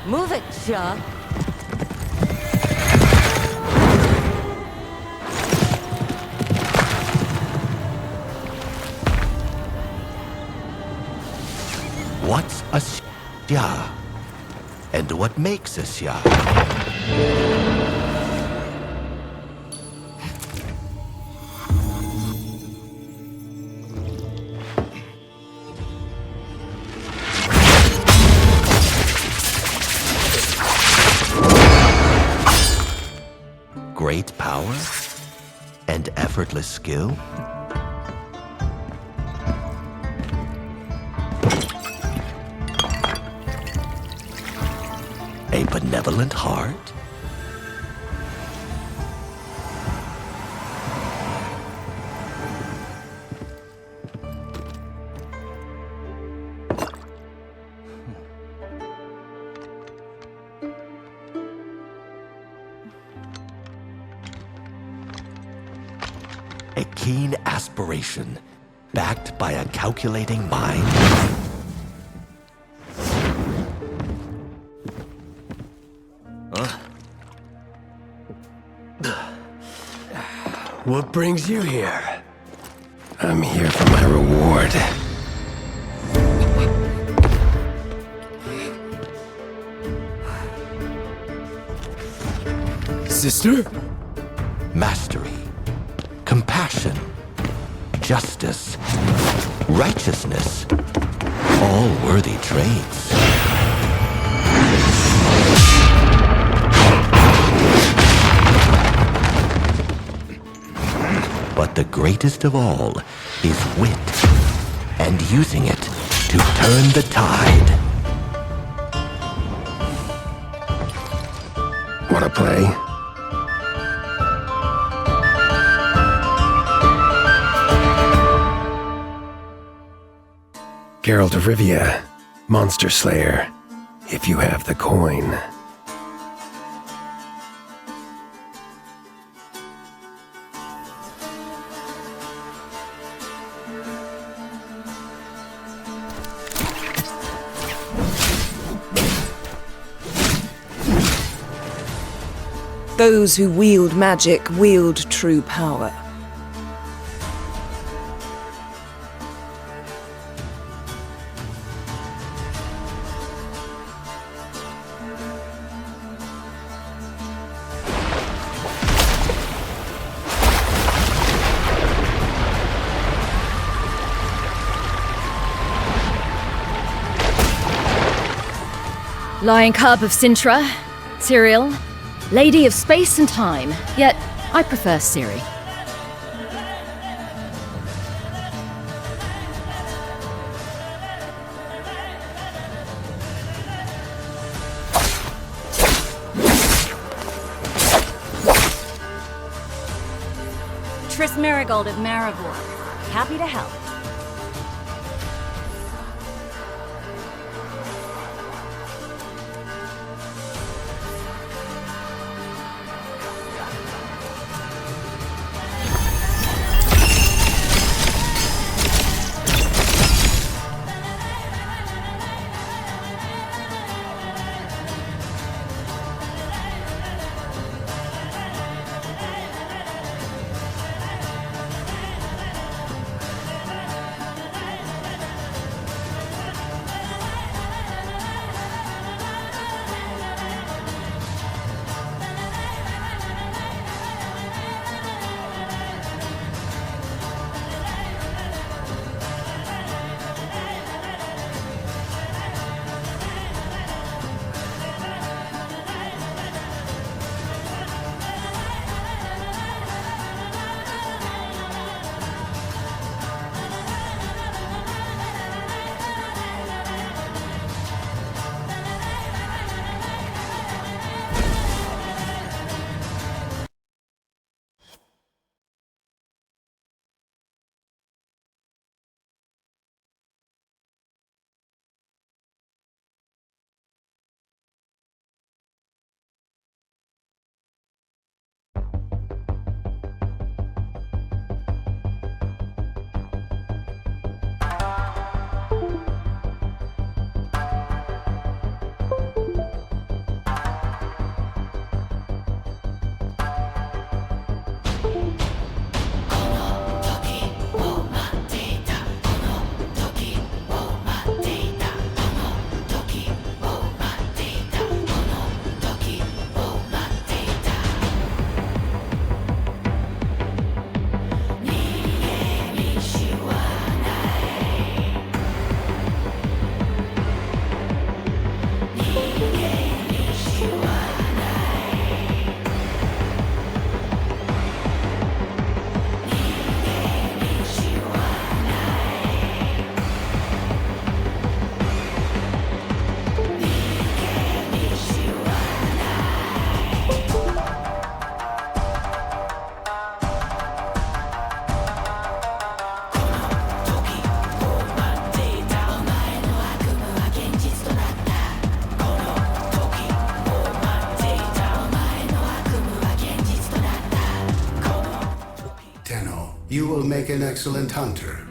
Move it, Shah. What's a Shah? And what makes a Shah? Great power and effortless skill? A benevolent heart? A keen aspiration, backed by a calculating mind? What brings you here? I'm here for my reward. Sister? Mastery, compassion, justice, righteousness, all worthy traits. But the greatest of all is wit, and using it to turn the tide. Wanna play? Geralt of Rivia, Monster Slayer, if you have the coin. Those who wield magic wield true power. Lion Cub of Sintra, Tyrael, Lady of Space and Time, yet I prefer Ciri. Triss Marigold of Marivor. Happy to help. You will make an excellent hunter.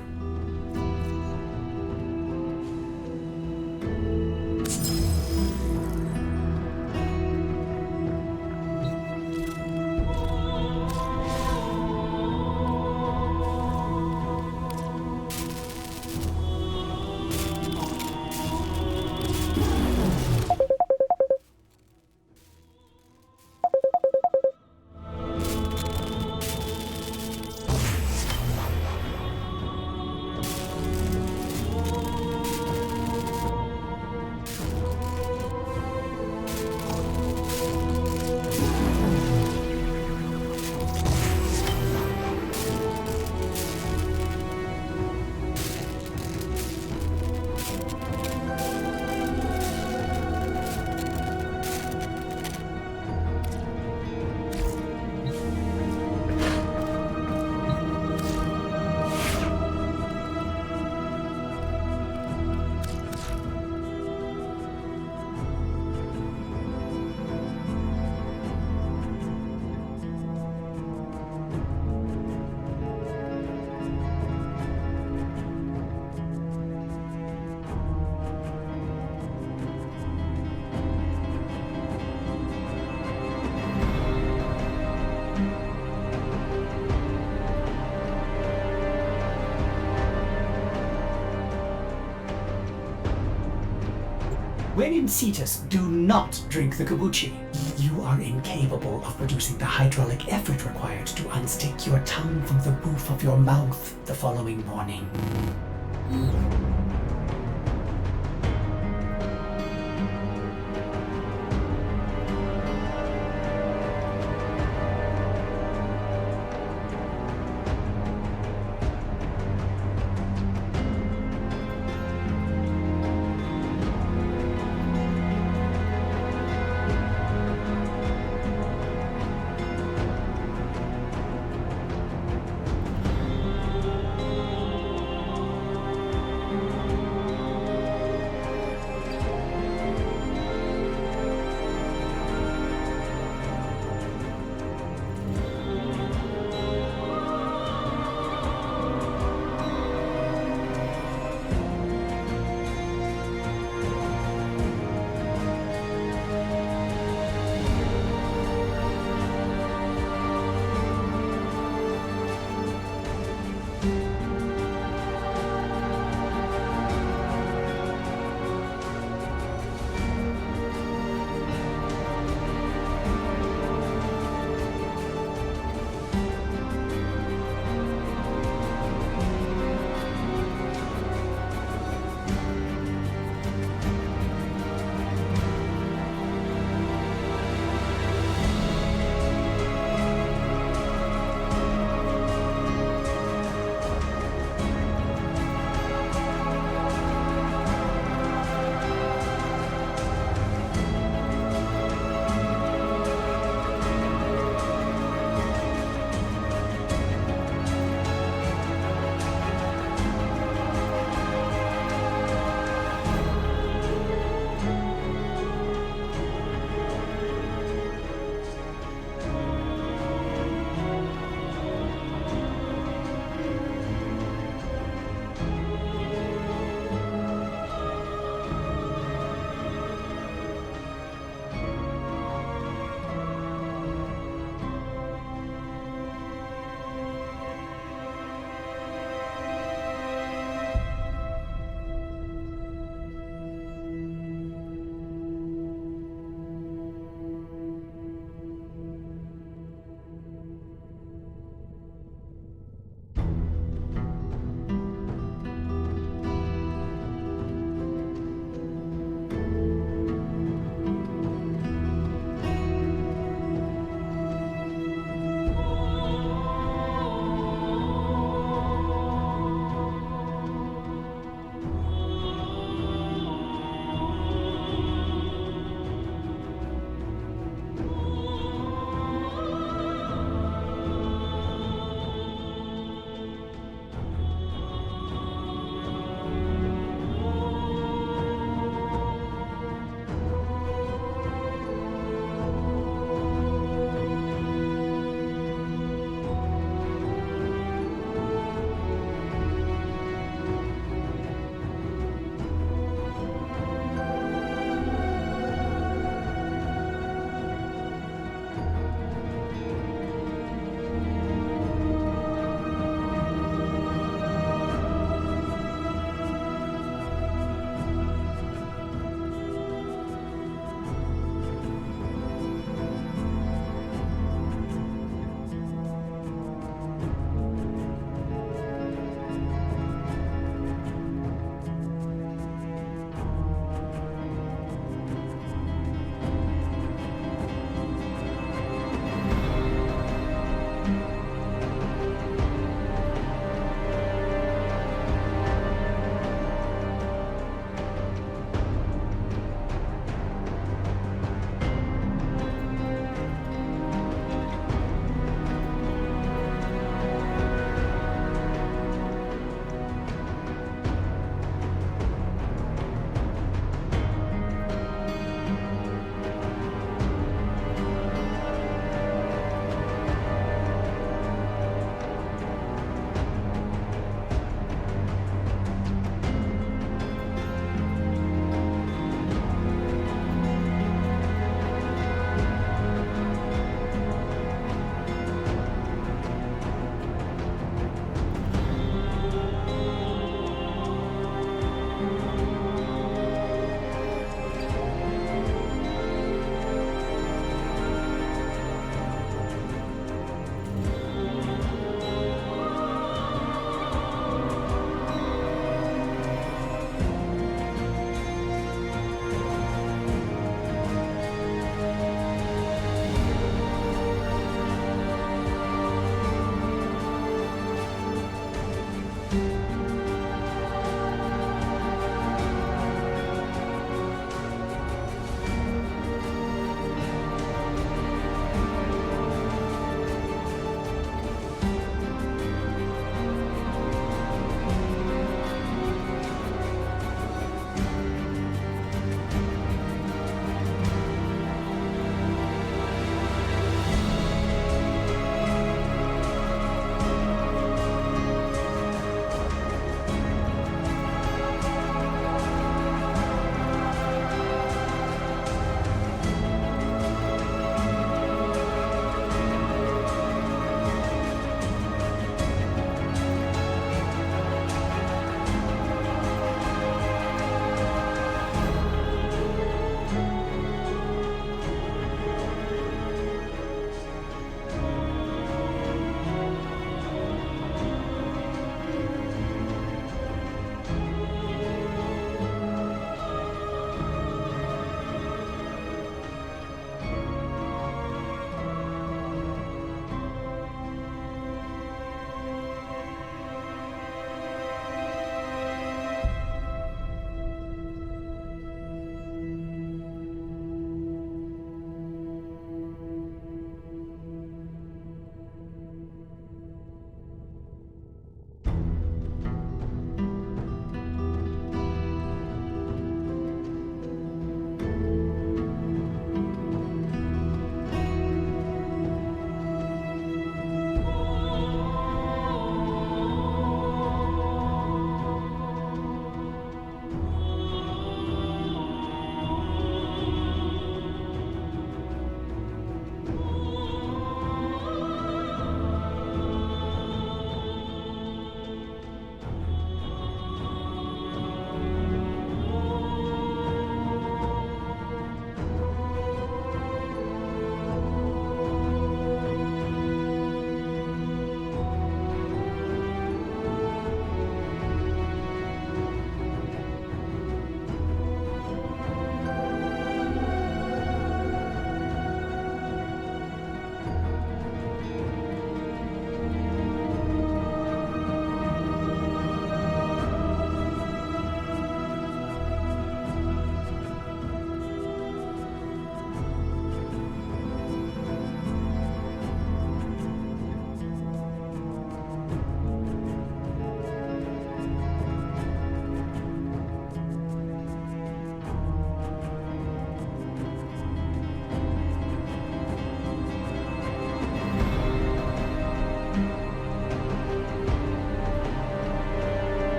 When in Cetus, do not drink the kombucha. You are incapable of producing the hydraulic effort required to unstick your tongue from the roof of your mouth the following morning.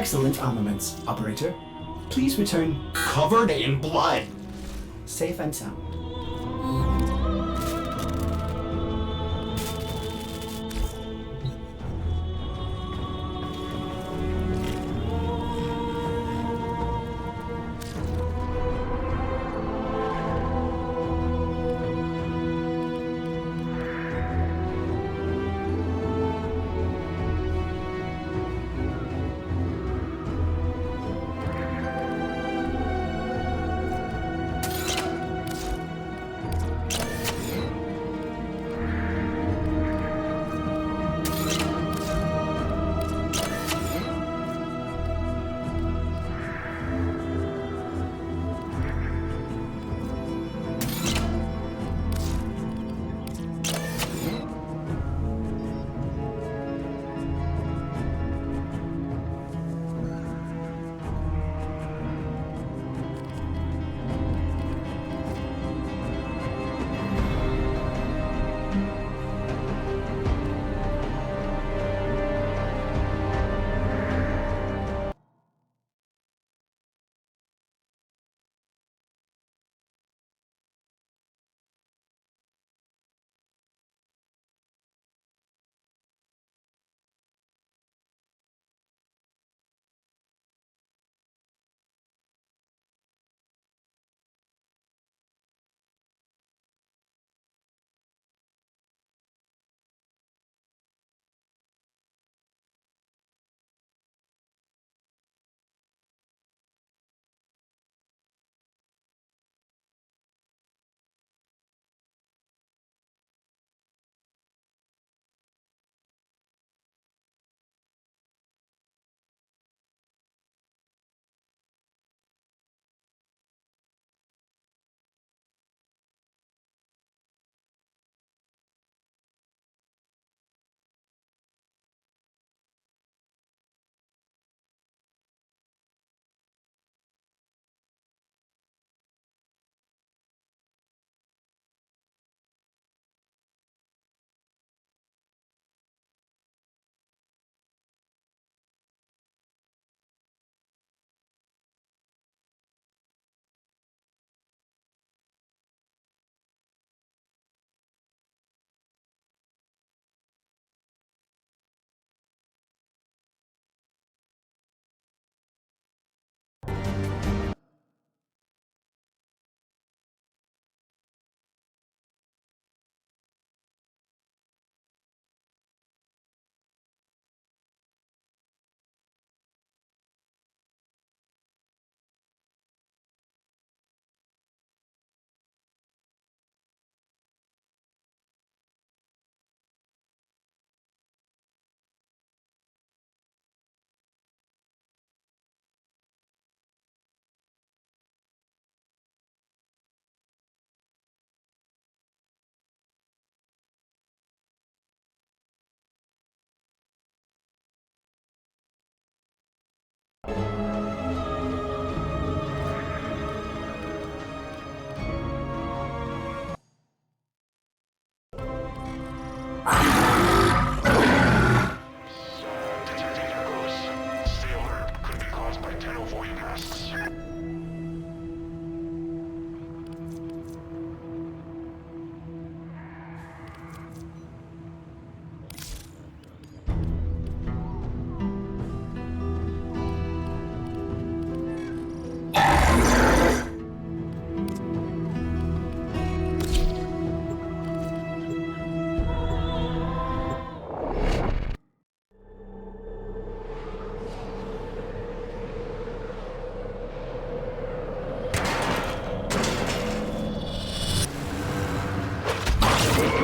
Excellent armaments, Operator. Please return Covered in blood. safe and sound.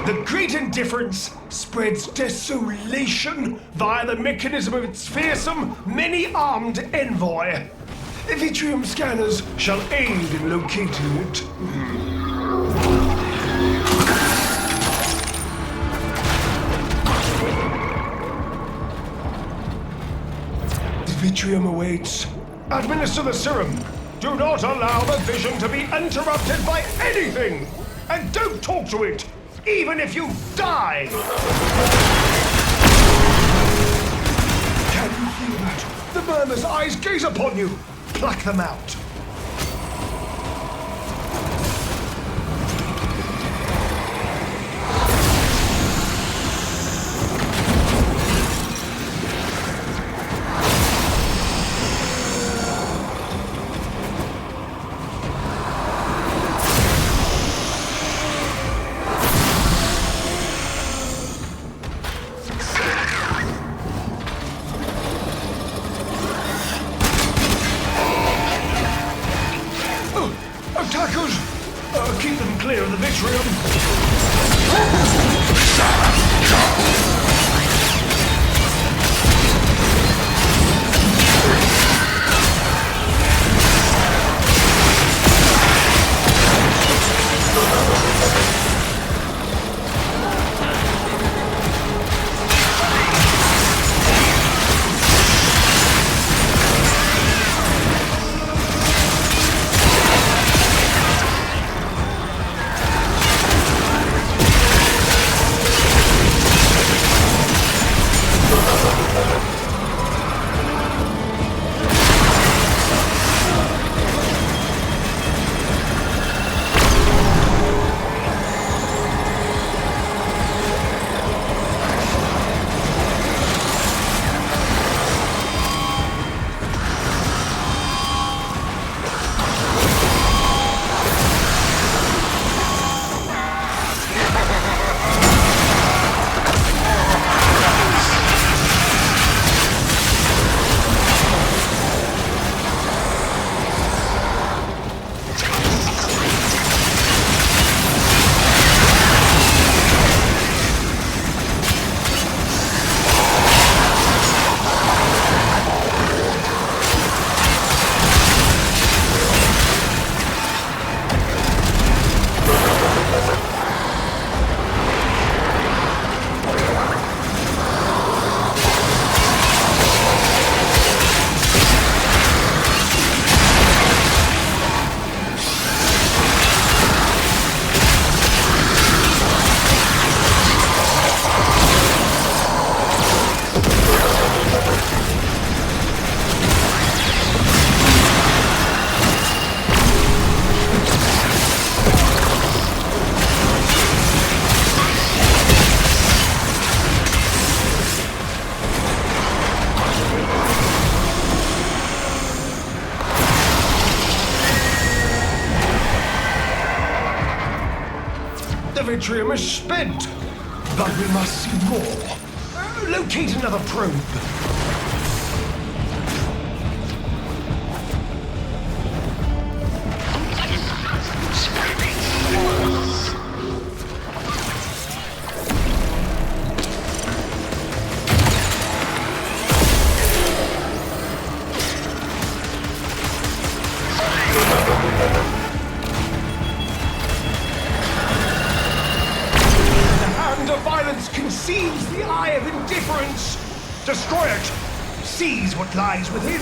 The great indifference spreads desolation via the mechanism of its fearsome, many-armed envoy. Vitrium scanners shall aid in locating it. Vitrium awaits. Administer the serum. Do not allow the vision to be interrupted by anything! And don't talk to it, even if you die! Can you feel that? the murder's eyes gaze upon you. Pluck them out. Attackers! Keep them clear of the Vitrium. The Vitrium is spent, but we must see more. Locate another probe. Violence conceives the eye of indifference. Destroy it. Seize what lies within.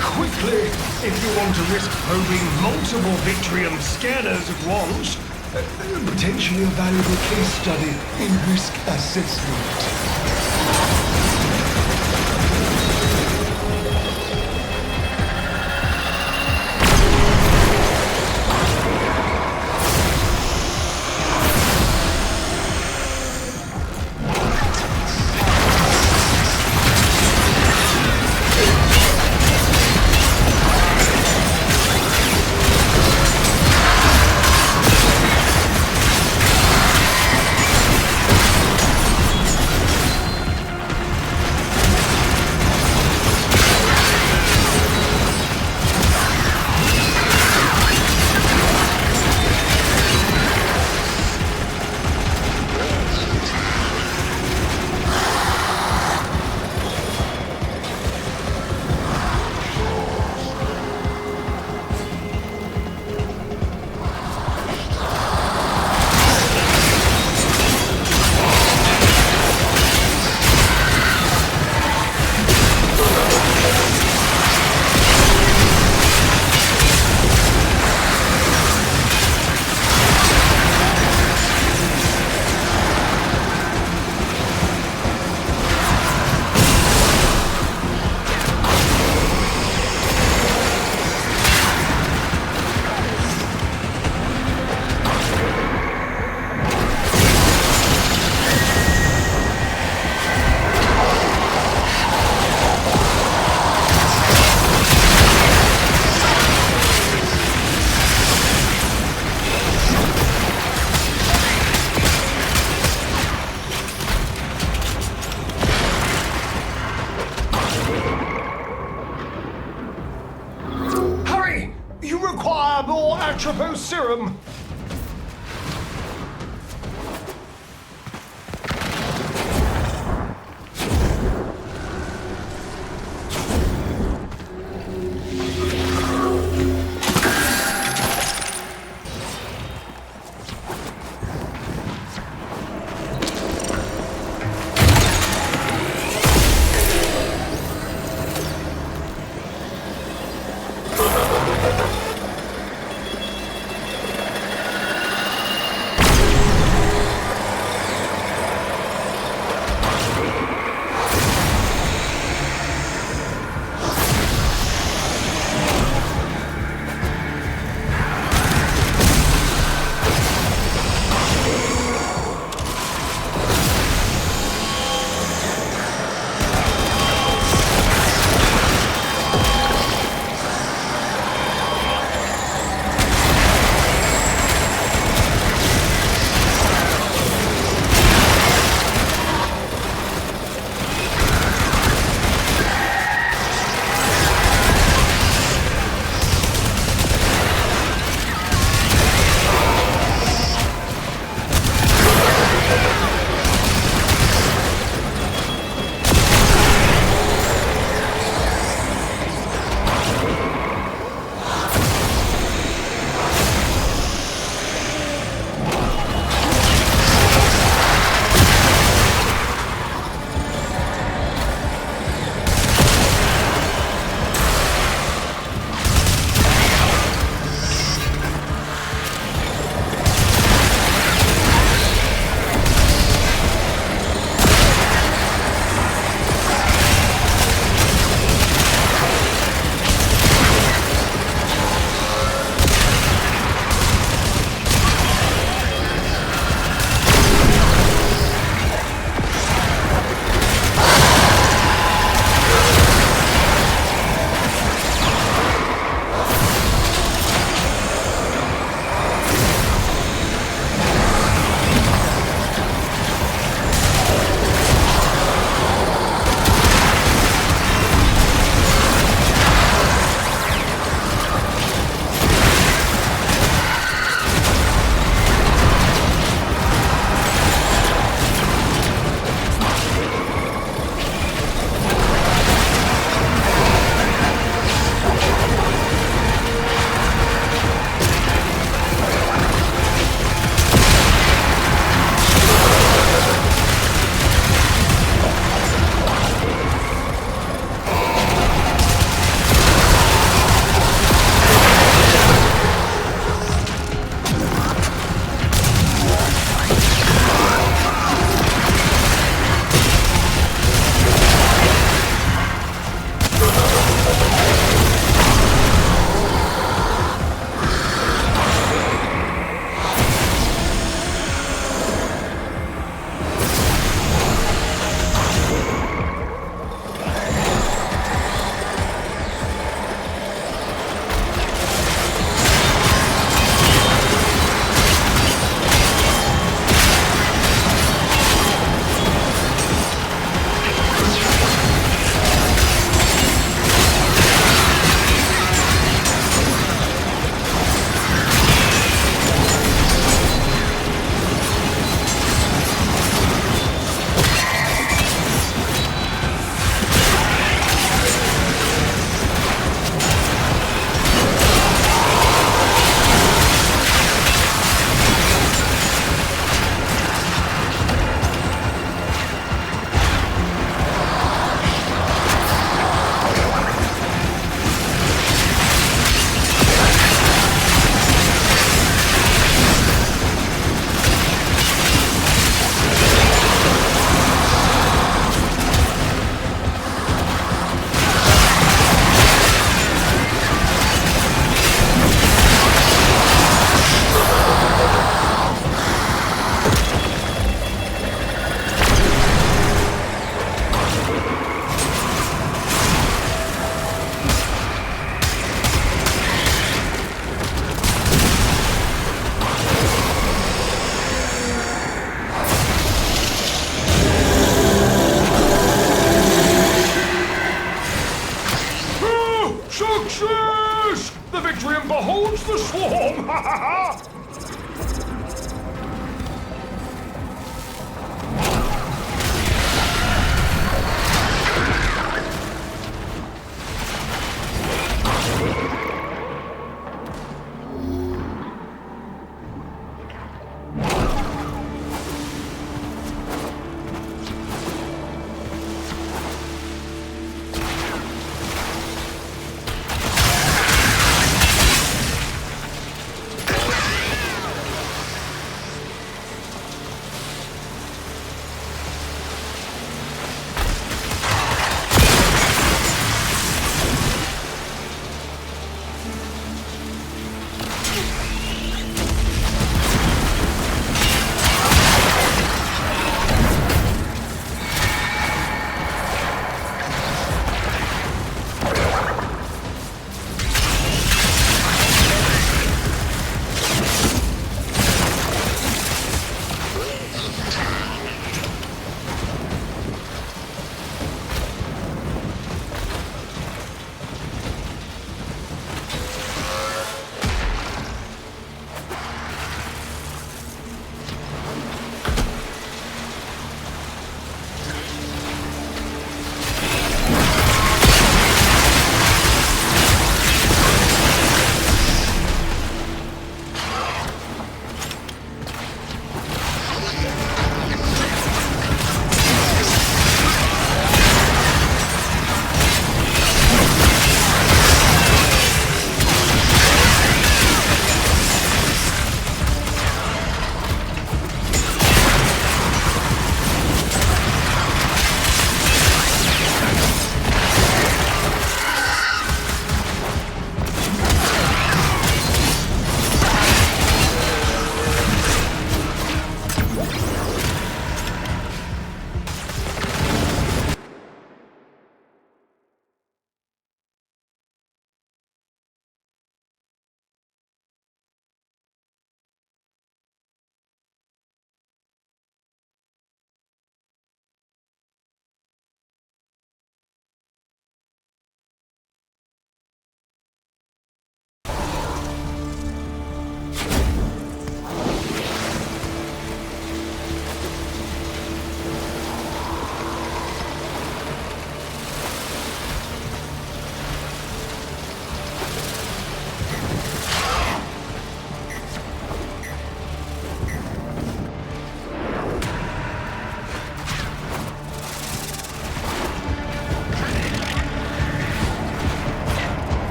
Quickly, if you want to risk probing multiple Vitrium scanners at once. Potentially a valuable case study in risk assessment. fearsome.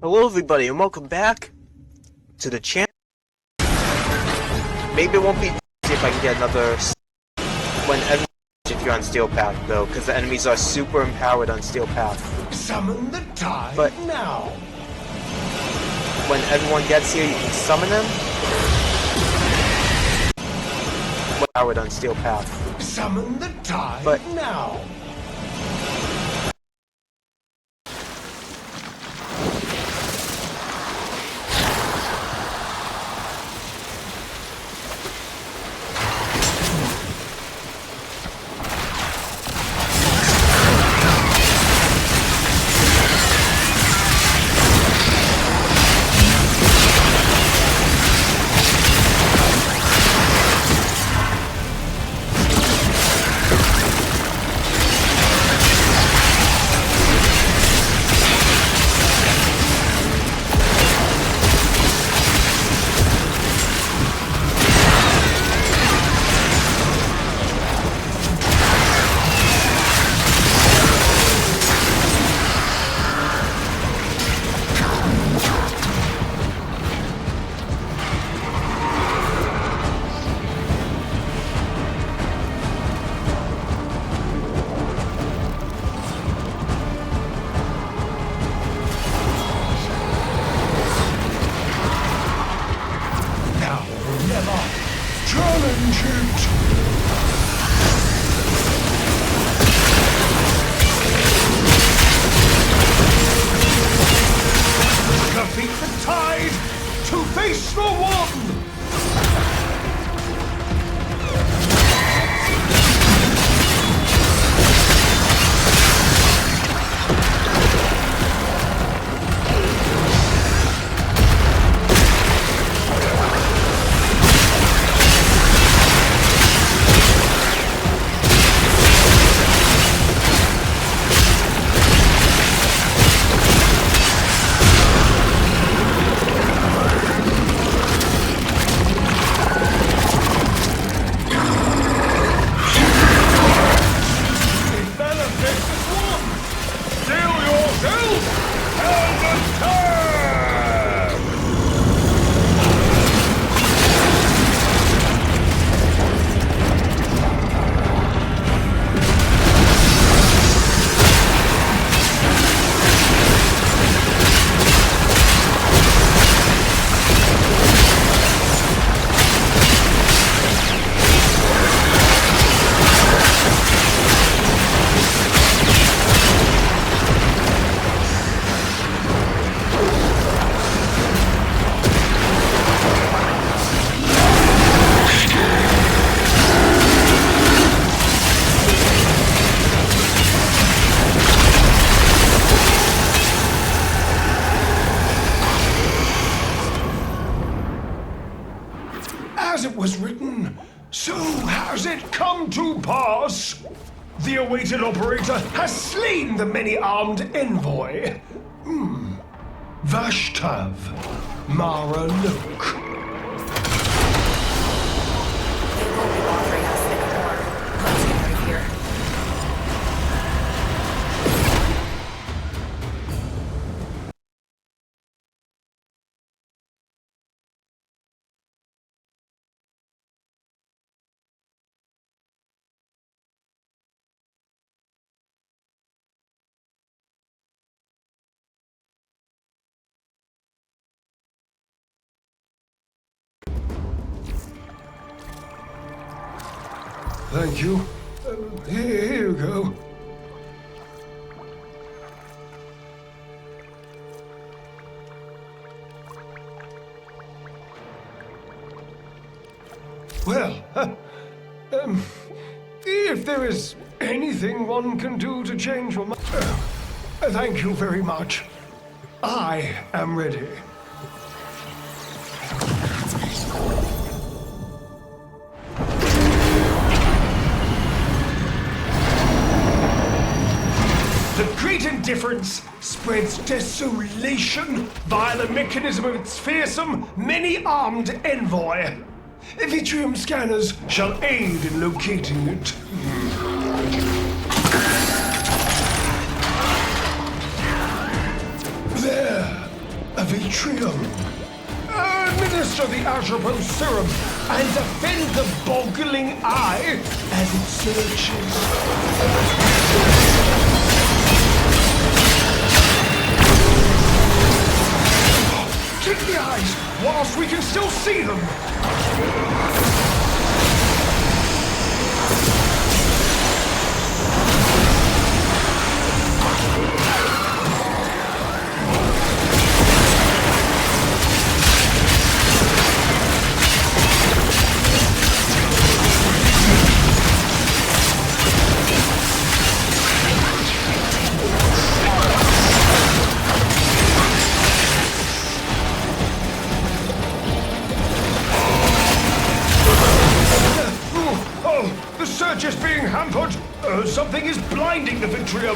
Hello everybody and welcome back to the channel. Maybe it won't be easy if I can get another when if you're on Steel Path though, because the enemies are super empowered on Steel Path. Summon the tide But now. when everyone gets here you can summon them. Empowered on Steel Path. Summon the tide But now. Defeat the tide to face the one! As it was written, so has it come to pass. The awaited operator has slain the many-armed envoy. Vashtav Mara Loke. They will be bothering us anymore. Let's get out of here. Thank you. Here you go. Well, if there is anything one can do to change your mind, thank you very much. I am ready. The great indifference spreads desolation via the mechanism of its fearsome, many-armed envoy. Vitrium scanners shall aid in locating it. There. Vitrium. Administer the Atropos serum and defend the boggling eye as it searches. Take the eyes whilst we can still see them. Is being hampered. Something is blinding the Vitrium.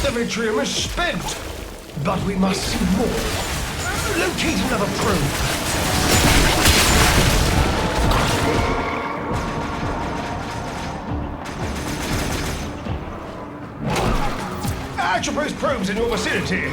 The Vitrium is spent, but we must see more. Locate another probe. Atropos probes in your vicinity.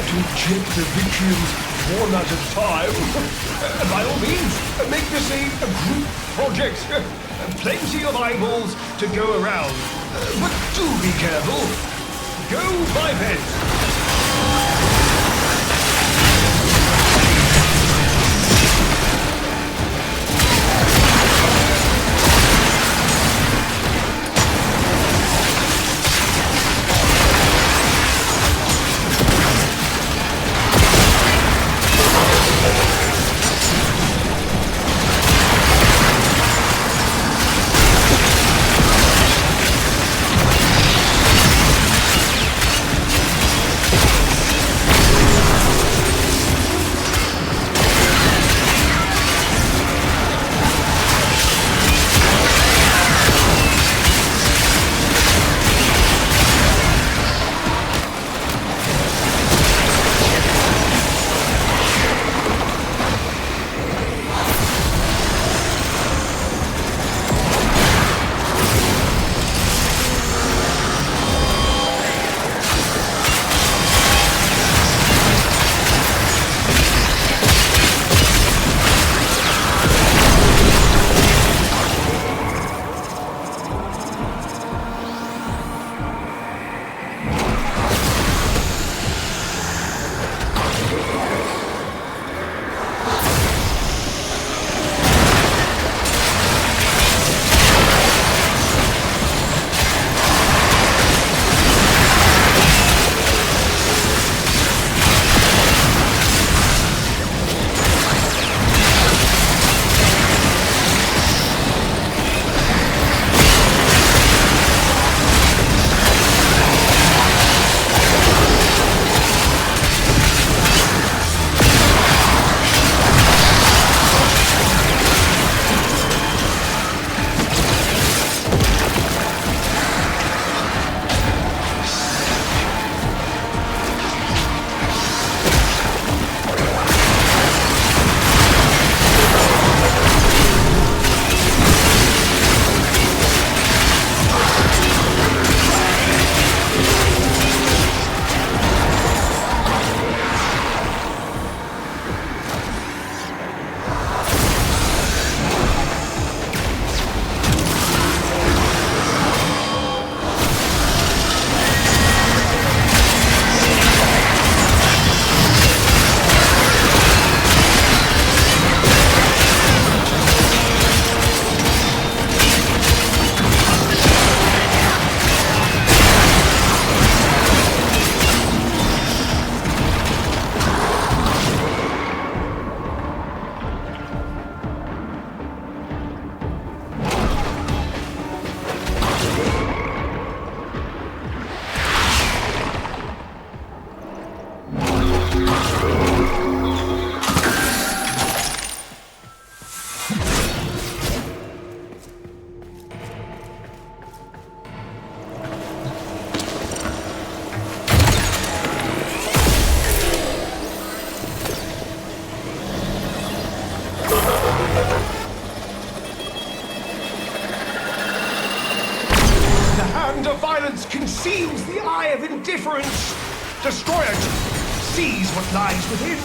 Eject the Vitriums one at a time. By all means, make this a group project. Plenty of eyeballs to go around. But do be careful. Go bipeds. of violence conceals the eye of indifference. Destroy it. Seize what lies within.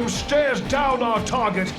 Stares down our target.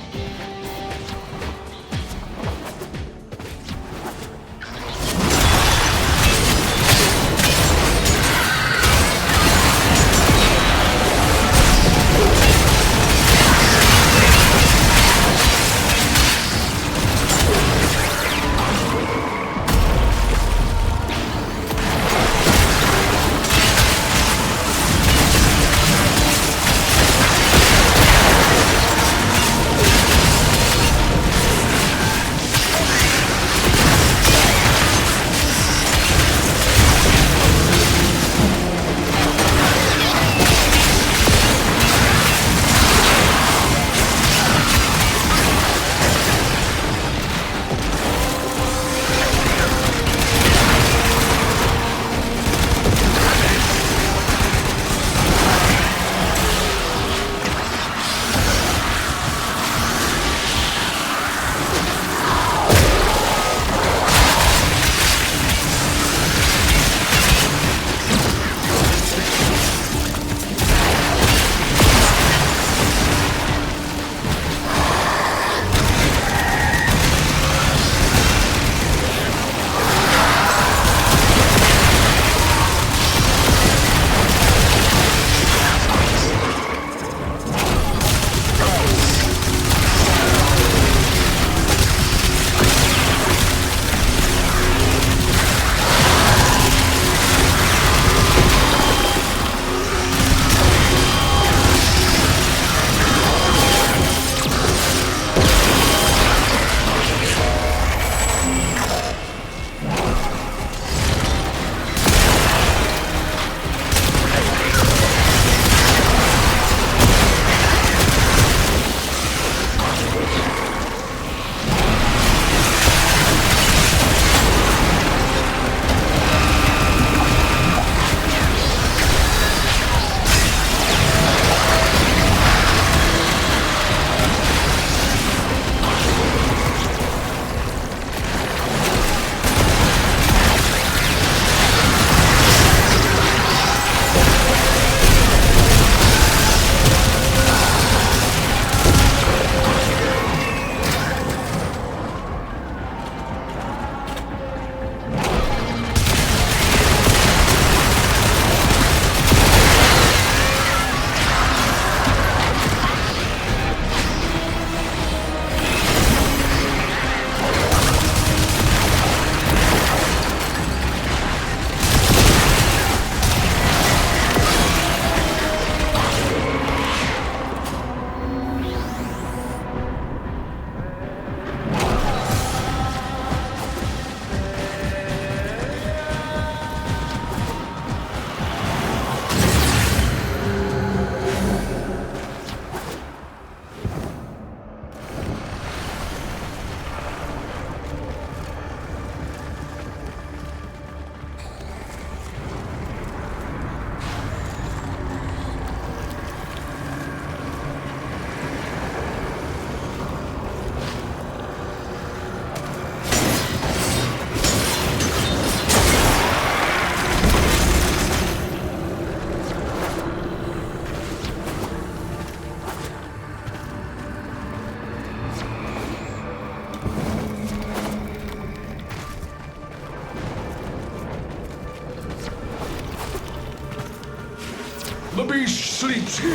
beast sleeps here.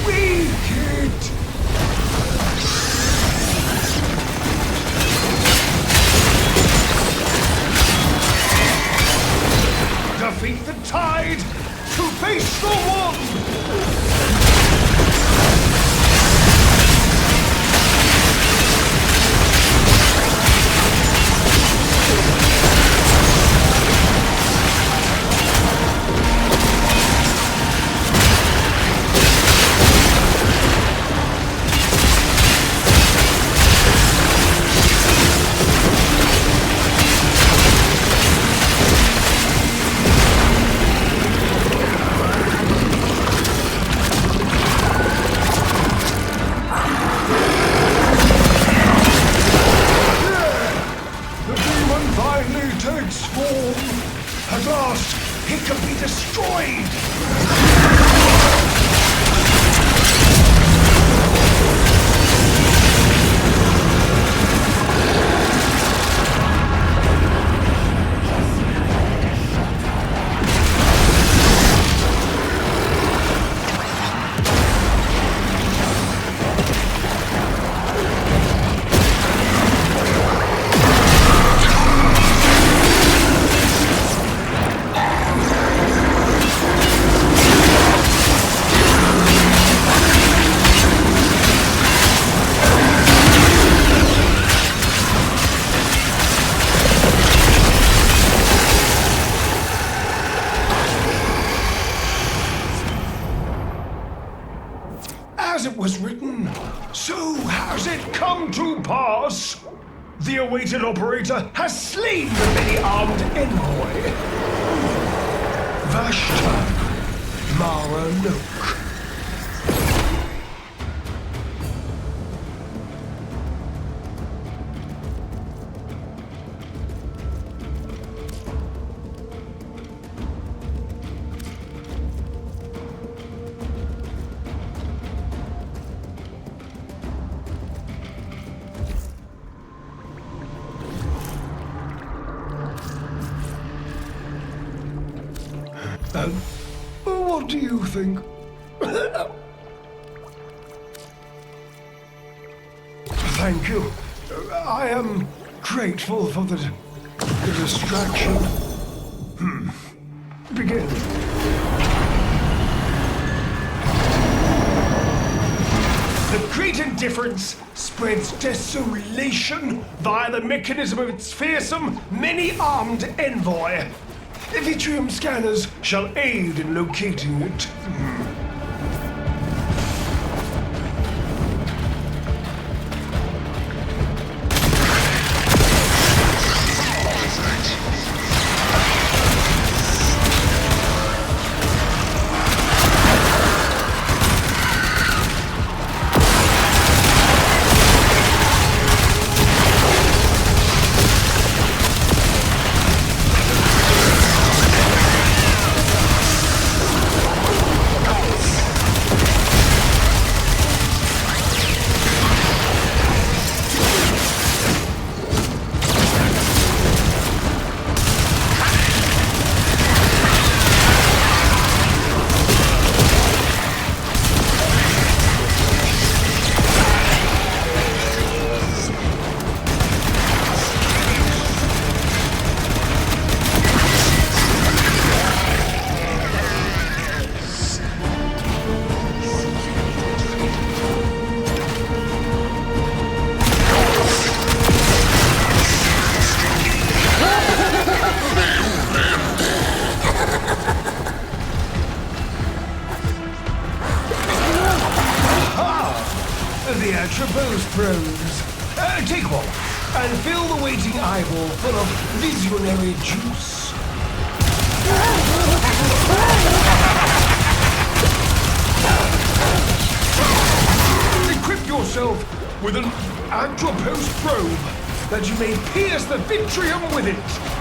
Wicked! Defeat the tide to face the one! Takes form. At last, it can be destroyed. As it was written, so has it come to pass. The awaited operator has slain the many-armed envoy. Vashta Mara Noak. What do you think? Thank you. I am grateful for the distraction. Begin. The great indifference spreads desolation via the mechanism of its fearsome, many-armed envoy. Evitrium scanners shall aid in locating it. The Atropos probes. Take one, and fill the waiting eyeball full of visionary juice. Equip yourself with an Atropos probe, that you may pierce the vitrium with it.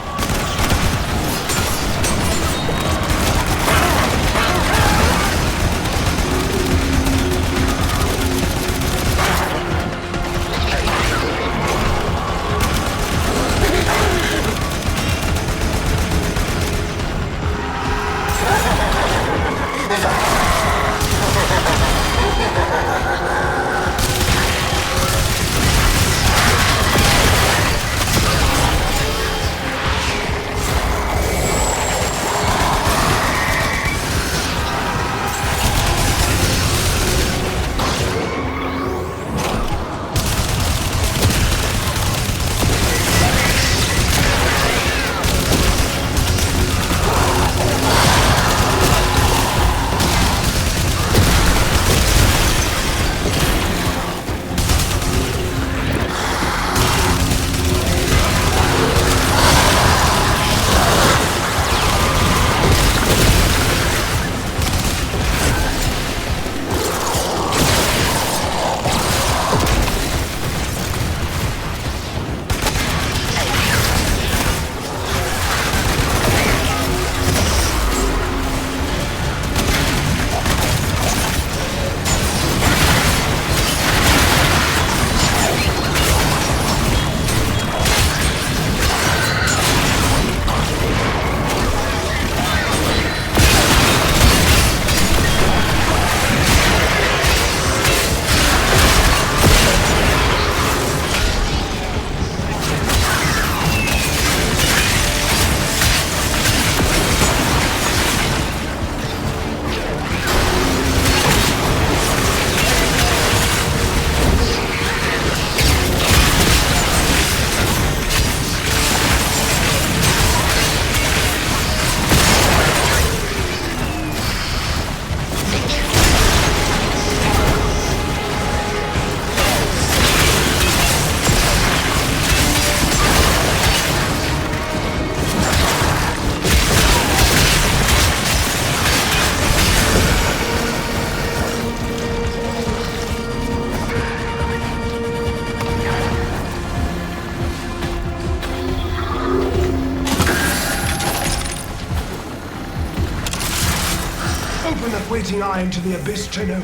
quitting eye into the abyss to know,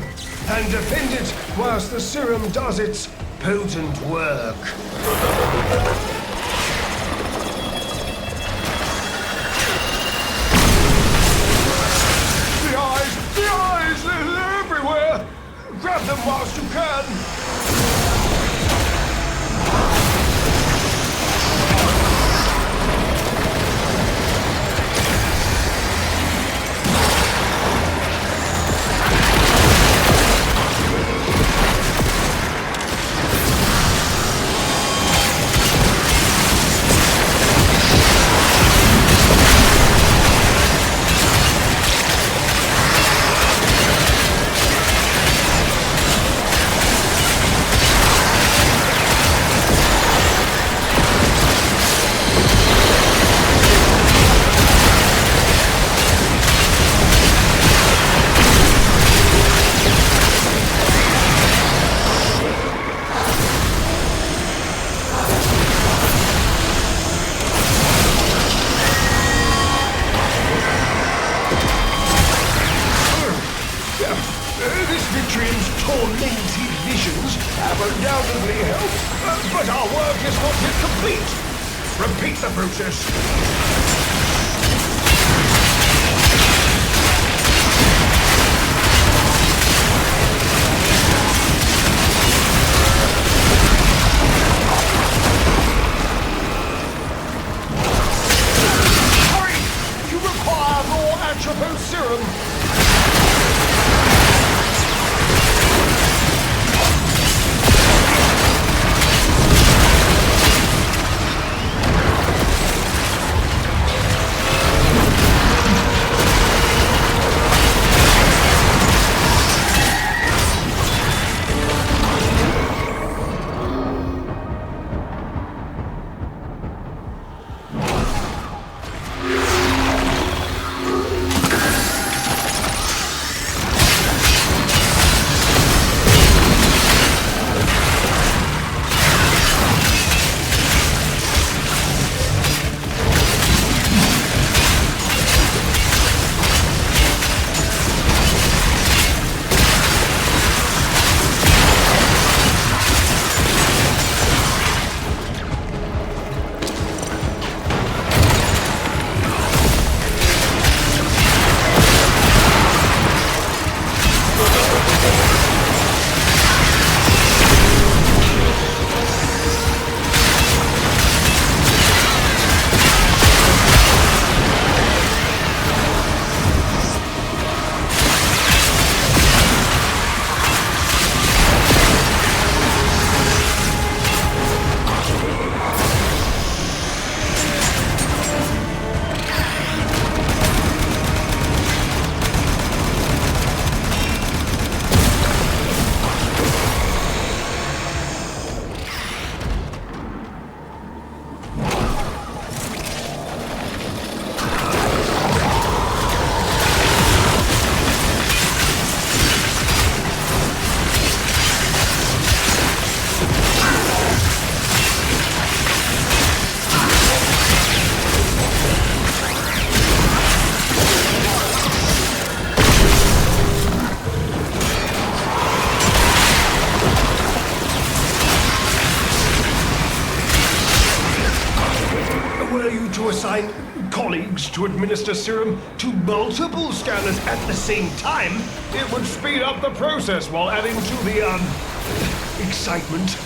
and defend it whilst the serum does its potent work. The eyes, they're everywhere! Grab them whilst you can! This victory's tormented visions have undoubtedly helped, but our work is not yet complete. Repeat the process. Hurry! You require more atropine serum. To assign colleagues to administer serum to multiple scanners at the same time, it would speed up the process while adding to the, excitement.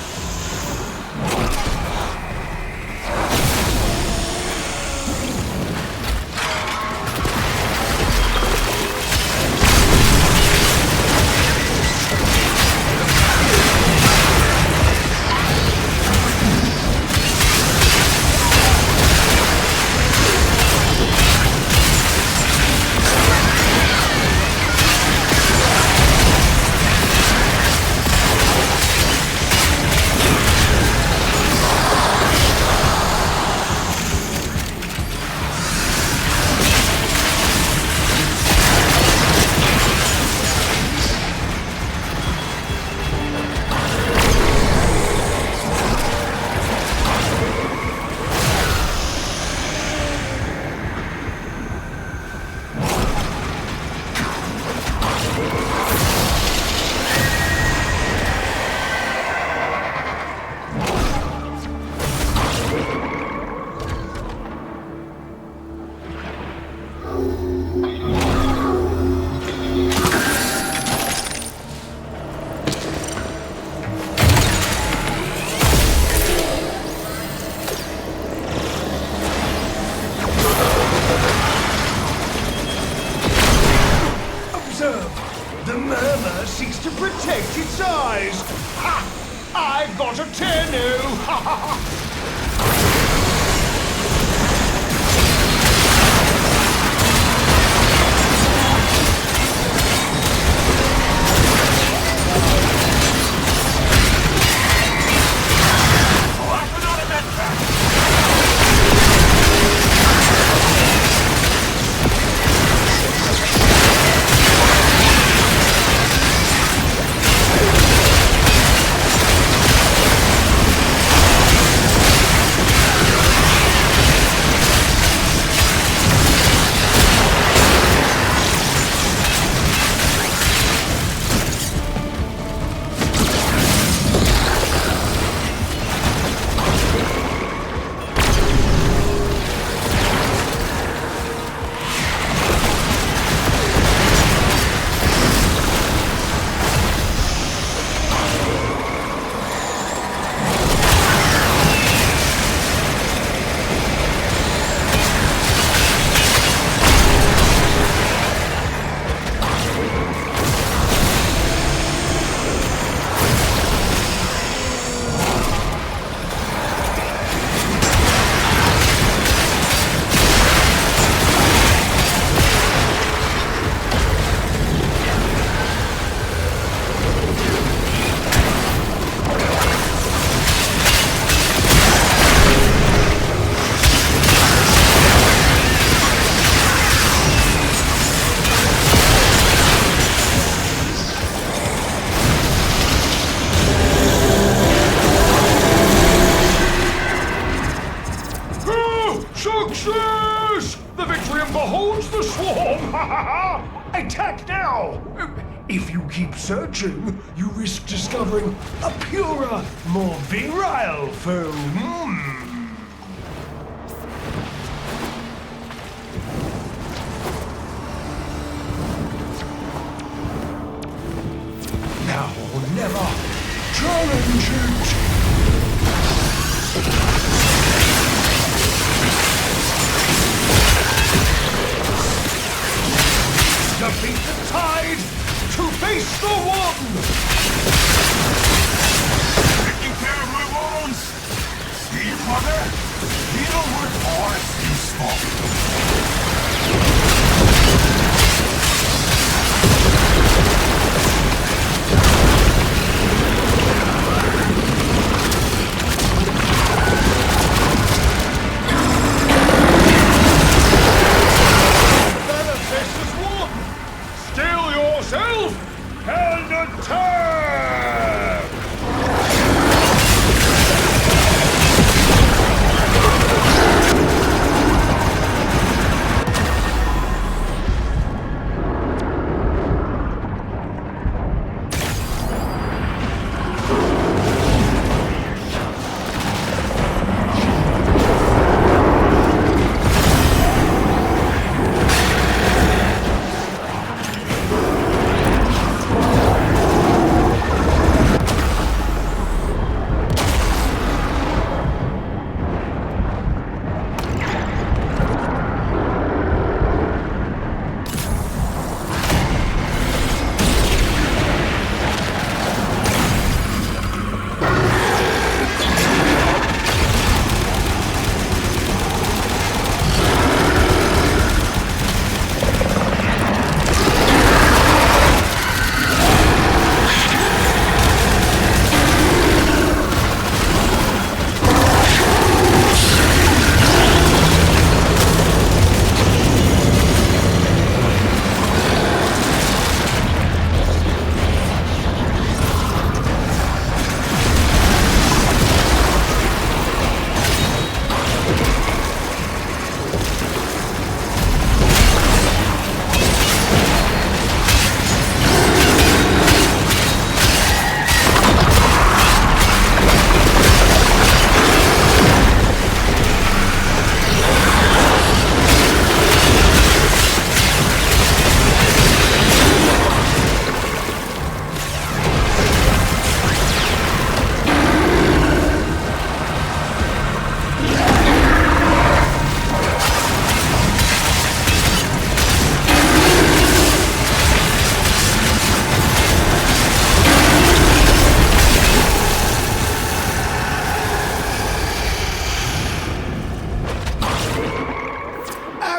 to protect its eyes. Ha! I've got a Tenno! Ha ha ha! Success! The Victrium beholds the swarm! Ha ha ha! Attack now! If you keep searching, you risk discovering a purer, more virile foe. Now or never, challenge it! Defeat the tide to face the one! Taking care of my wounds! See, mother? Needlewood forest useful.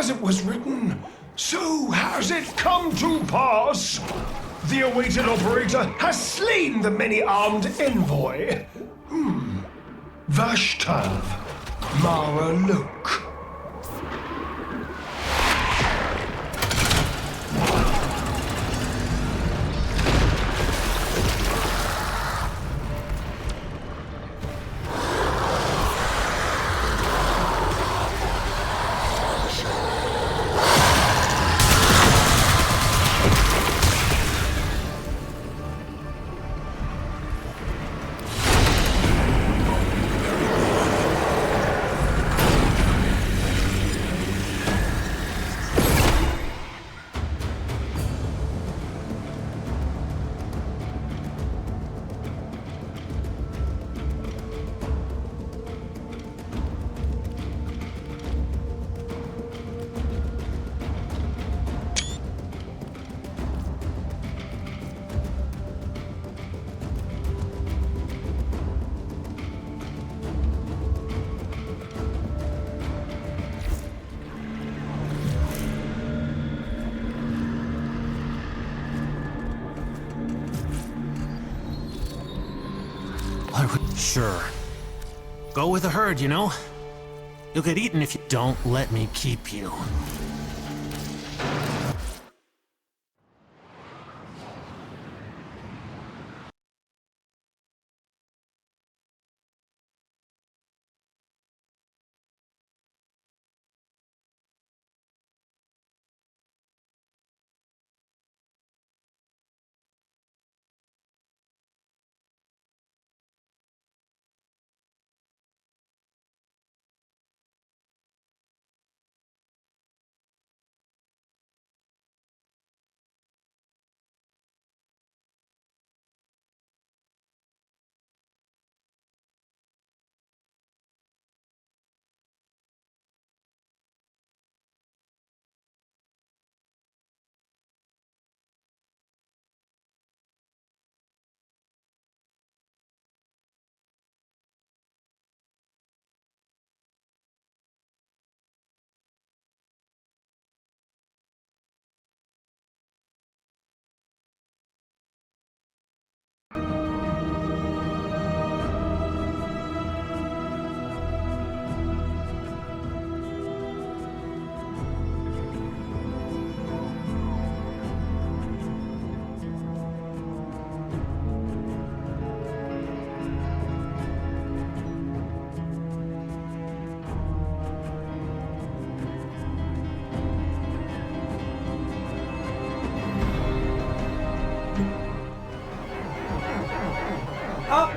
as it was written, so has it come to pass. The awaited operator has slain the many-armed envoy. Vashtav Mara Lok. Sure. Go with the herd, you know? You'll get eaten if you don't let me keep you. Oh!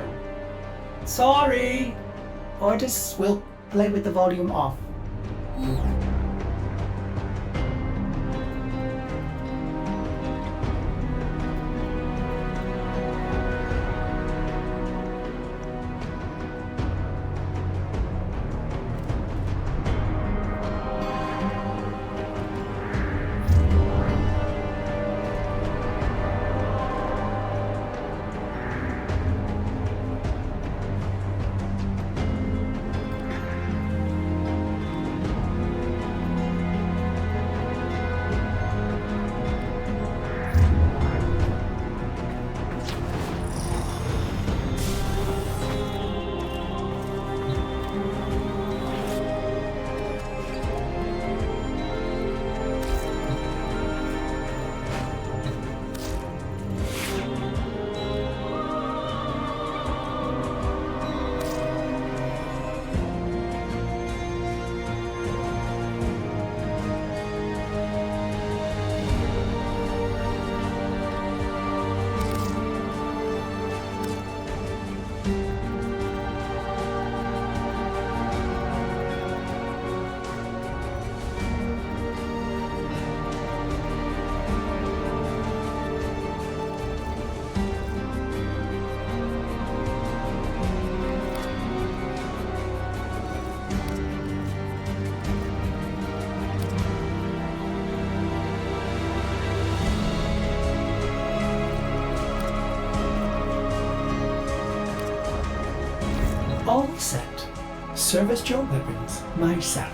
Sorry! Orders will play with the volume off. All set. Service your weapons myself.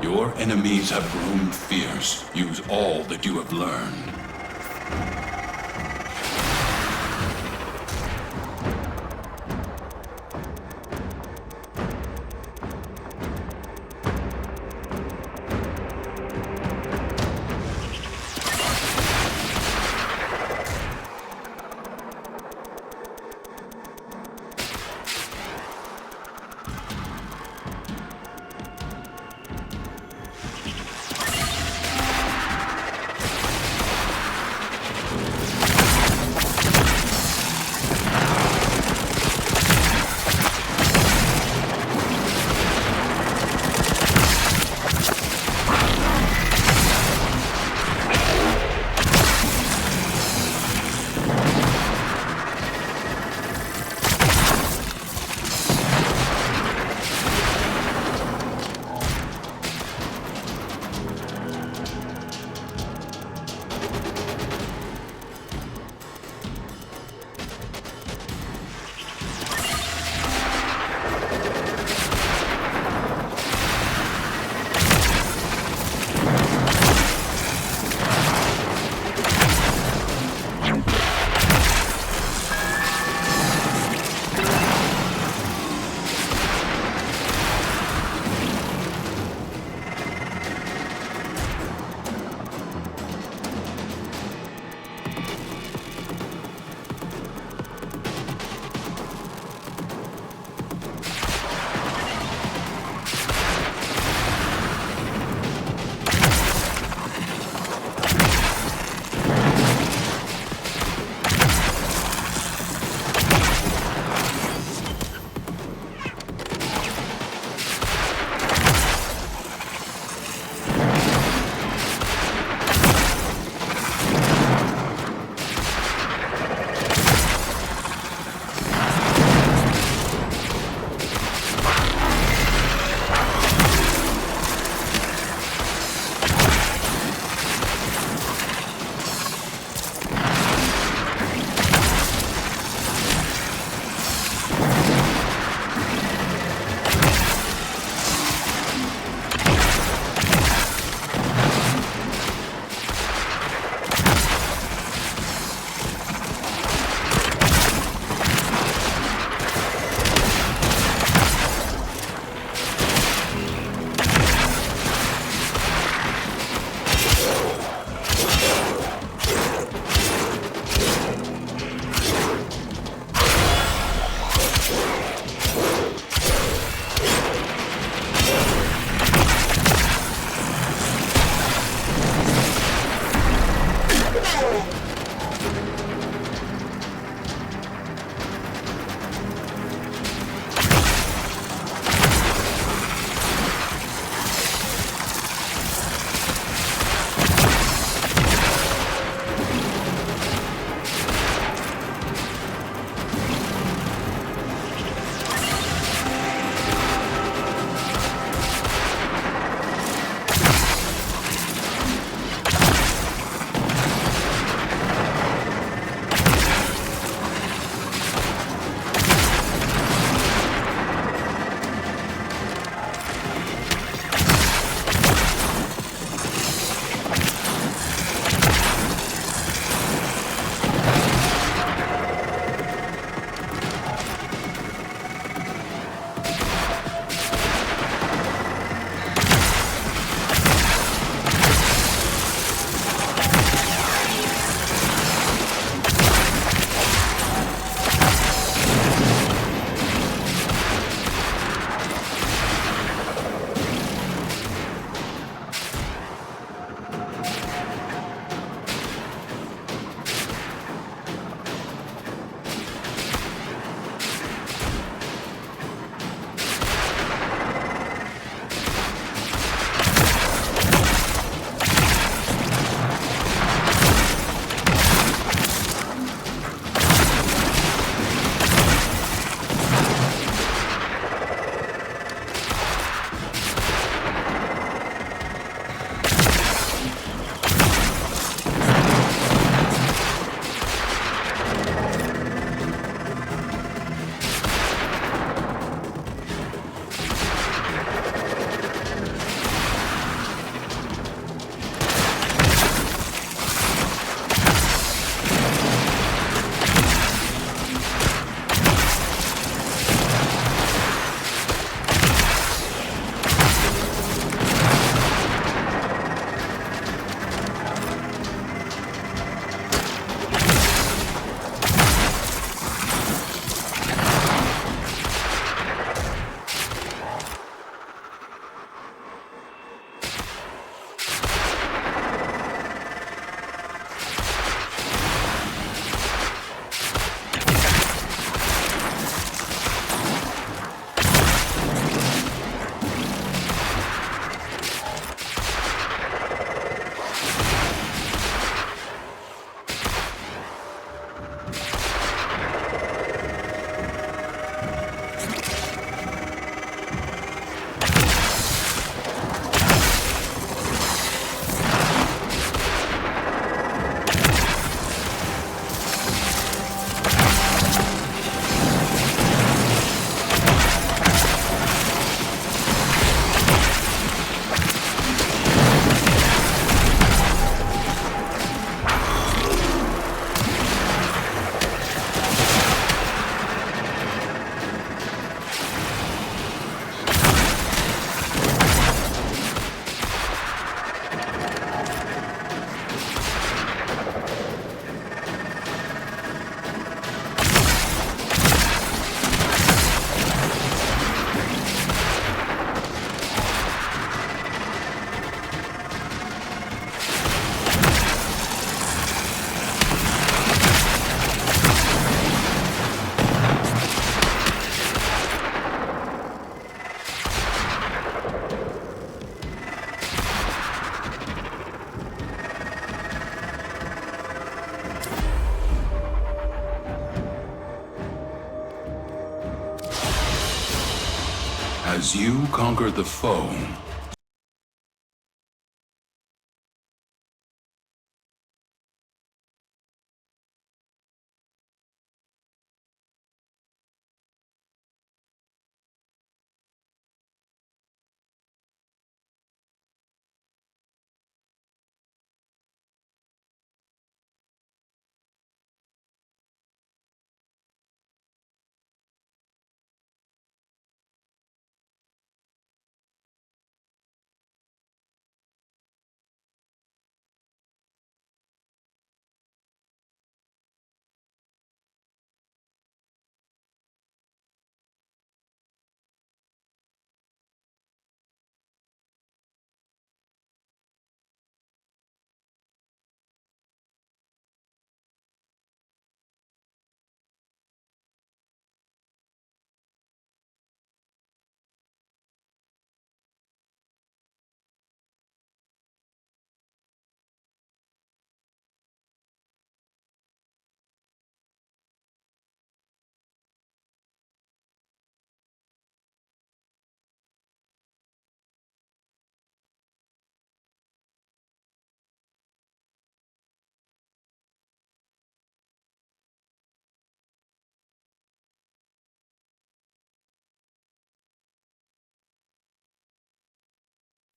Your enemies have grown fierce. Use all that you have learned. As you conquer the foe,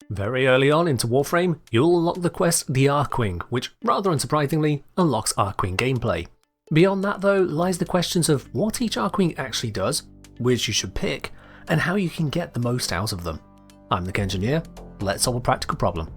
Very early on into Warframe, you'll unlock the quest The Archwing, which rather unsurprisingly unlocks Archwing gameplay. Beyond that though lies the questions of what each Archwing actually does, which you should pick, and how you can get the most out of them. I'm the Engineer, let's solve a practical problem.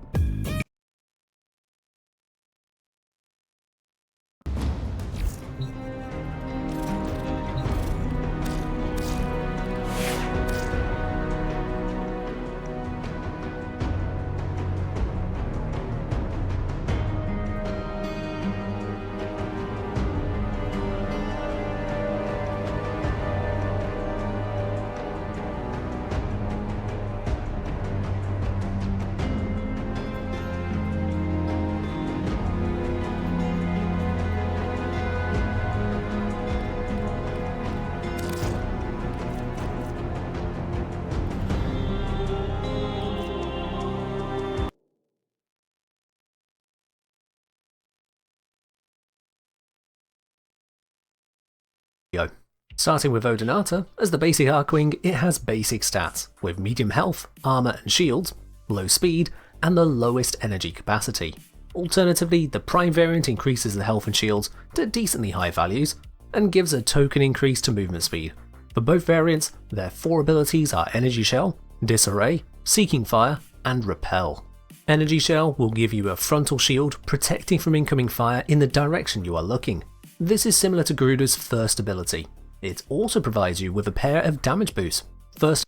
Starting with Odinata, as the basic Archwing, it has basic stats, with medium health, armor and shields, low speed, and the lowest energy capacity. Alternatively, the Prime variant increases the health and shields to decently high values, and gives a token increase to movement speed. For both variants, their 4 abilities are Energy Shell, Disarray, Seeking Fire, and Repel. Energy Shell will give you a frontal shield protecting from incoming fire in the direction you are looking. This is similar to Garuda's first ability. It also provides you with a pair of damage boosts. First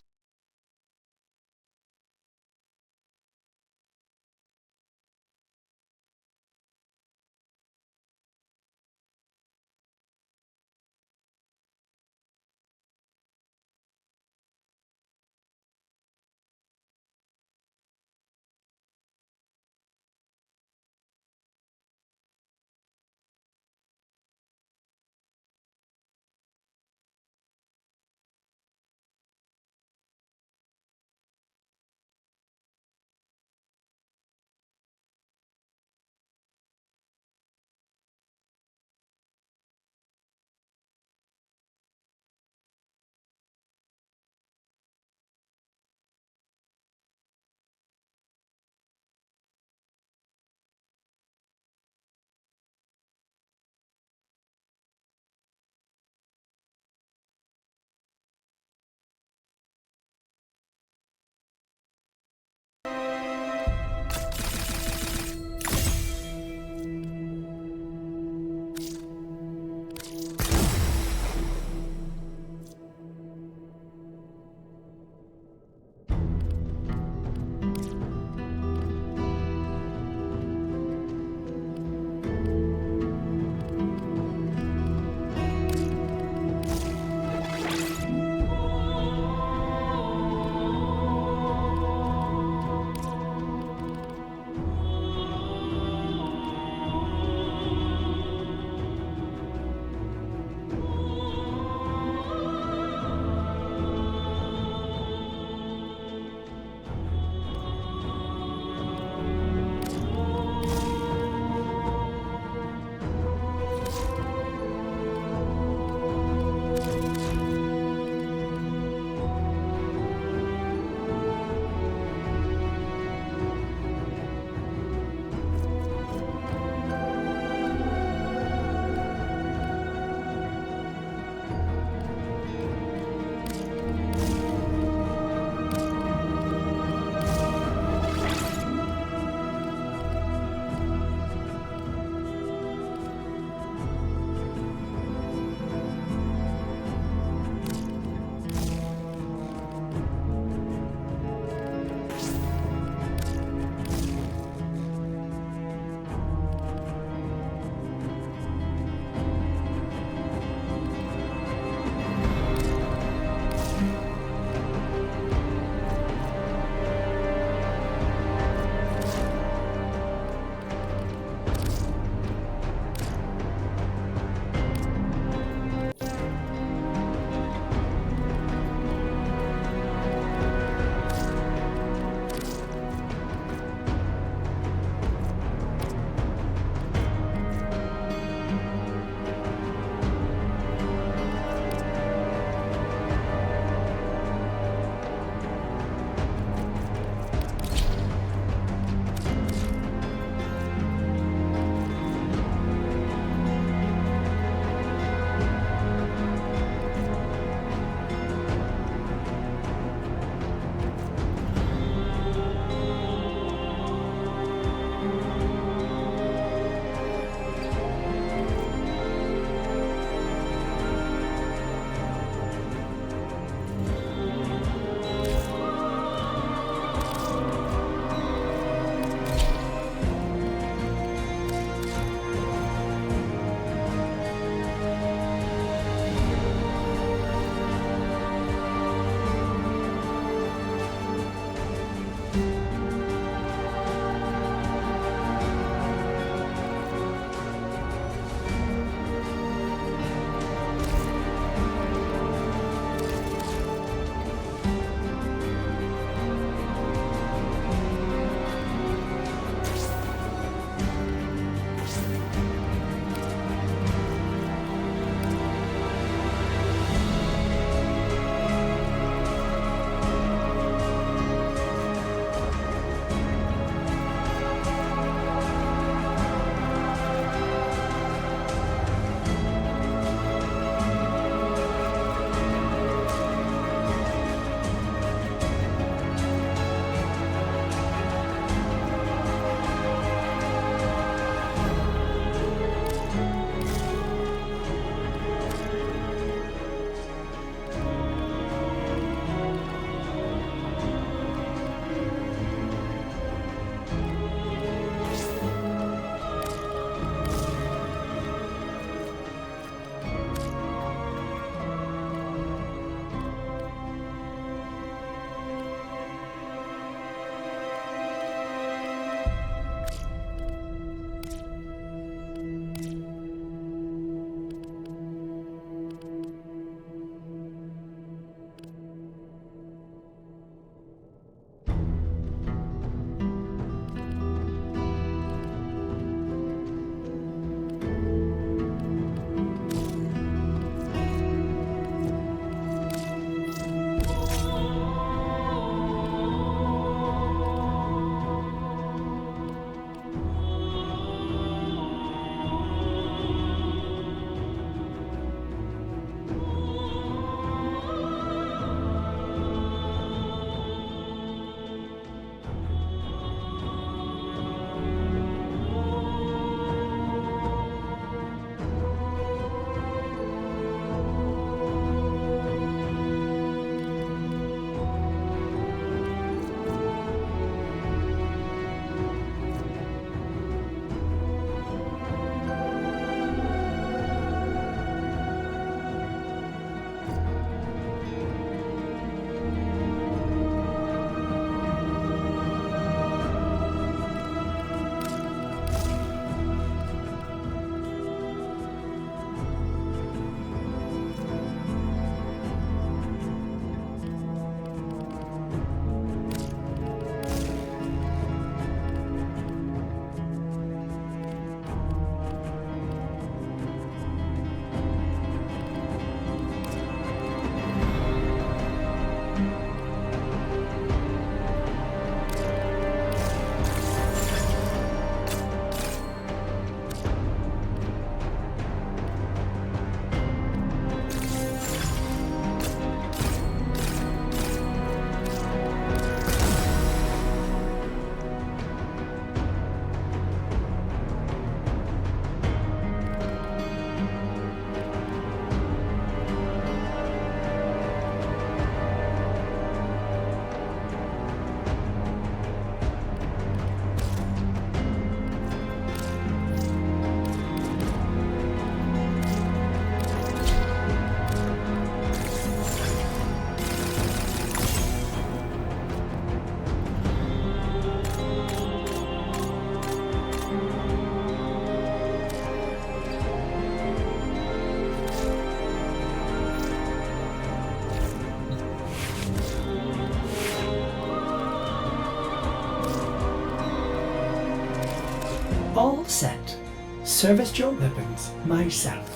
All set. Service your weapons myself.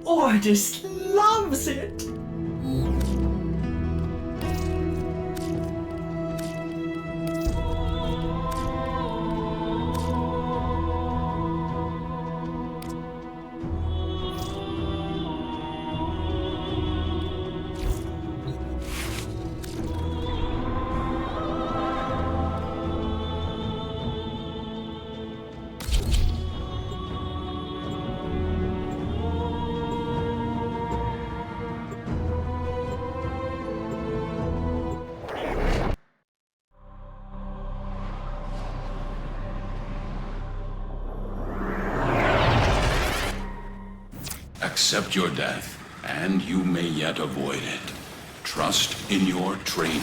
Ordis loves it! Accept your death, and you may yet avoid it. Trust in your training.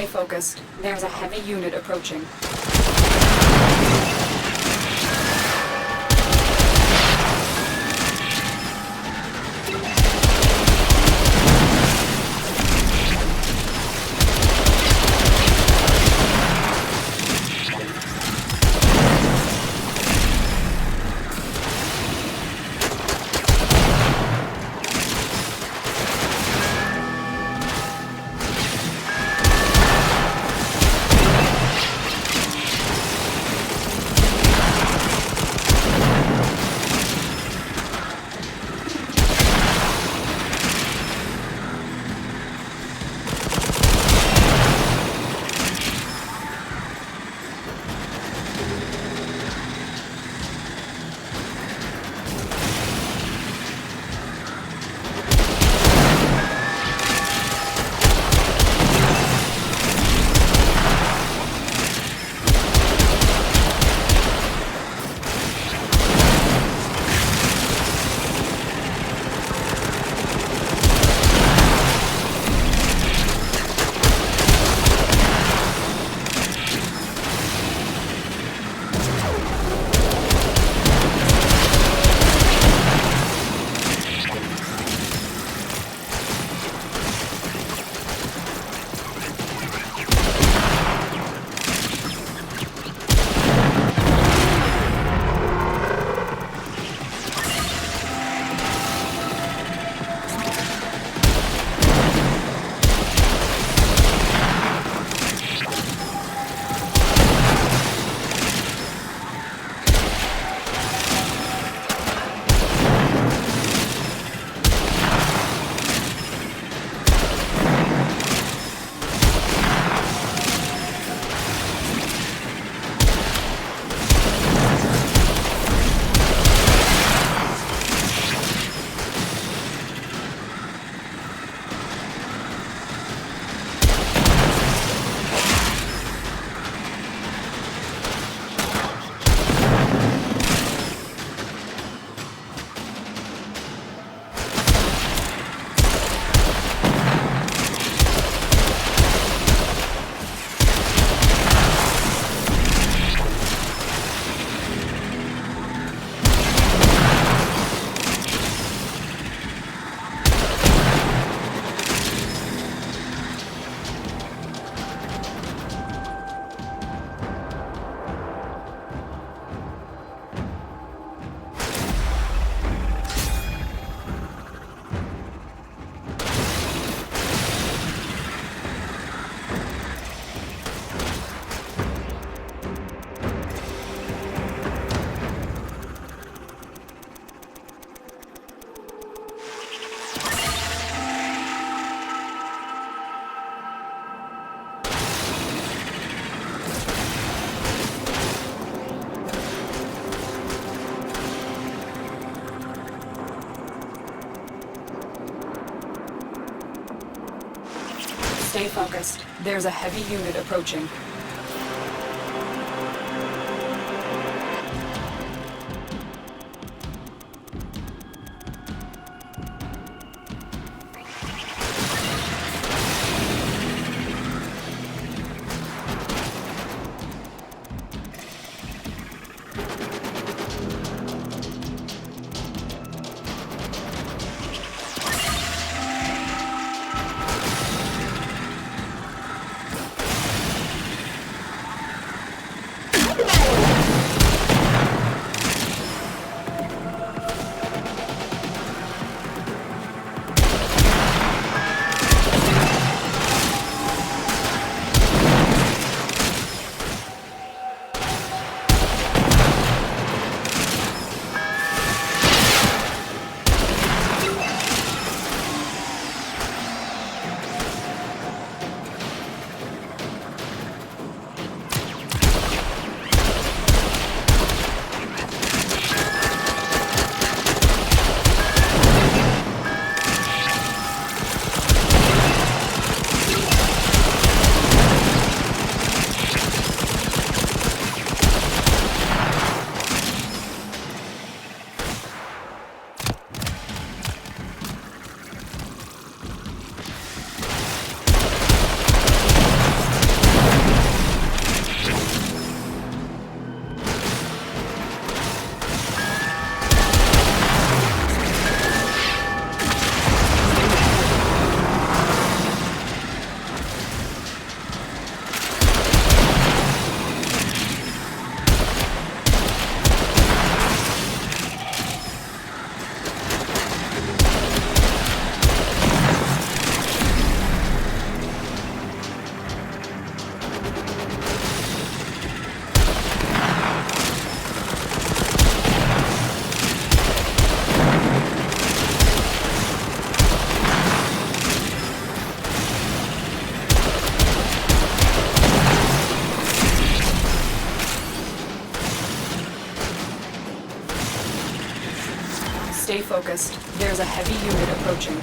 Stay focused. There's a heavy unit approaching. Stay focused. There's a heavy unit approaching. focused. There's a heavy unit approaching.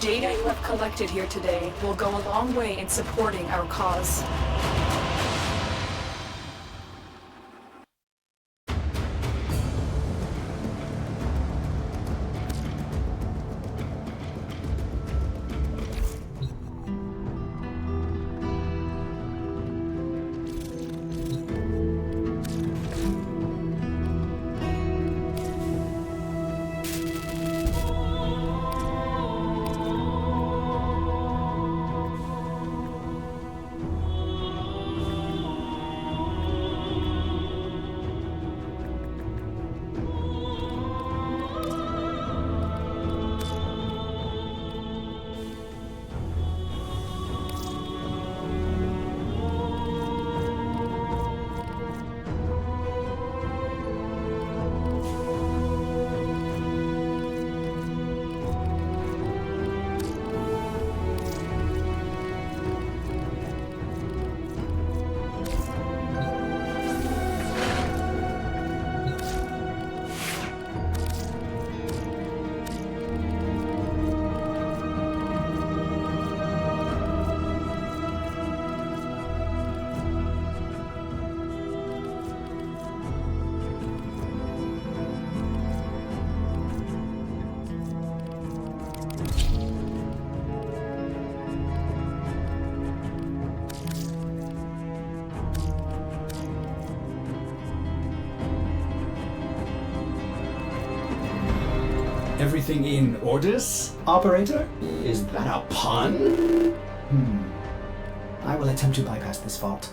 data you have collected here today will go a long way in supporting our cause. Everything in orders, operator? Is that a pun? I will attempt to bypass this fault.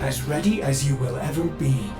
as ready as you will ever be.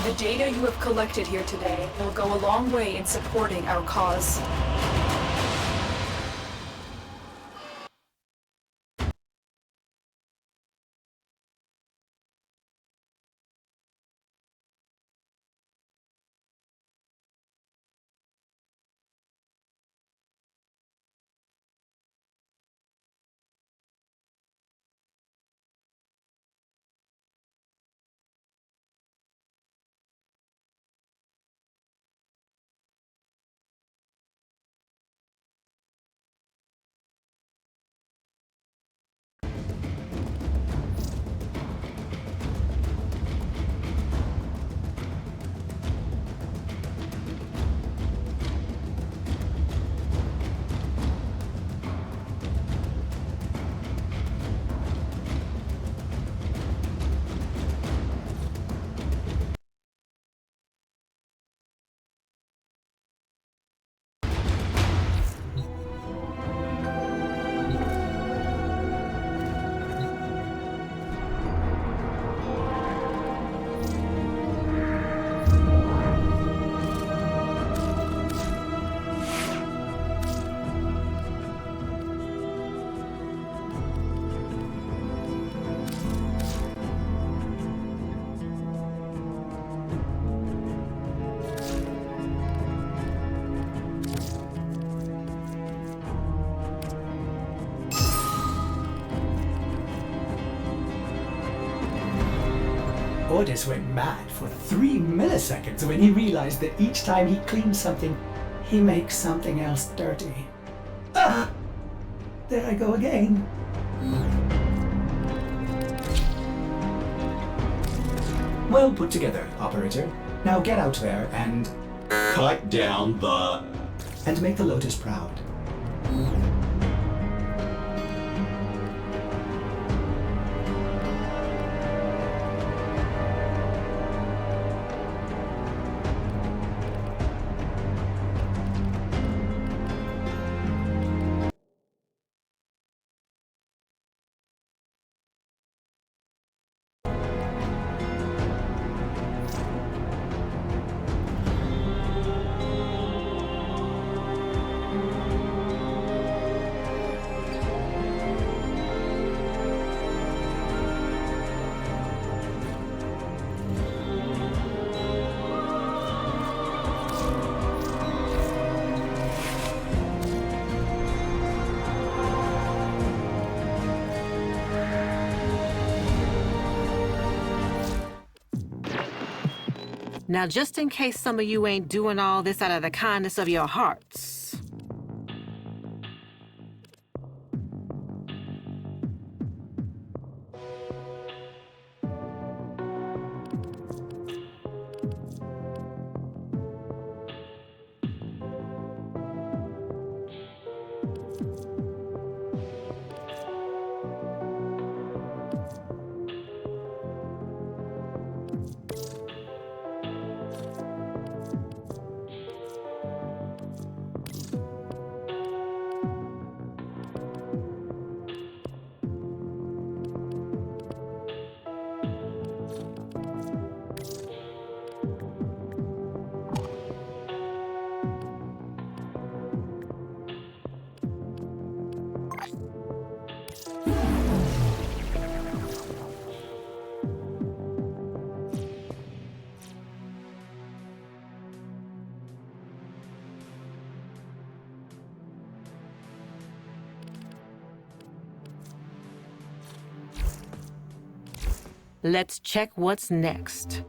The data you have collected here today will go a long way in supporting our cause. Ordis went mad for 3 milliseconds when he realized that each time he cleans something, he makes something else dirty. Ah! There I go again. Well put together, operator. Now get out there and cut down the... and make the Lotus proud. Now, just in case some of you ain't doing all this out of the kindness of your hearts. Let's check what's next.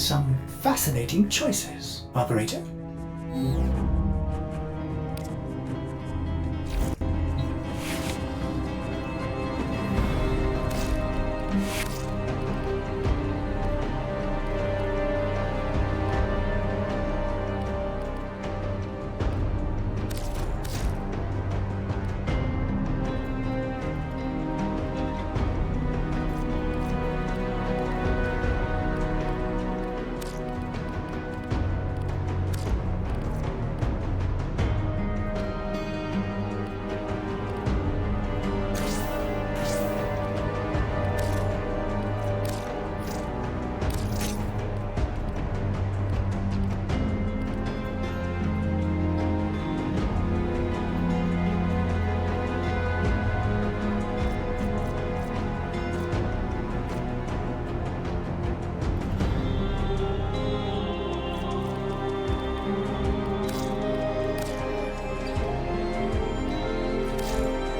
some fascinating choices. Operator?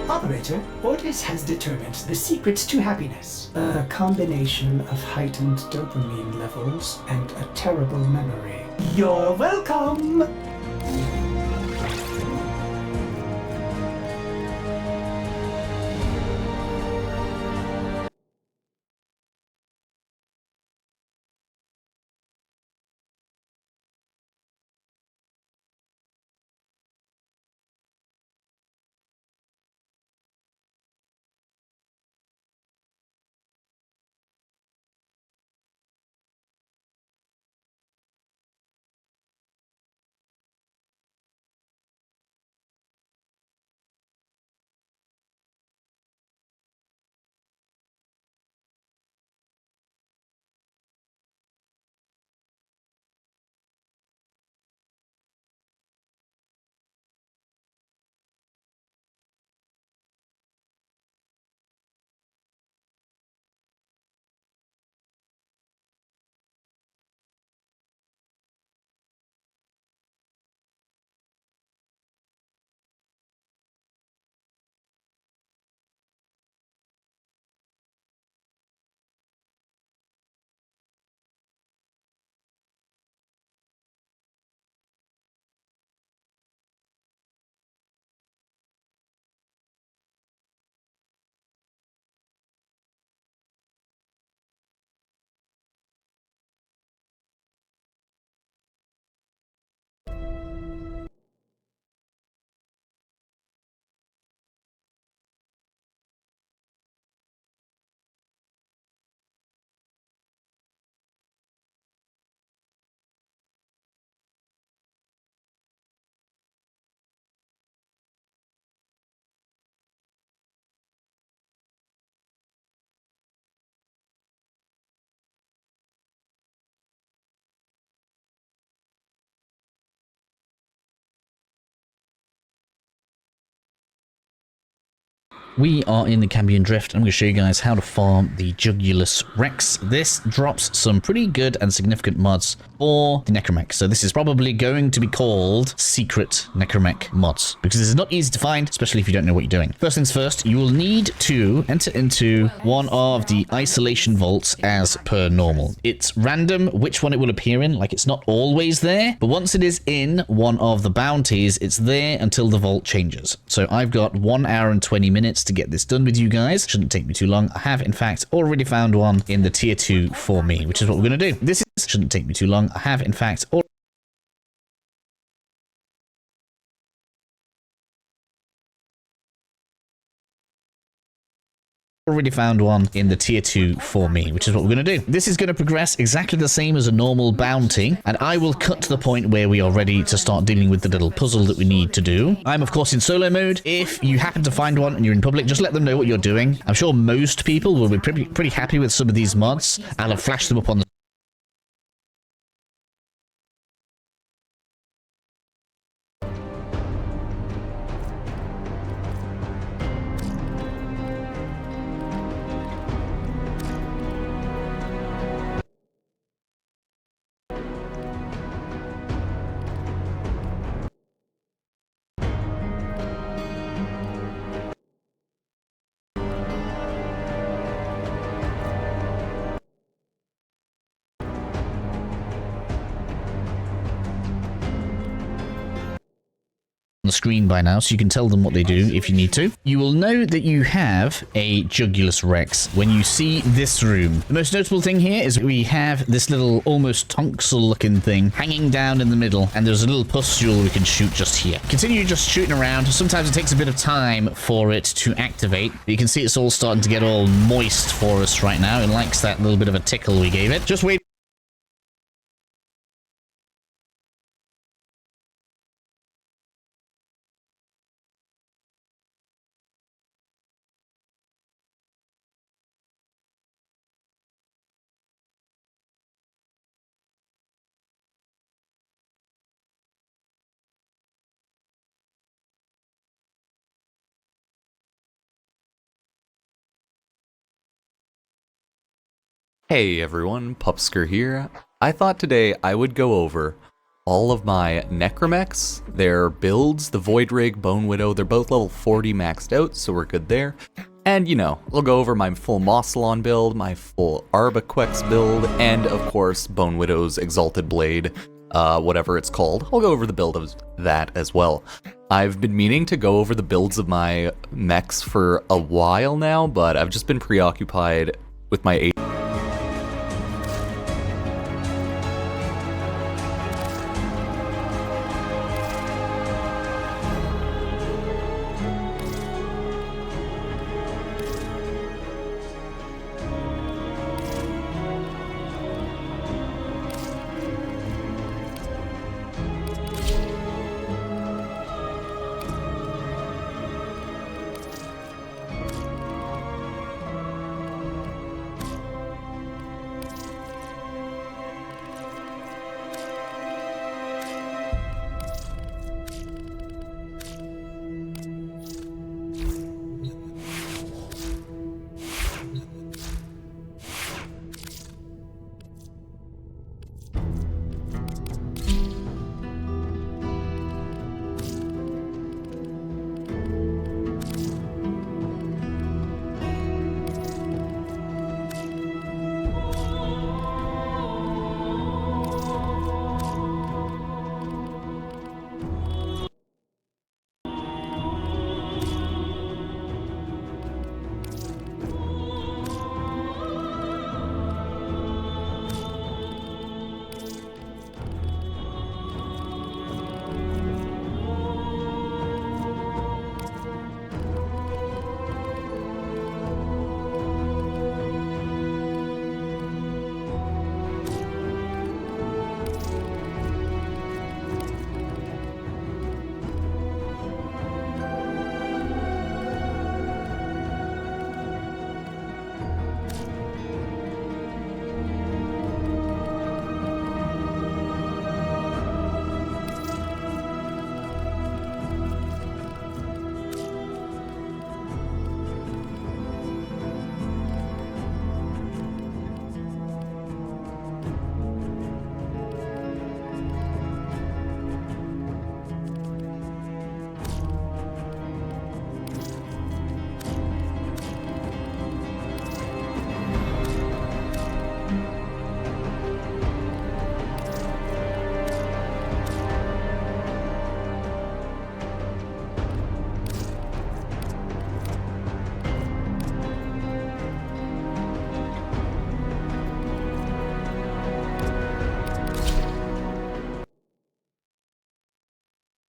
Operator, Ordis has determined the secrets to happiness. A combination of heightened dopamine levels and a terrible memory. You're welcome! We are in the Cambion Drift. I'm going to show you guys how to farm the Jugulus Rex. This drops some pretty good and significant mods for the Necromech. So this is probably going to be called Secret Necromech mods, because this is not easy to find, especially if you don't know what you're doing. First things first, you will need to enter into one of the isolation vaults as per normal. It's random which one it will appear in, like it's not always there, but once it is in one of the bounties, it's there until the vault changes. So I've got 1 hour and 20 minutes to get this done with you guys. Shouldn't take me too long. I have in fact already found one in the tier 2 for me, which is what we're going to do. This shouldn't take me too long. I have in fact already found one in the tier 2 for me, which is what we're going to do. This is going to progress exactly the same as a normal bounty, and I will cut to the point where we are ready to start dealing with the little puzzle that we need to do. I'm of course in solo mode. If you happen to find one and you're in public, just let them know what you're doing. I'm sure most people will be pretty happy with some of these mods, and I'll flash them up on the the screen by now, so you can tell them what they do if you need to. You will know that you have a Jugulus Rex when you see this room. The most notable thing here is we have this little almost tonsil looking thing hanging down in the middle, and there's a little pustule we can shoot just here. Continue just shooting around. Sometimes it takes a bit of time for it to activate. You can see it's all starting to get all moist for us right now. It likes that little bit of a tickle we gave it. Just wait. Hey everyone, Pupsker here. I thought today I would go over all of my Necromechs, their builds, the Void Rig, Bone Widow, they're both level 40 maxed out, so we're good there. And you know, we'll go over my full Mossalon build, my full Arbaquex build, and of course Bone Widow's Exalted Blade, whatever it's called. I'll go over the build of that as well. I've been meaning to go over the builds of my mechs for a while now, but I've just been preoccupied with my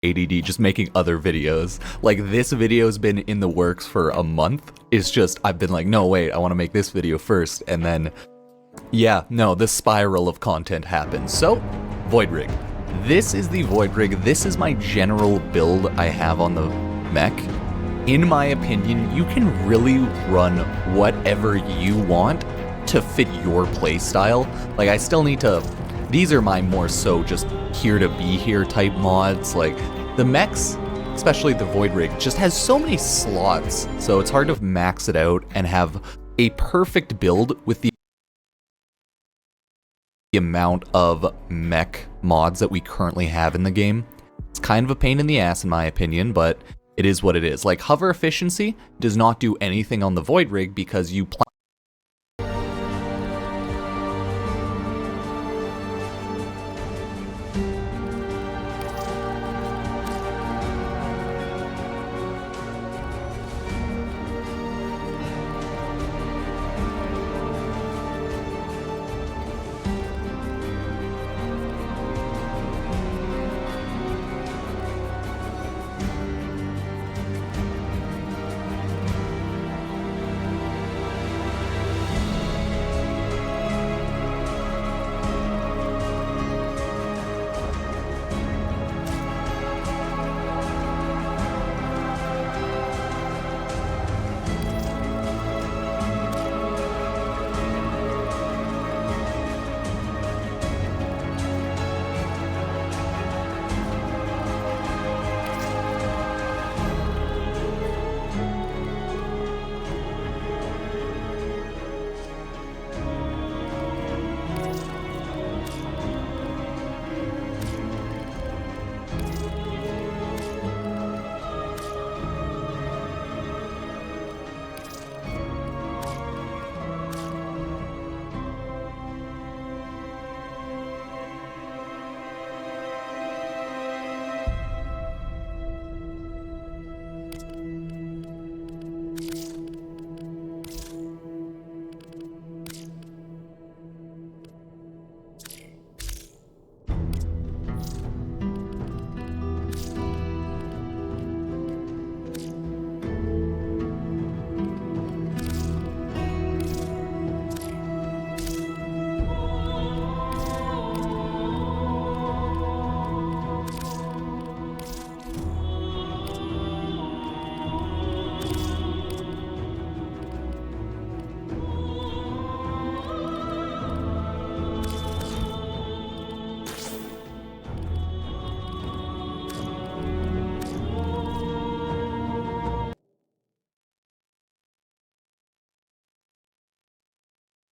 ADD just making other videos. Like, this video's been in the works for a month. It's just, I've been like, no, wait, I want to make this video first. And then, yeah, no, the spiral of content happens. So, Void Rig. This is the Void Rig. This is my general build I have on the mech. In my opinion, you can really run whatever you want to fit your playstyle. Like, I still need to... These are my more so just here to be here type mods. Like, the mechs, especially the Void Rig, just has so many slots, so it's hard to max it out and have a perfect build with the amount of mech mods that we currently have in the game. It's kind of a pain in the ass in my opinion, but it is what it is. Like, hover efficiency does not do anything on the Void Rig because you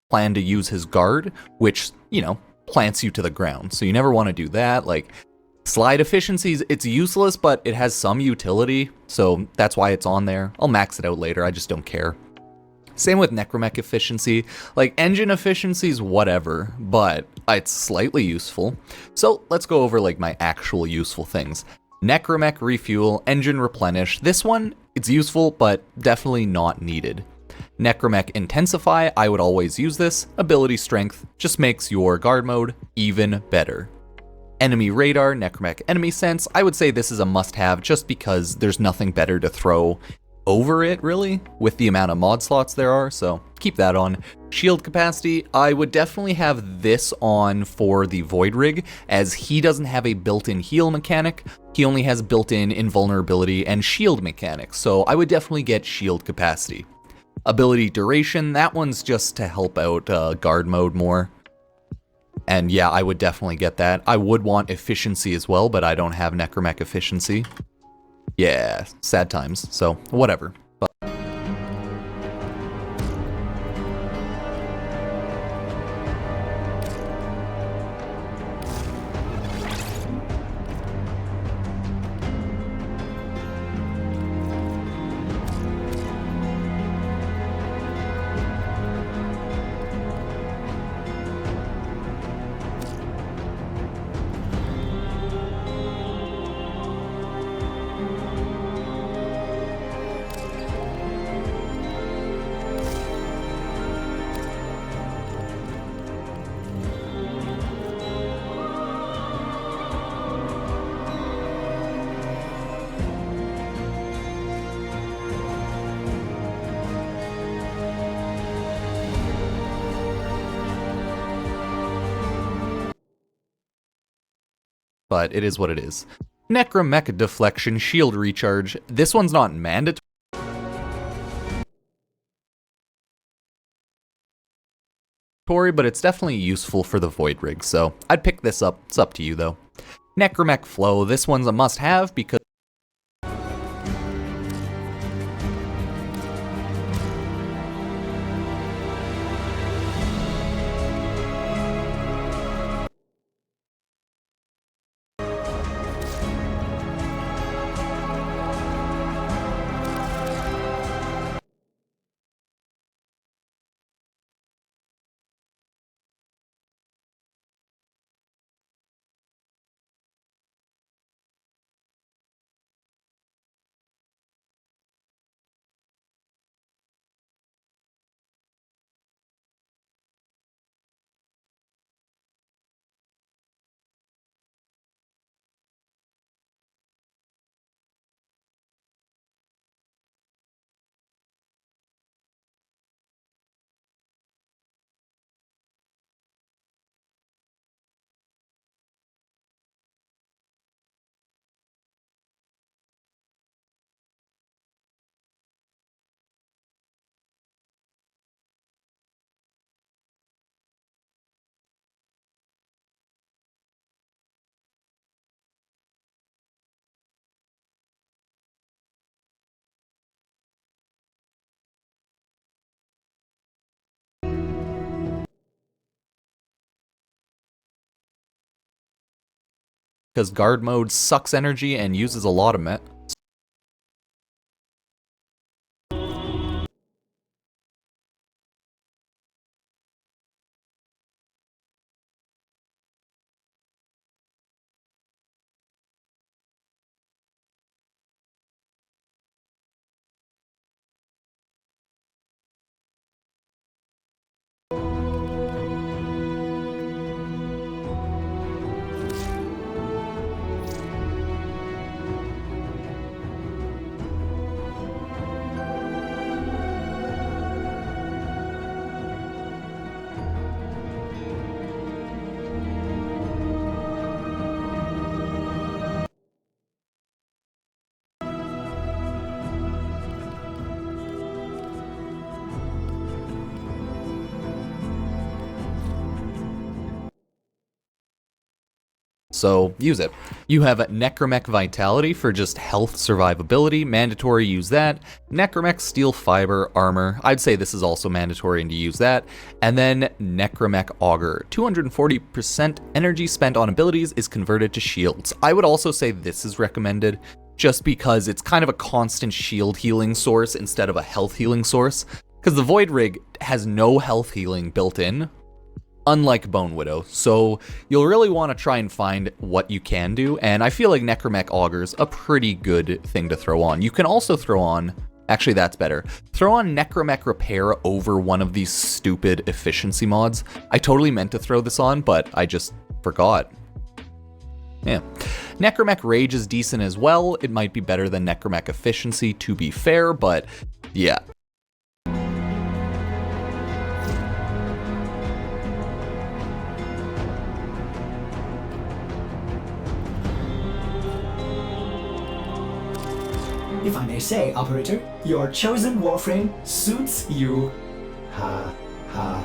plan to use his guard, which, you know, plants you to the ground. So you never want to do that. Like, slide efficiencies, it's useless, but it has some utility, so that's why it's on there. I'll max it out later, I just don't care. Same with necromech efficiency. Like, engine efficiencies, whatever, but it's slightly useful. So let's go over like my actual useful things. Necromech refuel, engine replenish. This one, it's useful, but definitely not needed. Necromech intensify, I would always use this. Ability strength just makes your guard mode even better. Enemy radar, necromech enemy sense, I would say this is a must-have just because there's nothing better to throw over it, really, with the amount of mod slots there are, so keep that on. Shield capacity, I would definitely have this on for the Void Rig, as he doesn't have a built-in heal mechanic, he only has built-in invulnerability and shield mechanics, so I would definitely get shield capacity. Ability duration, that one's just to help out guard mode more. And yeah, I would definitely get that. I would want efficiency as well, but I don't have necromech efficiency. Yeah, sad times, so whatever. But it is what it is. Necromech deflection, shield recharge. This one's not mandatory, but it's definitely useful for the Void Rig, so I'd pick this up. It's up to you, though. Necromech flow, this one's a must-have because guard mode sucks energy and uses a lot of met. so use it. You have Necromech Vitality for just health survivability, mandatory, use that. Necromech Steel Fiber Armor, I'd say this is also mandatory and to use that. And then Necromech Augur, 240% energy spent on abilities is converted to shields. I would also say this is recommended just because it's kind of a constant shield healing source instead of a health healing source, because the Void Rig has no health healing built in, unlike Bone Widow, so you'll really want to try and find what you can do, and I feel like Necromech Augur's a pretty good thing to throw on. You can also throw on, actually that's better, throw on Necromech Repair over one of these stupid efficiency mods. I totally meant to throw this on, but I just forgot. Yeah. Necromech Rage is decent as well. It might be better than Necromech Efficiency, to be fair, but yeah. If I may say, Operator, your chosen Warframe suits you. Ha, ha.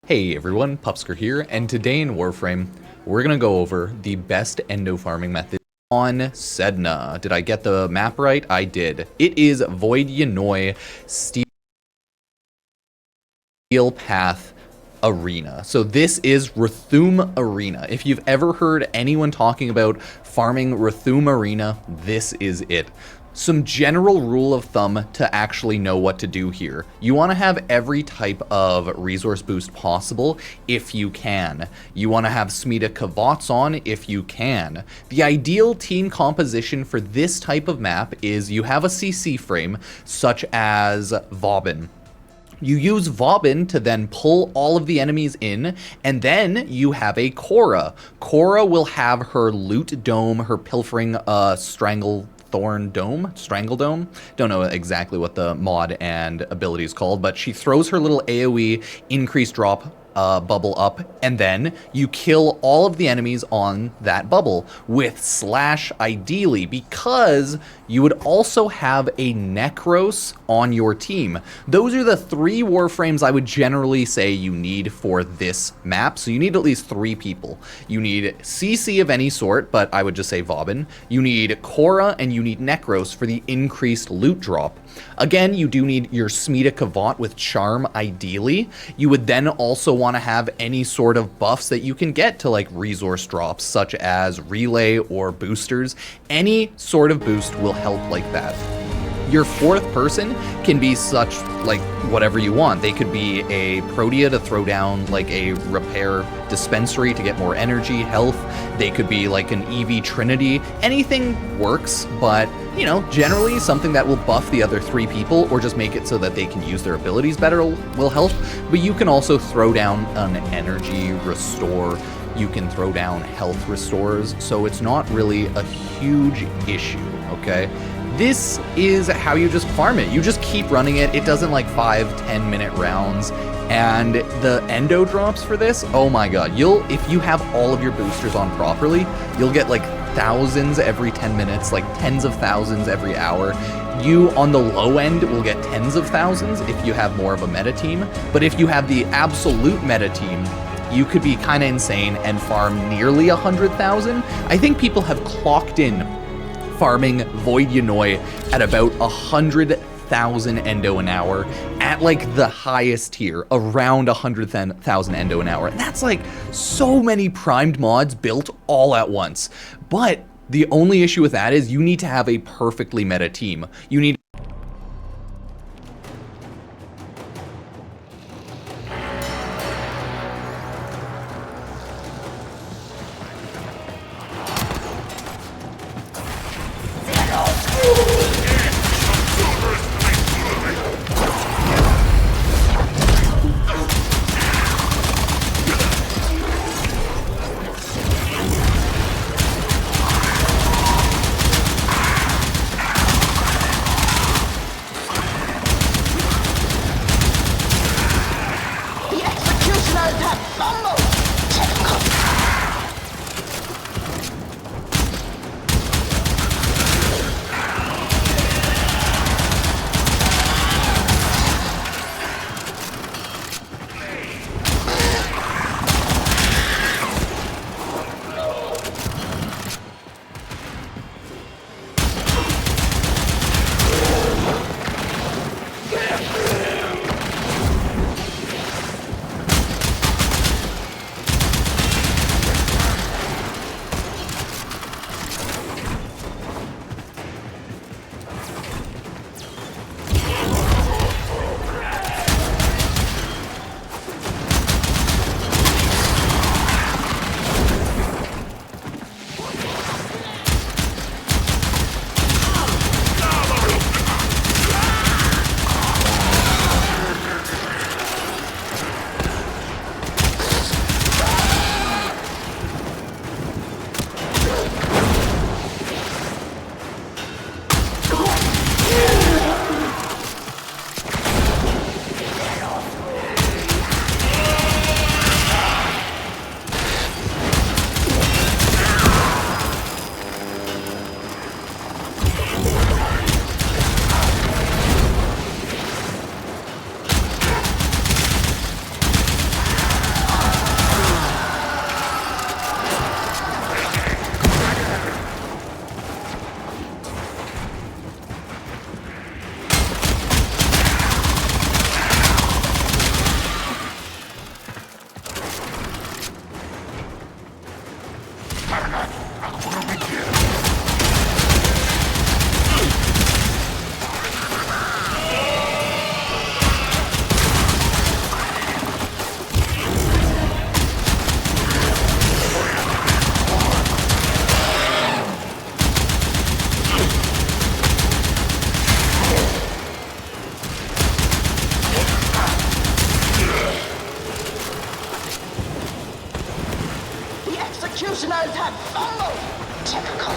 Hey everyone, Pupsker here, and today in Warframe, we're gonna go over the best endo farming method on Sedna. Did I get the map right? I did. It is Void Yanoi Steel Path Arena. So this is Rathum Arena. If you've ever heard anyone talking about farming Rathum Arena, this is it. Some general rule of thumb to actually know what to do here. You want to have every type of resource boost possible if you can. You want to have Smita Kavots on if you can. The ideal team composition for this type of map is you have a CC frame such as Vauban. You use Vauban to then pull all of the enemies in, and then you have a Korra. Korra will have her loot dome, her pilfering Strangle Dome? Don't know exactly what the mod and ability is called, but she throws her little AoE increased drop bubble up, and then you kill all of the enemies on that bubble with Slash ideally, because you would also have a Necros on your team. Those are the 3 Warframes I would generally say you need for this map, so you need at least 3 people. You need CC of any sort, but I would just say Vauban. You need Korra, and you need Necros for the increased loot drop. Again, you do need your Smita Kavot with Charm ideally. You would then also want to have any sort of buffs that you can get to like resource drops such as relay or boosters. Any sort of boost will help like that. Your 4th person can be such like whatever you want. They could be a Protea to throw down like a repair dispensary to get more energy, health. They could be like an EV Trinity. Anything works, but you know, generally something that will buff the other 3 people or just make it so that they can use their abilities better will help. But you can also throw down an energy restore. You can throw down health restores. So it's not really a huge issue, okay? This is how you just farm it. You just keep running it. It doesn't like 5-10 minute rounds. And the endo drops for this, oh my god, if you have all of your boosters on properly, you'll get like thousands every 10 minutes, like tens of thousands every hour. You, on the low end, will get tens of thousands if you have more of a meta team. But if you have the absolute meta team, you could be kind of insane and farm nearly 100,000. I think people have clocked in farming Void Yanoi at about 100,000 endo an hour at like the highest tier, around 100,000 endo an hour. That's like so many primed mods built all at once. But the only issue with that is you need to have a perfectly meta team. You need Executioners have fumbled! Typical.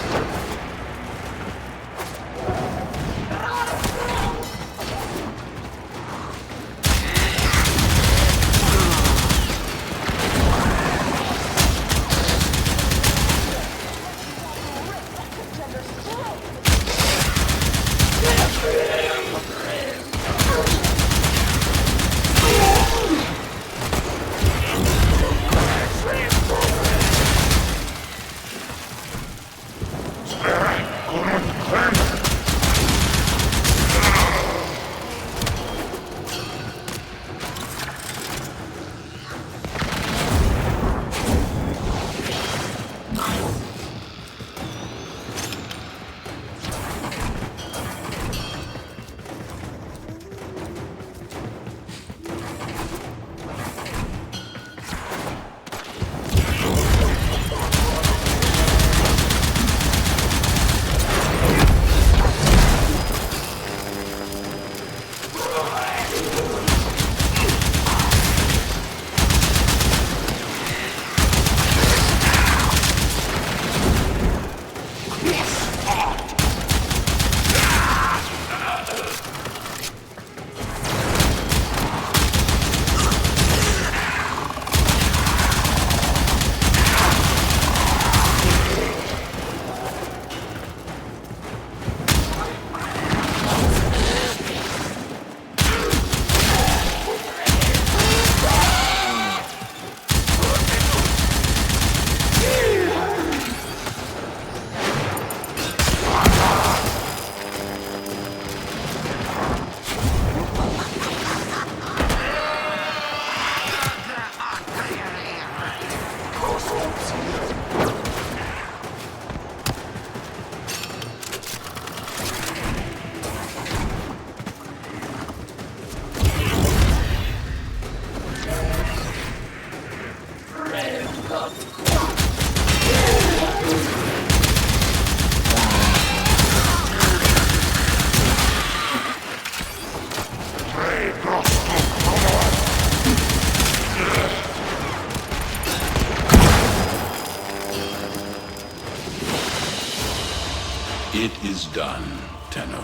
It is done, Tenno.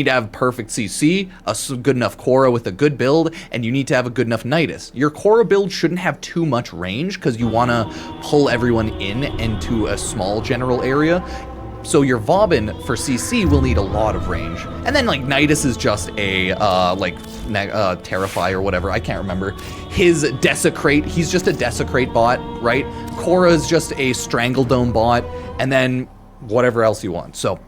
Need to have perfect CC, a good enough Korra with a good build, and you need to have a good enough Nidus. Your Korra build shouldn't have too much range because you want to pull everyone into a small general area. So your Vauban for CC will need a lot of range. And then like Nidus is just a Terrify or whatever, I can't remember. His Desecrate, he's just a Desecrate bot, right? Korra is just a Strangledome bot, and then whatever else you want. So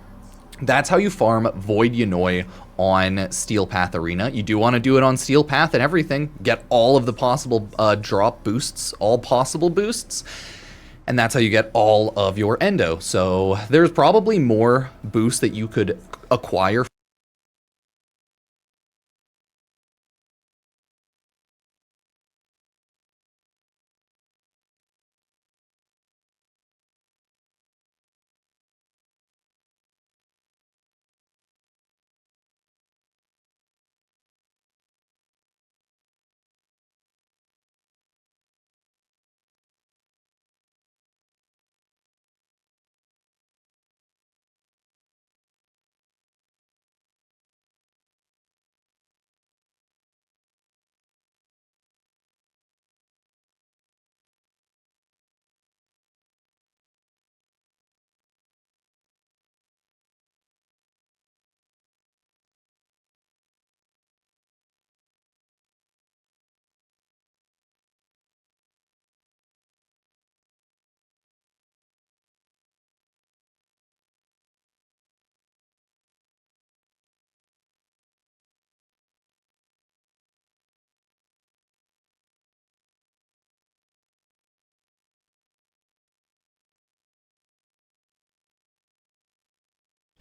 that's how you farm Void Yanoi on Steel Path Arena. You do want to do it on Steel Path and everything. Get all of the possible drop boosts, all possible boosts. And that's how you get all of your Endo. So there's probably more boosts that you could acquire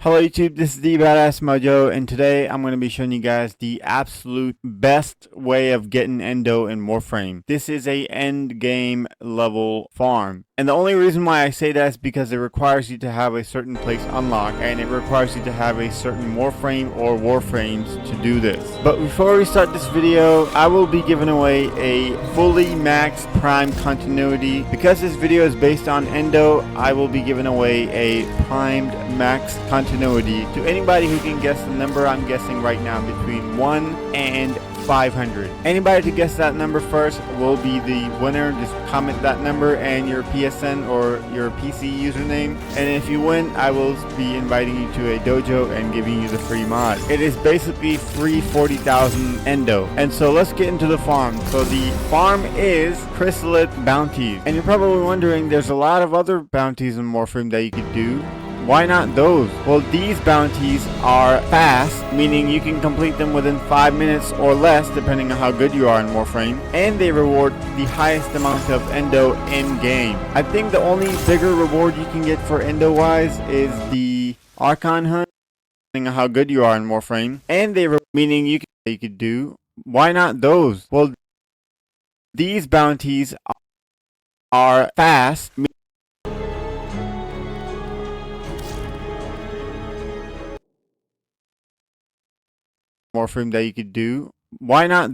Hello YouTube, this is the Badass Mojo, and today I'm going to be showing you guys the absolute best way of getting Endo in Warframe. This is a end game level farm, and the only reason why I say that is because it requires you to have a certain place unlocked, and it requires you to have a certain Warframe or Warframes to do this. But before we start this video, I will be giving away a fully maxed Prime continuity. Because this video is based on Endo, I will be giving away a primed max continuity to anybody who can guess the number I'm guessing right now, between 1 and 500. Anybody to guess that number first will be the winner. Just comment that number and your PSN or your PC username, and if you win, I will be inviting you to a dojo and giving you the free mod. It is basically free 40,000 Endo. And so let's get into the farm. So the farm is Chrysalid bounties, and you're probably wondering, there's a lot of other bounties in Warframe that you could do. Why not those? Well, these bounties are fast, meaning you can complete them within 5 minutes or less, depending on how good you are in Warframe, and they reward the highest amount of Endo in-game. I think the only bigger reward you can get for Endo-wise is the Archon Hunt, depending on how good you are in Warframe, and they meaning you could do. Why not those? Well, these bounties are fast, Warframe that you could do. Why not?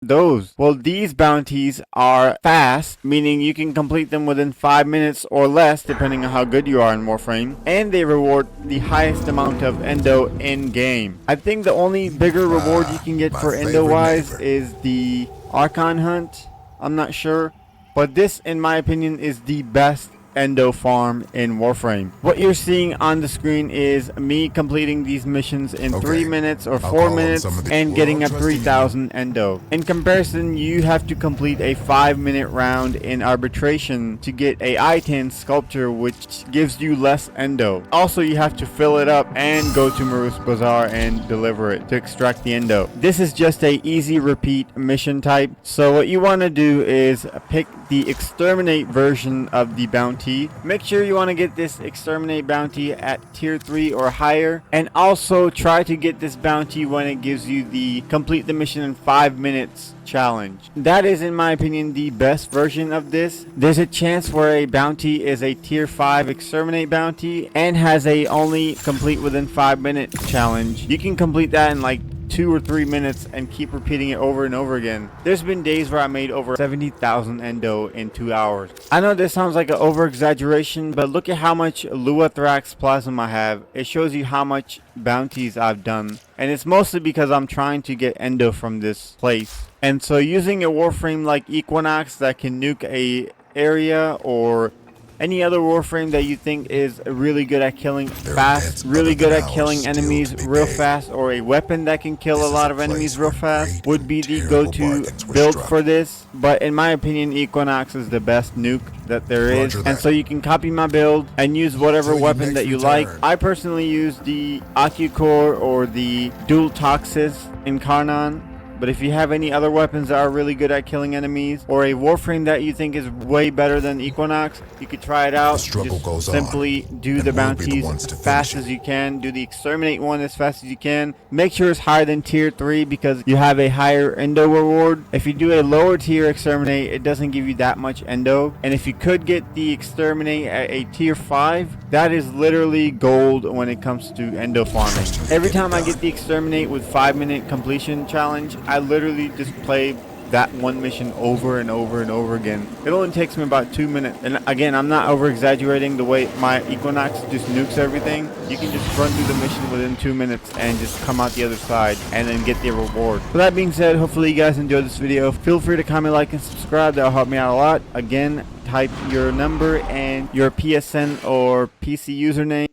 those? Well, these bounties are fast, meaning you can complete them within 5 minutes or less, depending on how good you are in Warframe, and they reward the highest amount of Endo in-game. I think the only bigger reward you can get for Endo-wise is the Archon Hunt. I'm not sure. but this, in my opinion, is the best endo farm in Warframe. What you're seeing on the screen is me completing these missions in 3 minutes or 4 minutes and getting up 3,000 endo. In comparison, you have to complete a 5-minute round in arbitration to get a I-10 sculpture, which gives you less endo. Also, you have to fill it up and go to Marus Bazaar and deliver it to extract the endo. This is just a easy repeat mission type, so what you want to do is pick the exterminate version of the bounty. Make sure you want to get this exterminate bounty at tier 3 or higher, and also try to get this bounty when it gives you the complete the mission in 5 minutes challenge. That is, in my opinion, the best version of this. There's a chance where a bounty is a tier 5 exterminate bounty and has a only complete within 5-minute challenge. You can complete that in like 2 or 3 minutes and keep repeating it over and over again. There's been days where I made over 70,000 endo in 2 hours. I know this sounds like an over exaggeration, but look at how much Luathrax plasma I have. It shows you how much bounties I've done, and it's mostly because I'm trying to get endo from this place. And so using a Warframe like Equinox that can nuke a area, or any other Warframe that you think is really good at killing fast, really good at killing enemies real fast, or a weapon that can kill a lot of enemies real fast, would be the go-to build for this. But in my opinion, Equinox is the best nuke that there is, and so you can copy my build and use whatever weapon that you like. I personally use the Acucore or the Dual Toxis Incarnon. But if you have any other weapons that are really good at killing enemies, or a Warframe that you think is way better than Equinox, you could try it out. Just simply do the bounties as fast as you can. Do the exterminate one as fast as you can. Make sure it's higher than tier 3 because you have a higher endo reward. If you do a lower tier exterminate, it doesn't give you that much endo. And if you could get the exterminate at a tier 5, that is literally gold when it comes to endo farming. Every time I get the exterminate with 5-minute completion challenge, I literally just play that one mission over and over and over again. It only takes me about 2 minutes. And again, I'm not over exaggerating the way my Equinox just nukes everything. You can just run through the mission within 2 minutes and just come out the other side and then get the reward. With that being said, hopefully you guys enjoyed this video. Feel free to comment, like, and subscribe. That'll help me out a lot. Again, type your number and your PSN or PC username.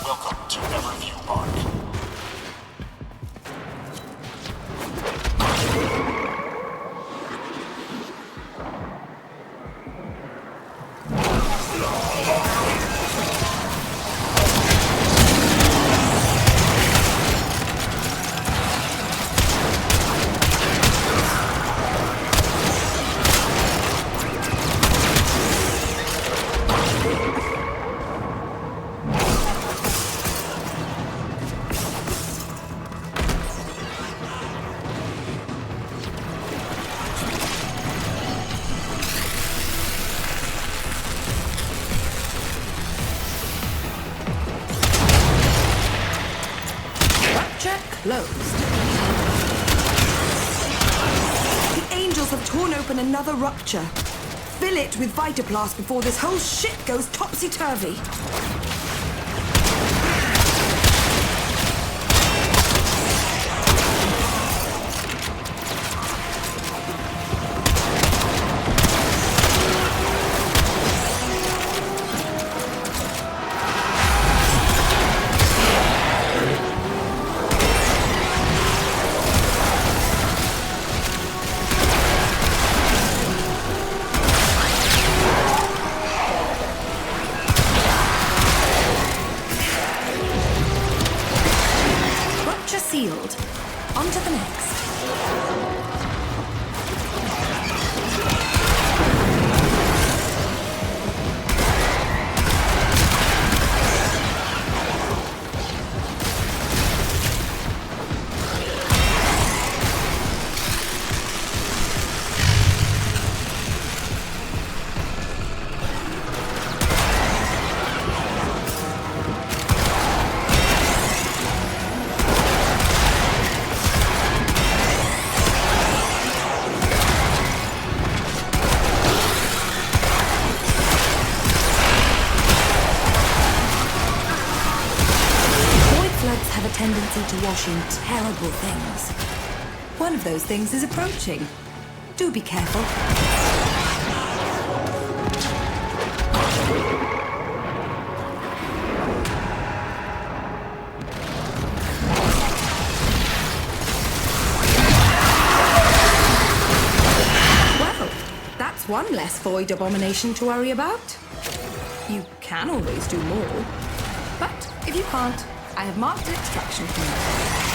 Welcome to Everview Park. Closed. The angels have torn open another rupture. Fill it with Vitaplast before this whole shit goes topsy-turvy. Sealed. On to the next. Have a tendency to wash in terrible things. One of those things is approaching. Do be careful. Well, that's one less void abomination to worry about. You can always do more. But if you can't, I have marked an extraction point.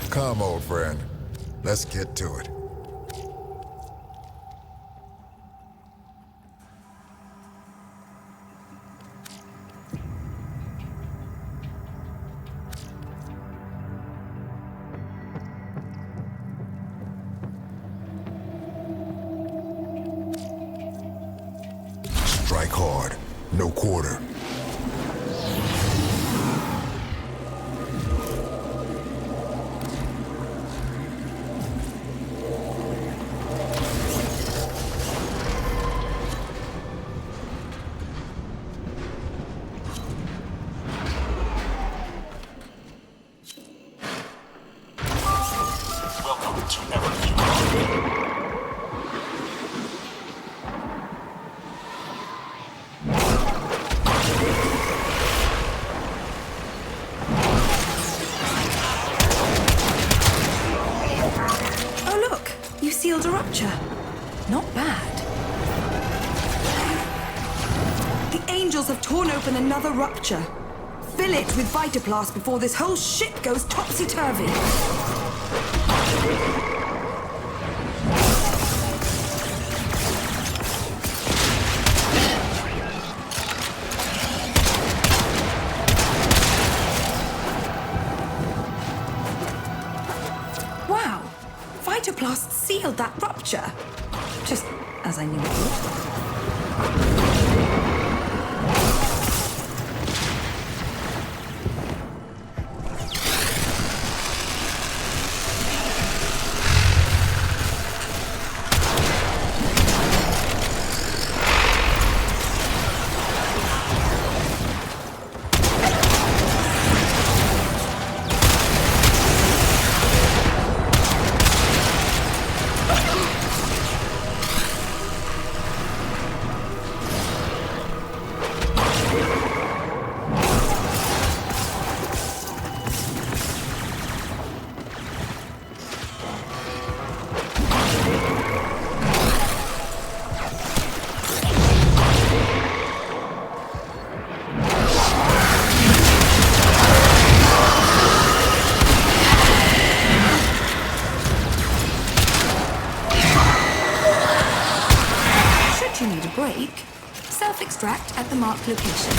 Come, old friend. Let's get to it. Strike hard, no quarter. Sealed a rupture. Not bad. The angels have torn open another rupture. Fill it with Vitaplast before this whole shit goes topsy-turvy. Wow. Vitaplast sealed that rupture. Just as I knew it would. Break, self-extract at the marked location.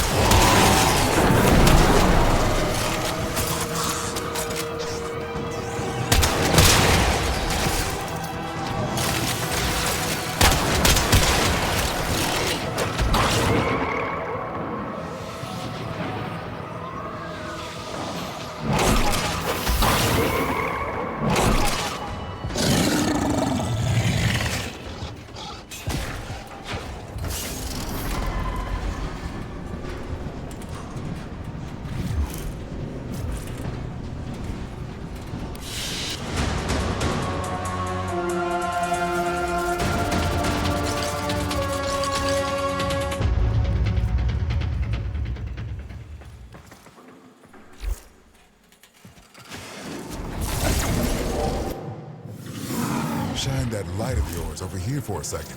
Shine that light of yours over here for a second.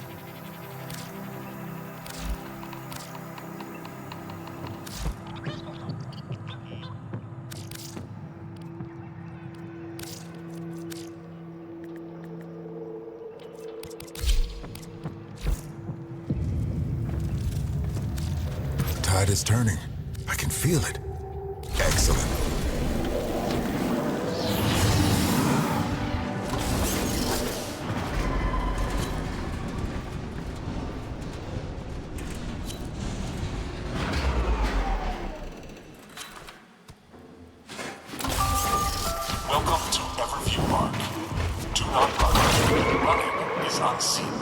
tide is turning. I can feel it. Excellent. Welcome to Everview Park. Do not run. Running is unseemly.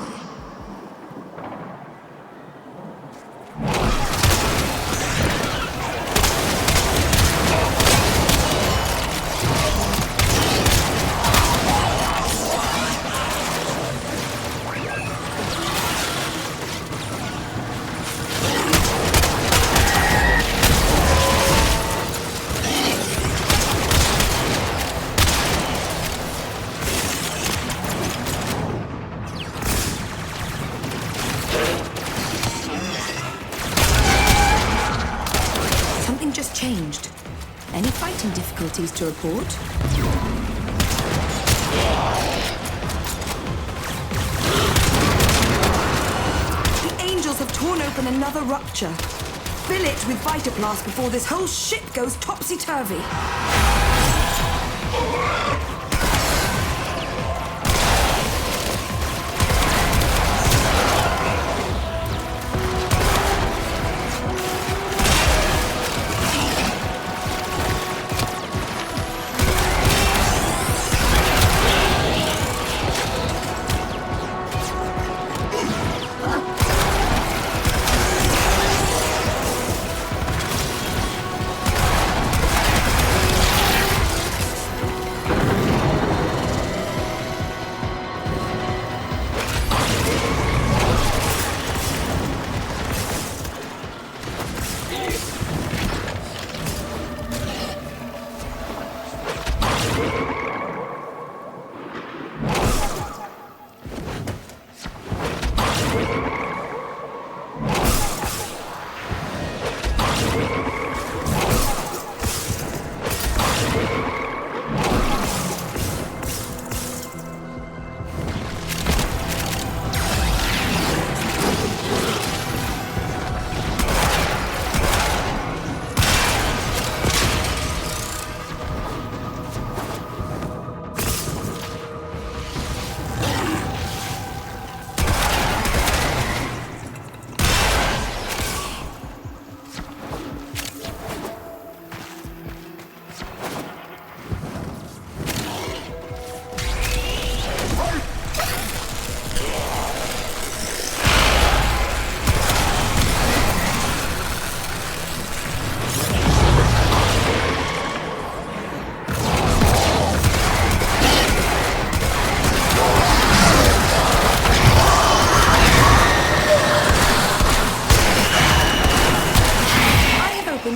Something just changed. Any fighting difficulties to report? The Angels have torn open another rupture. Fill it with Vitablast before this whole shit goes topsy-turvy.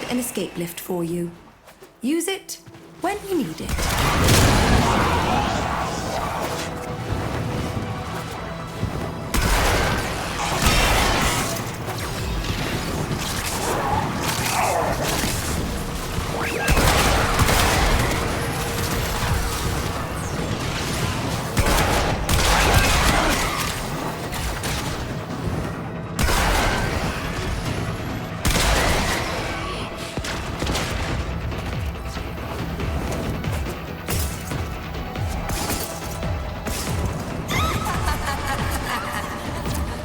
An escape lift for you. Use it when you need it.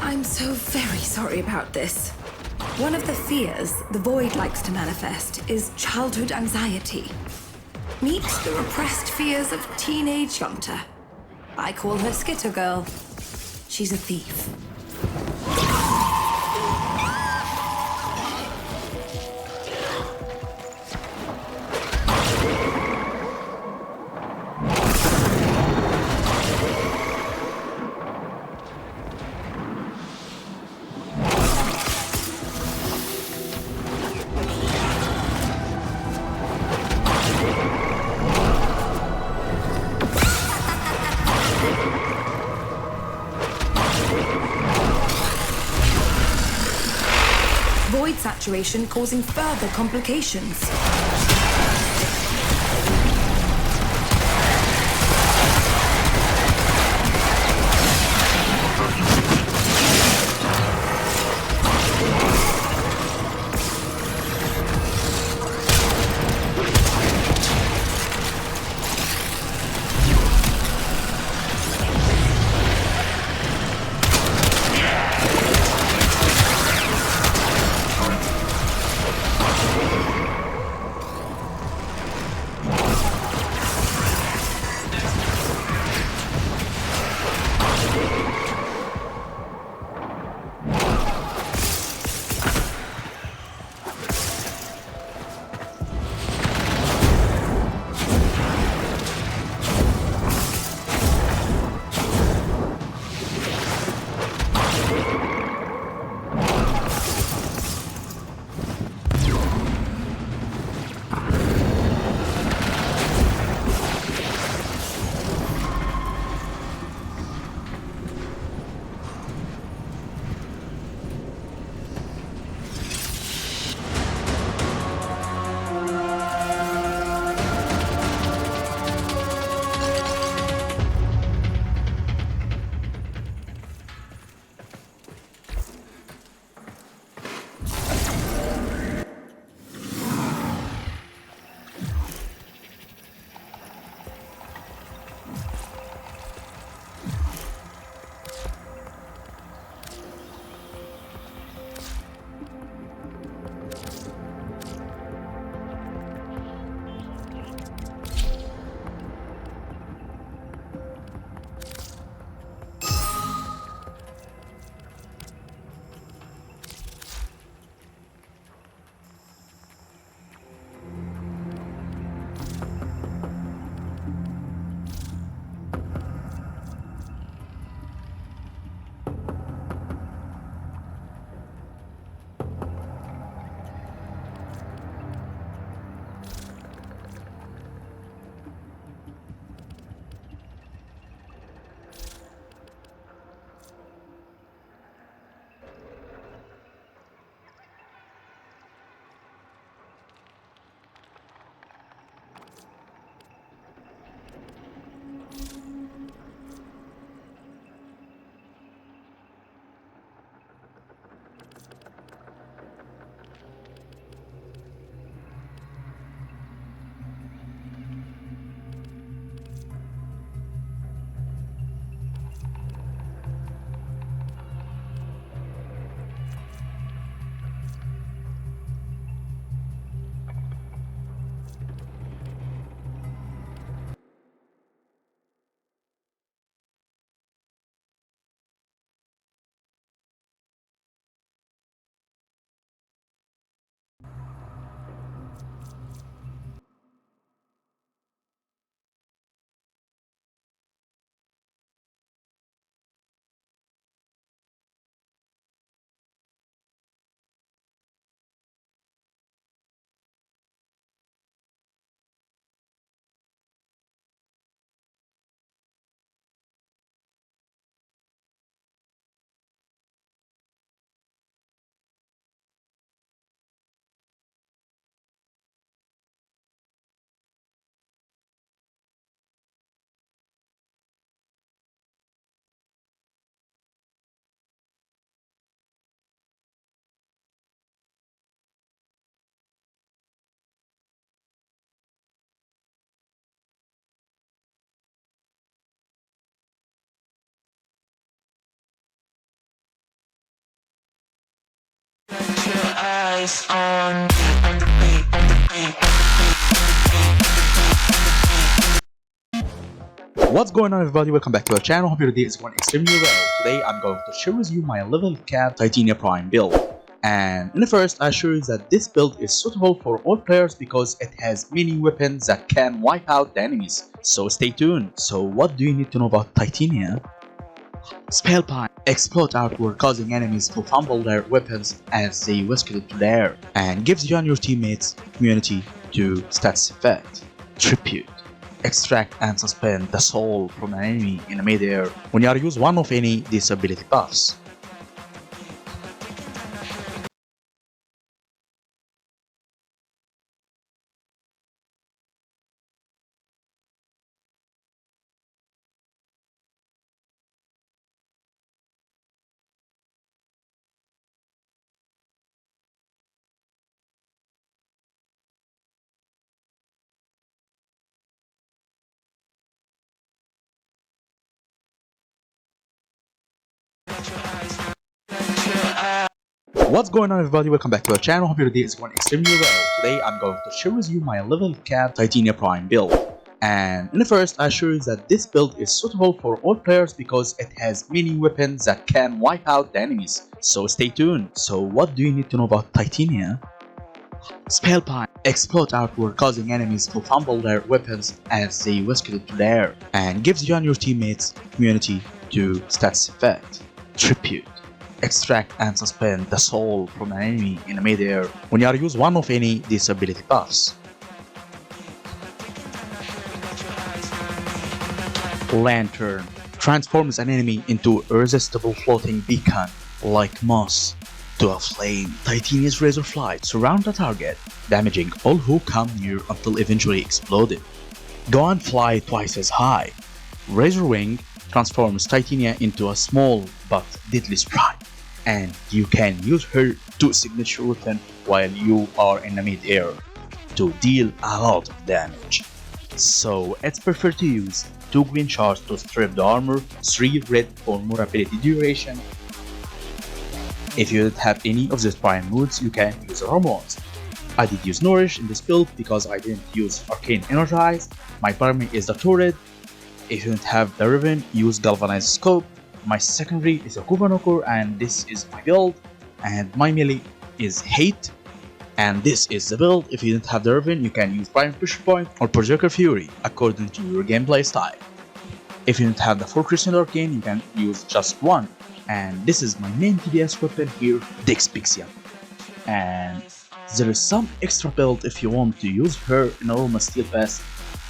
I'm so very sorry about this. One of the fears the Void likes to manifest is childhood anxiety. Meet the repressed fears of teenage Yonta. I call her Skitter Girl. She's a thief. Void saturation causing further complications. eyes on the beat, on the beat, on the beat. What's going on, everybody? Welcome back to our channel. Hope your day is going extremely well. Today I'm going to share with you my level cap Titania Prime build. And in the first, I assure you that this build is suitable for all players because it has many weapons that can wipe out the enemies. So stay tuned. So what do you need to know about Titania? Spellbind. Explode outward, causing enemies to fumble their weapons as they whisk it into the air, and gives you and your teammates immunity to stats effect. Tribute. Extract and suspend the soul from an enemy in mid-air when you use one of any disability buffs. What's going on, everybody? Welcome back to our channel. Hope your day is going extremely well. Today I'm going to share with you my level cap Titania Prime build. And in the first, I assure you that this build is suitable for all players because it has many weapons that can wipe out the enemies. So stay tuned. So what do you need to know about Titania? Spellbind. Explode outward, causing enemies to fumble their weapons as they whisk it into the air, and gives you and your teammates immunity to stats effect. Tribute. Extract and suspend the soul from an enemy in mid-air when you use one of any disability buffs. Lantern. Transforms an enemy into a irresistible floating beacon like moss to a flame. Titania's razor flight surround the target, damaging all who come near until eventually exploded. Go and fly twice as high. Razor Wing transforms Titania into a small but deadly sprite, and you can use her two signature weapon while you are in the mid-air to deal a lot of damage. So it's preferred to use 2 green shards to strip the armor, 3 red for more ability duration. If you don't have any of these prime moods, you can use hormones. I did use Nourish in this build because I didn't use Arcane Energize. My primary is the Torrid. If you don't have the Riven, use Galvanized Scope. My secondary is a Kuvanokor, and this is my build. And my melee is Hate, and this is the build. If you don't have the Riven, you can use Prime Pressure Point or Berserker Fury according to your gameplay style. If you don't have the 4 Christian Arcane, you can use just one. And this is my main DPS weapon here, Dexpixia. And there is some extra build if you want to use her in normal Steel Pass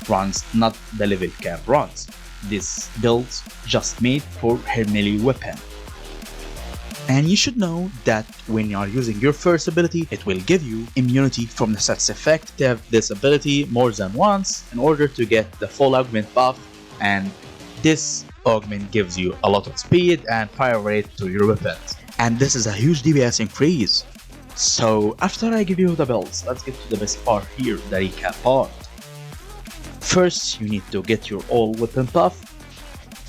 runs, not the level cap runs. This build just made for her melee weapon. And you should know that when you are using your first ability, it will give you immunity from the stats effect to have this ability more than once in order to get the full augment buff, and this augment gives you a lot of speed and fire rate to your weapons. And this is a huge DPS increase. So after I give you the builds, let's get to the best part here, the recap part. First, you need to get your all weapon buff,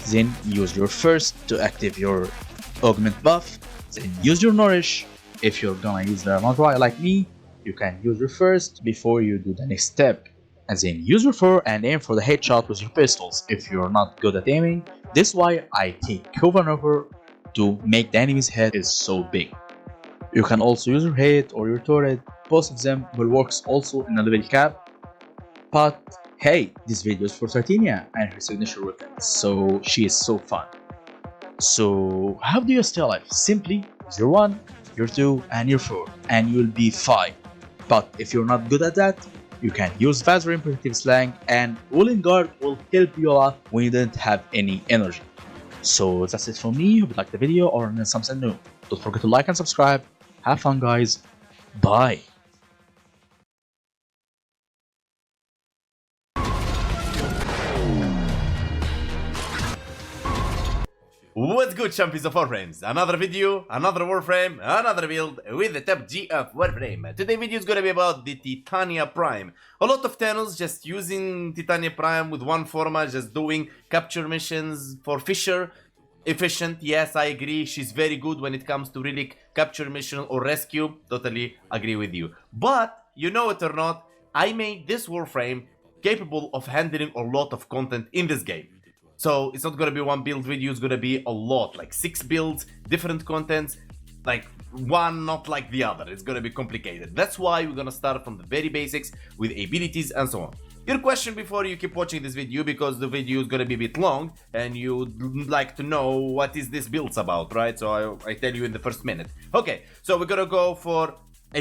then use your first to active your augment buff, then use your Nourish. If you're gonna use the Madrai like me, you can use your first before you do the next step, and then use your 4 and aim for the headshot with your pistols if you're not good at aiming. This is why I take Kuvanokor to make the enemy's head is so big. You can also use your Hate or your Turret, both of them will work also in a level cap. But hey, this video is for Titania and her signature weapon, so she is so fun. So how do you stay alive? Simply use your 1, your 2 and your 4 and you'll be fine. But if you're not good at that, you can use Vazarin Protective Slang, and Rolling Guard will help you a lot when you don't have any energy. So that's it for me. Hope you liked the video or learned something new. Don't forget to like and subscribe. Have fun, guys. Bye. What's good, champions of Warframes? Another video, another Warframe, another build with the top G of Warframe. Today's video is gonna be about the Titania Prime. A lot of channels just using Titania Prime with one format, just doing capture missions for Fisher. efficient, yes, I agree. She's very good when it comes to relic capture mission or rescue. Totally agree with you. But, you know it or not, I made this Warframe capable of handling a lot of content in this game. So it's not gonna be one build video, it's gonna be a lot, like 6 builds, different contents, like one not like the other. It's gonna be complicated. That's why we're gonna start from the very basics with abilities and so on. Your question before you keep watching this video, because the video is gonna be a bit long and you'd like to know what is this build's about, right? So I tell you in the first minute. Okay, so we're gonna go for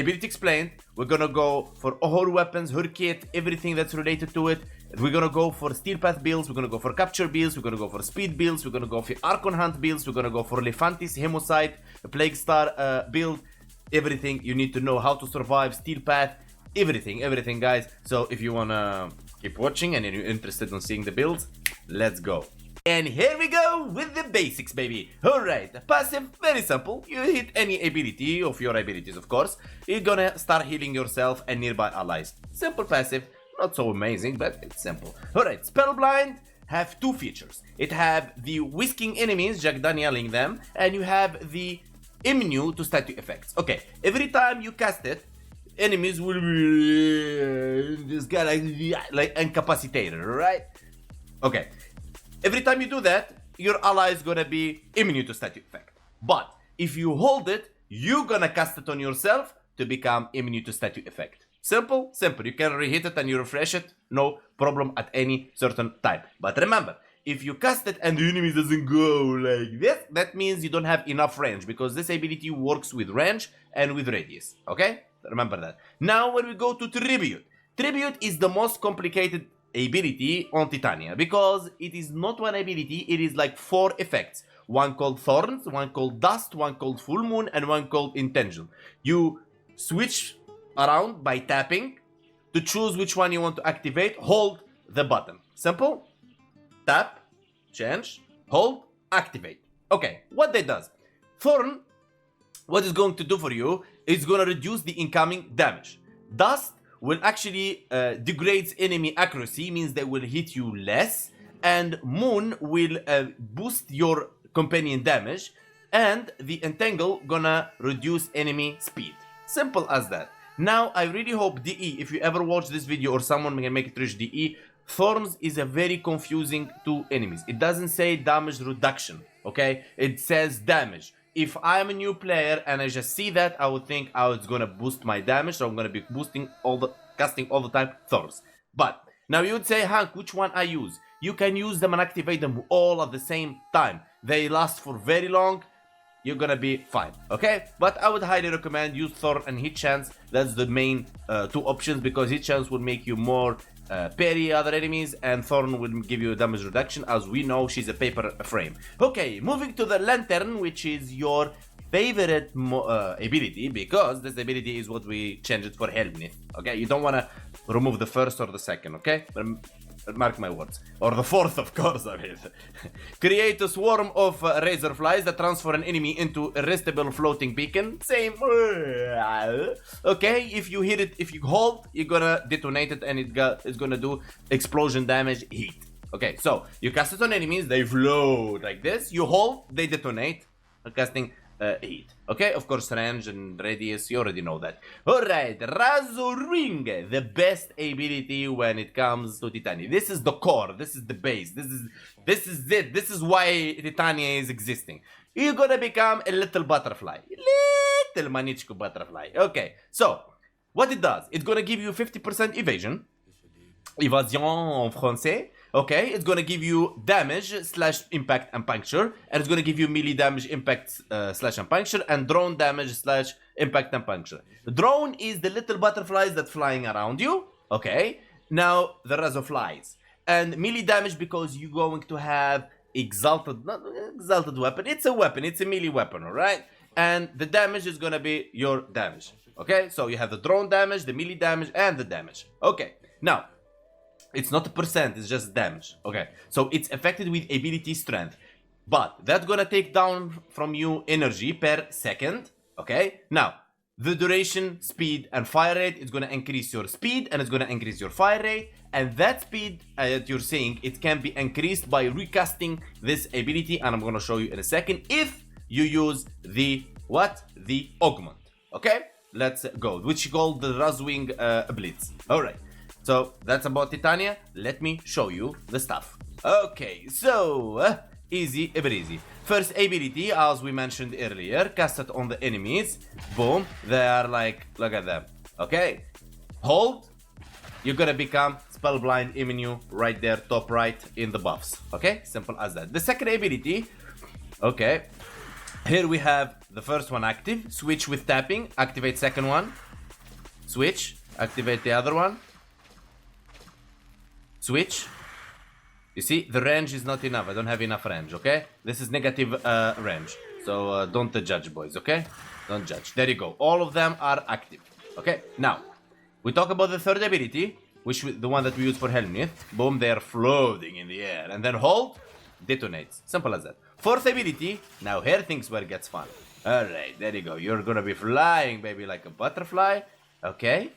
ability explained, we're gonna go for her weapons, her kit, everything that's related to it. We're gonna go for steel path builds, we're gonna go for capture builds, we're gonna go for speed builds, we're gonna go for Archon Hunt builds, we're gonna go for Lefantis, Hemocyte, Plague Star build, everything you need to know how to survive, steel path, everything guys. So if you wanna keep watching and you're interested in seeing the builds, let's go. And here we go with the basics, baby. Alright, passive, very simple. You hit any ability of your abilities, of course. You're gonna start healing yourself and nearby allies. Simple passive, not so amazing, but it's simple. Alright, Spellblind have 2 features. It have the whisking enemies, Jack Danieling them, and you have the immune to static effects. Okay, every time you cast it, enemies will be this guy like incapacitated, right? Okay. Every time you do that, your ally is gonna be immune to static effect. But if you hold it, you're gonna cast it on yourself to become immune to static effect. Simple, simple. You can reheat it and you refresh it, no problem at any certain time. But remember, if you cast it and the enemy doesn't go like this, that means you don't have enough range, because this ability works with range and with radius, okay? Remember that. Now when we go to Tribute, Tribute is the most complicated ability on Titania, because it is not one ability, it is like 4 effects. One called Thorns, one called Dust, one called Full Moon, and one called Intention. You switch around by tapping to choose which one you want to activate. Hold the button. Simple. Tap, change, hold, activate. Okay, what that does. Thorn, what it's going to do for you is going to reduce the incoming damage. Dust will actually degrades enemy accuracy, means they will hit you less. And Moon will boost your companion damage. And the Entangle gonna reduce enemy speed. Simple as that. Now, I really hope DE, if you ever watch this video or someone can make it reach DE, Thorns is a very confusing to enemies. It doesn't say damage reduction, okay? It says damage. If I'm a new player and I just see that, I would think, oh, it's gonna boost my damage, so I'm gonna be casting all the time Thorns. But now you would say, Hank, which one I use? You can use them and activate them all at the same time. They last for very long. You're gonna be fine, okay? But I would highly recommend use Thorn and Hit Chance. That's the main 2 options, because Hit Chance will make you more parry other enemies, and Thorn will give you a damage reduction. As we know, she's a paper frame. Okay, moving to the Lantern, which is your favorite ability, because this ability is what we changed it for Helmnith. Okay, you don't want to remove the first or the second, okay? Mark my words. Or the 4th, of course, I mean. Create a swarm of razor flies that transfer an enemy into a restable floating beacon. Same. Okay, if you hit it, if you hold, you're gonna detonate it, and it's gonna do explosion damage, heat. Okay, so you cast it on enemies, they float like this. You hold, they detonate, casting heat. Okay, of course, range and radius, you already know that. Alright, Razoring, the best ability when it comes to Titania. This is the core, this is the base, this is it, this is why Titania is existing. You're gonna become a little butterfly. Little manichko butterfly. Okay, so, what it does, it's gonna give you 50% evasion. Evasion en français. Okay, it's gonna give you damage / impact and puncture, and it's gonna give you melee damage, impact / and puncture, and drone damage / impact and puncture. The drone is the little butterflies that flying around you. Okay, now the Razo flies, and melee damage, because you're going to have exalted, not exalted weapon. It's a weapon. It's a melee weapon. All right, and the damage is gonna be your damage. Okay, so you have the drone damage, the melee damage, and the damage. Okay, now. It's not a percent, it's just damage. Okay, so it's affected with ability strength. But that's gonna take down from you energy per second. Okay, now the duration, speed, and fire rate is gonna increase your speed, and it's gonna increase your fire rate, and that speed that you're seeing, it can be increased by recasting this ability, and I'm gonna show you in a second if you use the the augment. Okay, let's go, which is called the Razwing Blitz. All right, so that's about Titania. Let me show you the stuff. Okay, so easy breezy. First ability, as we mentioned earlier, cast it on the enemies. Boom, they are like, look at them. Okay, hold, you're gonna become spellblind immune right there, top right in the buffs. Okay, simple as that. The second ability, okay, here we have the first one active. Switch with tapping, activate second one. Switch, activate the other one. Switch. You see, the range is not enough. I don't have enough range, okay? This is negative range. So don't judge, boys, okay? Don't judge. There you go. All of them are active. Okay, now, we talk about the third ability, which the one that we use for Helmnith. Boom, they are floating in the air. And then hold, detonates. Simple as that. Fourth ability, now here things where it gets fun. Alright, there you go. You're gonna be flying, baby, like a butterfly. Okay.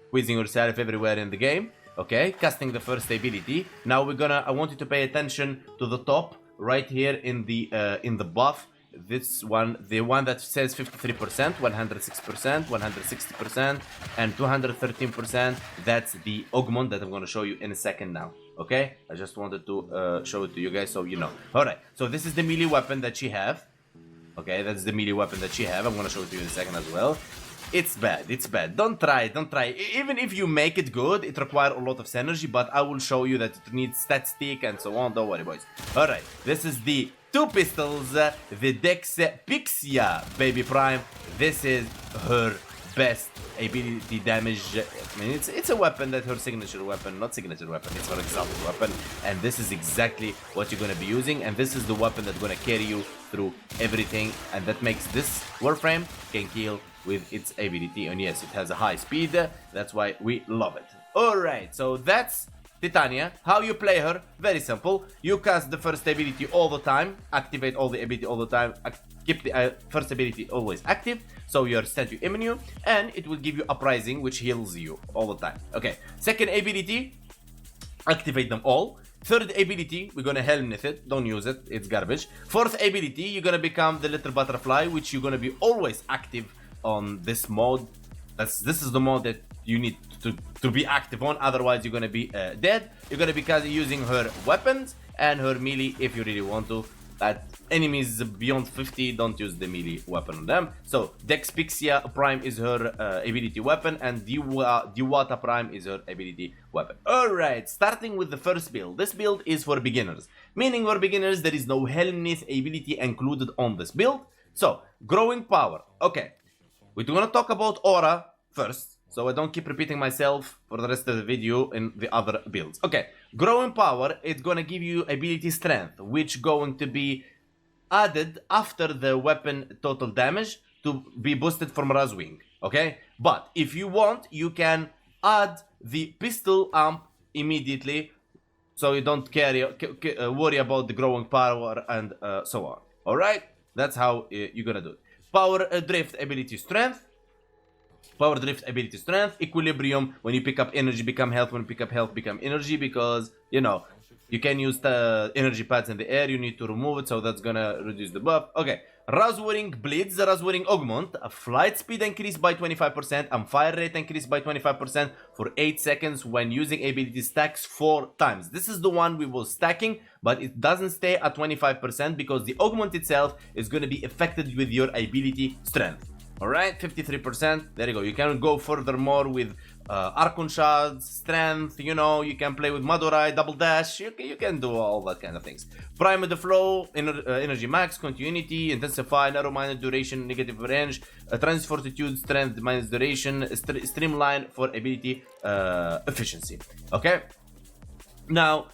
Squeezing yourself everywhere in the game. Okay, casting the first ability. Now I want you to pay attention to the top right here in the buff. This one, the one that says 53%, 106%, 160%, and 213%. That's the augment that I'm going to show you in a second now. Okay, I just wanted to show it to you guys so you know. All right, so this is the melee weapon that she have. Okay, that's the melee weapon that she have. I'm going to show it to you in a second as well. It's bad, it's bad. Don't try, don't try. Even if you make it good, it requires a lot of synergy, but I will show you that it needs stat stick and so on. Don't worry, boys. Alright, this is the two pistols, the Dex Pixia Baby Prime. This is her best ability damage. I mean, it's a weapon that her signature weapon, not signature weapon, it's her example weapon. And this is exactly what you're gonna be using. And this is the weapon that's gonna carry you through everything. And that makes this Warframe can kill with its ability, and yes, it has a high speed. That's why we love it. Alright, so that's Titania. How you play her? Very simple. You cast the first ability all the time, activate all the ability all the time, keep the first ability always active, so you're statue immune, and it will give you uprising, which heals you all the time. Okay, second ability, activate them all. Third ability, we're gonna Helmnith it, don't use it, it's garbage. Fourth ability, you're gonna become the little butterfly, which you're gonna be always active on this mode. This is the mode that you need to be active on, otherwise you're gonna be dead. You're gonna be using her weapons and her melee if you really want to. But enemies beyond 50, don't use the melee weapon on them. So Dex Pixia Prime is her ability weapon, and Diwata Prime is her ability weapon. Alright, starting with the first build. This build is for beginners, meaning for beginners there is no Helmnith ability included on this build. So growing power. Okay, we're gonna talk about aura first, so I don't keep repeating myself for the rest of the video in the other builds. Okay, growing power, it's gonna give you ability strength, which going to be added after the weapon total damage to be boosted from Razwing. Okay, but if you want, you can add the pistol amp immediately, so you don't worry about the growing power and so on. All right, that's how you're gonna do it. Power drift ability strength. Power drift ability strength. Equilibrium, when you pick up energy become health, when you pick up health become energy, because you know you can use the energy pads in the air, you need to remove it, so that's gonna reduce the buff. Okay, Razwing Blitz, the Razwing Augment, a flight speed increased by 25% and fire rate increased by 25% for 8 seconds when using ability stacks 4 times. This is the one we were stacking, but it doesn't stay at 25% because the augment itself is going to be affected with your ability strength. Alright, 53%, there you go. You can go furthermore with Archon Shards, Strength, you know, you can play with Madurai, Double Dash, you can do all that kind of things. Prime of the Flow, Energy Max, Continuity, Intensify, Narrow-minded Duration, Negative Range, Transit Fortitude, Strength minus Duration, Streamline for ability efficiency. Okay? Now,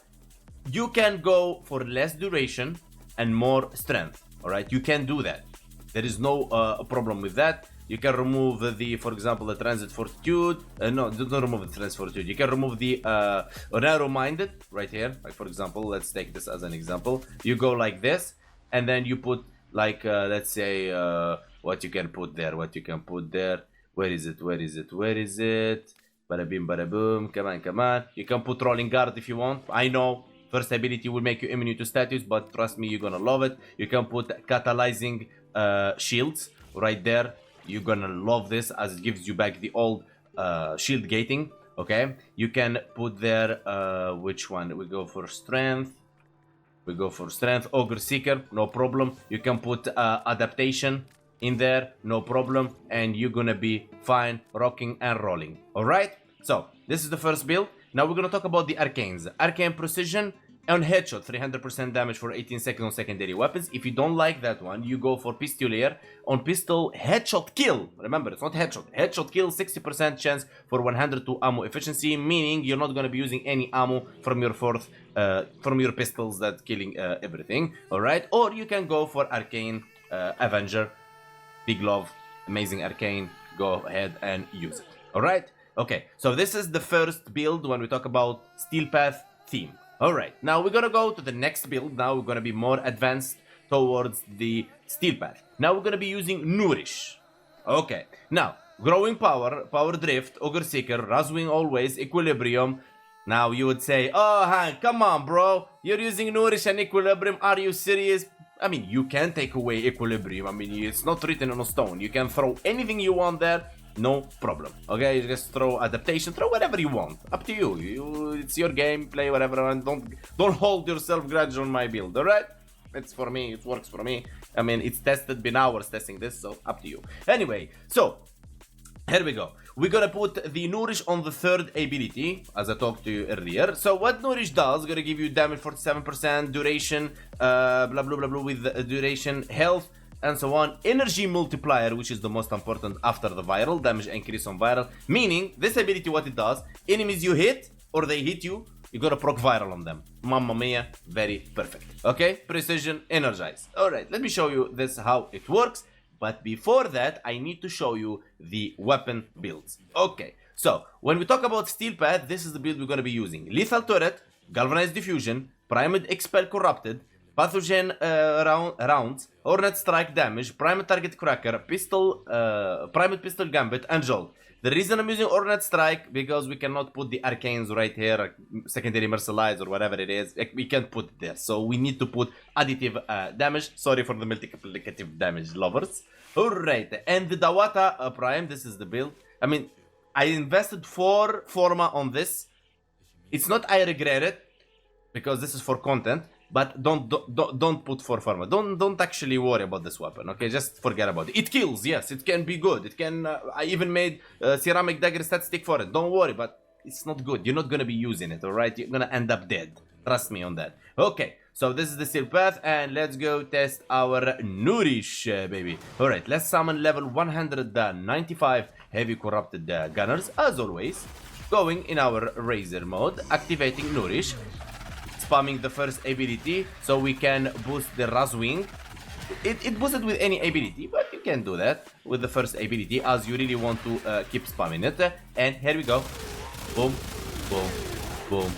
you can go for less duration and more strength, alright? You can do that. There is no problem with that. You can remove the, for example, the Transit Fortitude. No, don't remove the Transit Fortitude. You can remove the Narrow-minded right here. Like, for example, let's take this as an example. You go like this, and then you put, like, let's say, what you can put there. What you can put there. Where is it? Where is it? Where is it? Bada bim, bada boom. Come on, come on. You can put rolling guard if you want. I know first ability will make you immune to status, but trust me, you're gonna love it. You can put catalyzing shields right there. You're gonna love this as it gives you back the old shield gating. Okay, you can put there which one? We go for strength. We go for strength. Ogre Seeker, no problem. You can put adaptation in there, no problem, and you're gonna be fine rocking and rolling. All right, so this is the first build. Now we're gonna talk about the arcanes. Arcane precision on headshot, 300% damage for 18 seconds on secondary weapons. If you don't like that one, you go for Pistolier. On pistol, headshot kill. Remember, it's not headshot. Headshot kill, 60% chance for 102 ammo efficiency, meaning you're not gonna be using any ammo from your from your pistols that killing everything. All right, or you can go for Arcane Avenger. Big love, amazing arcane. Go ahead and use it. All right. Okay. So this is the first build when we talk about Steel Path theme. All right. Now we're gonna go to the next build. Now we're gonna be more advanced towards the Steel Path. Now we're gonna be using Nourish. Okay. Now growing power, power drift, Ogre Seeker, Razwing always, Equilibrium. Now you would say, oh, Han, come on, bro. You're using Nourish and Equilibrium. Are you serious? I mean, you can take away Equilibrium. I mean, it's not written on a stone. You can throw anything you want there, no problem. Okay, you just throw adaptation, throw whatever you want. Up to you. It's your game, play whatever, and don't hold yourself grudge on my build. All right? It's for me. It works for me. I mean, it's tested. Been hours testing this, so up to you. Anyway, so here we go. We're gonna put the Nourish on the third ability, as I talked to you earlier. So what Nourish does, gonna give you damage 47%, duration, blah blah blah blah with duration, health, and so on. Energy multiplier, which is the most important after the viral, damage increase on viral. Meaning, this ability, what it does, enemies you hit, or they hit you, you're gonna proc viral on them. Mamma mia, very perfect. Okay, precision, energize. Alright, let me show you this, how it works. But before that, I need to show you the weapon builds. Okay, so when we talk about Steel Path, this is the build we're going to be using. Lethal Turret, Galvanized Diffusion, Primed Expel Corrupted, Pathogen Rounds, Hornet Strike Damage, Primed Target Cracker, Primed Pistol Gambit, and Jolt. The reason I'm using Hornet Strike, because we cannot put the Arcanes right here, Secondary Mercilize or whatever it is, we can't put it there. So we need to put additive damage. Sorry for the multiplicative damage lovers. Alright, and the Dawata Prime, this is the build. I mean, I invested 4 Forma on this. It's not I regret it, because this is for content. But don't put 4 Forma. Don't actually worry about this weapon, okay? Just forget about it. It kills, yes, it can be good. It can. I even made ceramic dagger stat stick for it. Don't worry, but it's not good. You're not gonna be using it, alright? You're gonna end up dead. Trust me on that. Okay, so this is the Steel Path, and let's go test our Nourish, baby. Alright, let's summon level 195 heavy corrupted gunners, as always. Going in our Razor mode, activating Nourish. Spamming the first ability so we can boost the Razwing. It boosted with any ability, but you can do that with the first ability as you really want to keep spamming it. And here we go. Boom, boom, boom.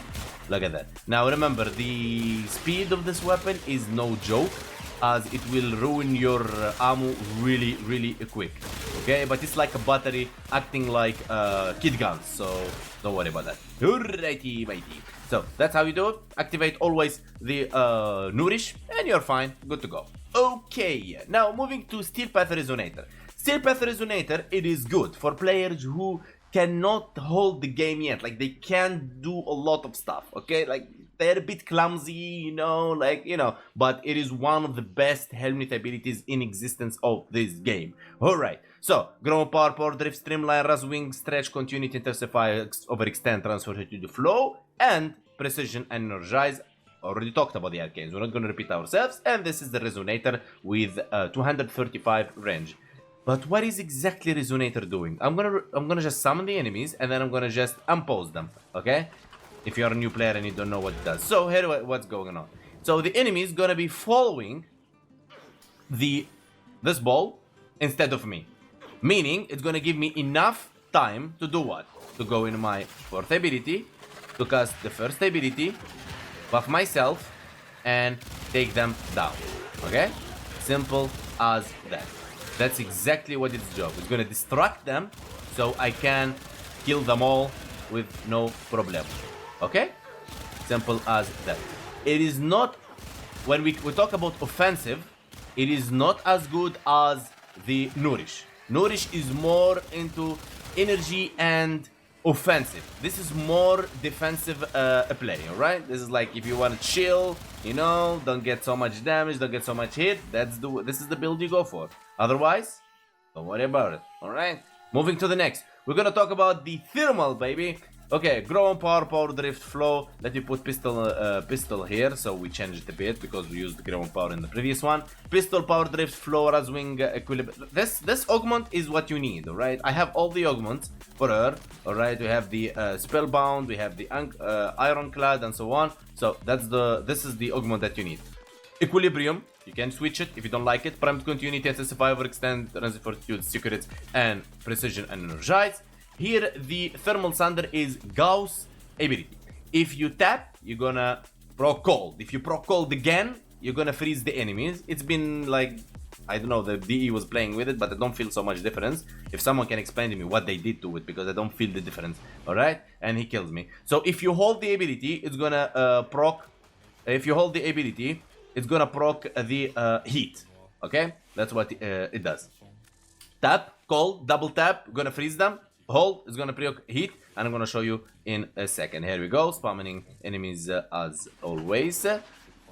Look at that. Now remember, the speed of this weapon is no joke, as it will ruin your ammo really, really quick. Okay, but it's like a battery acting like kid guns, so don't worry about that. Alrighty, matey. So that's how you do it. Activate always the Nourish, and you're fine, good to go. Okay, now moving to Steel Path Resonator. Steel Path Resonator, it is good for players who cannot hold the game yet. Like, they can't do a lot of stuff, okay? Like, they're a bit clumsy, you know, but it is one of the best helmet abilities in existence of this game. Alright, so, Grown Power, Power Drift, Streamline, Razwing, Stretch, Continuity, Intensify, Overextend, Transfer to the Flow, and Precision and Energize. Already talked about the arcanes, we're not going to repeat ourselves. And this is the Resonator with 235 range. But what is exactly Resonator doing? I'm gonna just summon the enemies, and then I'm gonna just unpause them, okay? If you're a new player and you don't know what it does. So here what's going on. So the enemy is gonna be following this ball instead of me. Meaning it's gonna give me enough time to do what? To go in my fourth ability, to cast the first ability, buff myself, and take them down. Okay? Simple as that. That's exactly what its job. It's gonna distract them so I can kill them all with no problem. Okay? Simple as that. It is not, when we talk about offensive, it is not as good as the Nourish. Nourish is more into energy and offensive. This is more defensive play, alright? This is like if you want to chill, you know, don't get so much damage, don't get so much hit, this is the build you go for. Otherwise, don't worry about it, alright? Moving to the next. We're gonna talk about the thermal, baby. Okay, grow on power, power drift, flow. Let me put pistol here, so we changed a bit because we used grow on power in the previous one. Pistol, power drift, flow, Razwing, equilibrium. This augment is what you need, alright? I have all the augments for her, alright? We have the spellbound, we have the ironclad, and so on. So this is the augment that you need. Equilibrium, you can switch it if you don't like it. Primed continuity, intensify, overextend, transit fortitude, secrets, and precision and energize. Here, the thermal thunder is Gauss ability. If you tap, you're gonna proc cold. If you proc cold again, you're gonna freeze the enemies. It's been like, I don't know, the DE was playing with it, but I don't feel so much difference. If someone can explain to me what they did to it, because I don't feel the difference, alright? And he kills me. So if you hold the ability, it's gonna proc. If you hold the ability, it's gonna proc the heat, okay? That's what it does. Tap, cold, double tap, gonna freeze them. Hold is gonna proc heat, and I'm gonna show you in a second. Here we go, spawning enemies as always.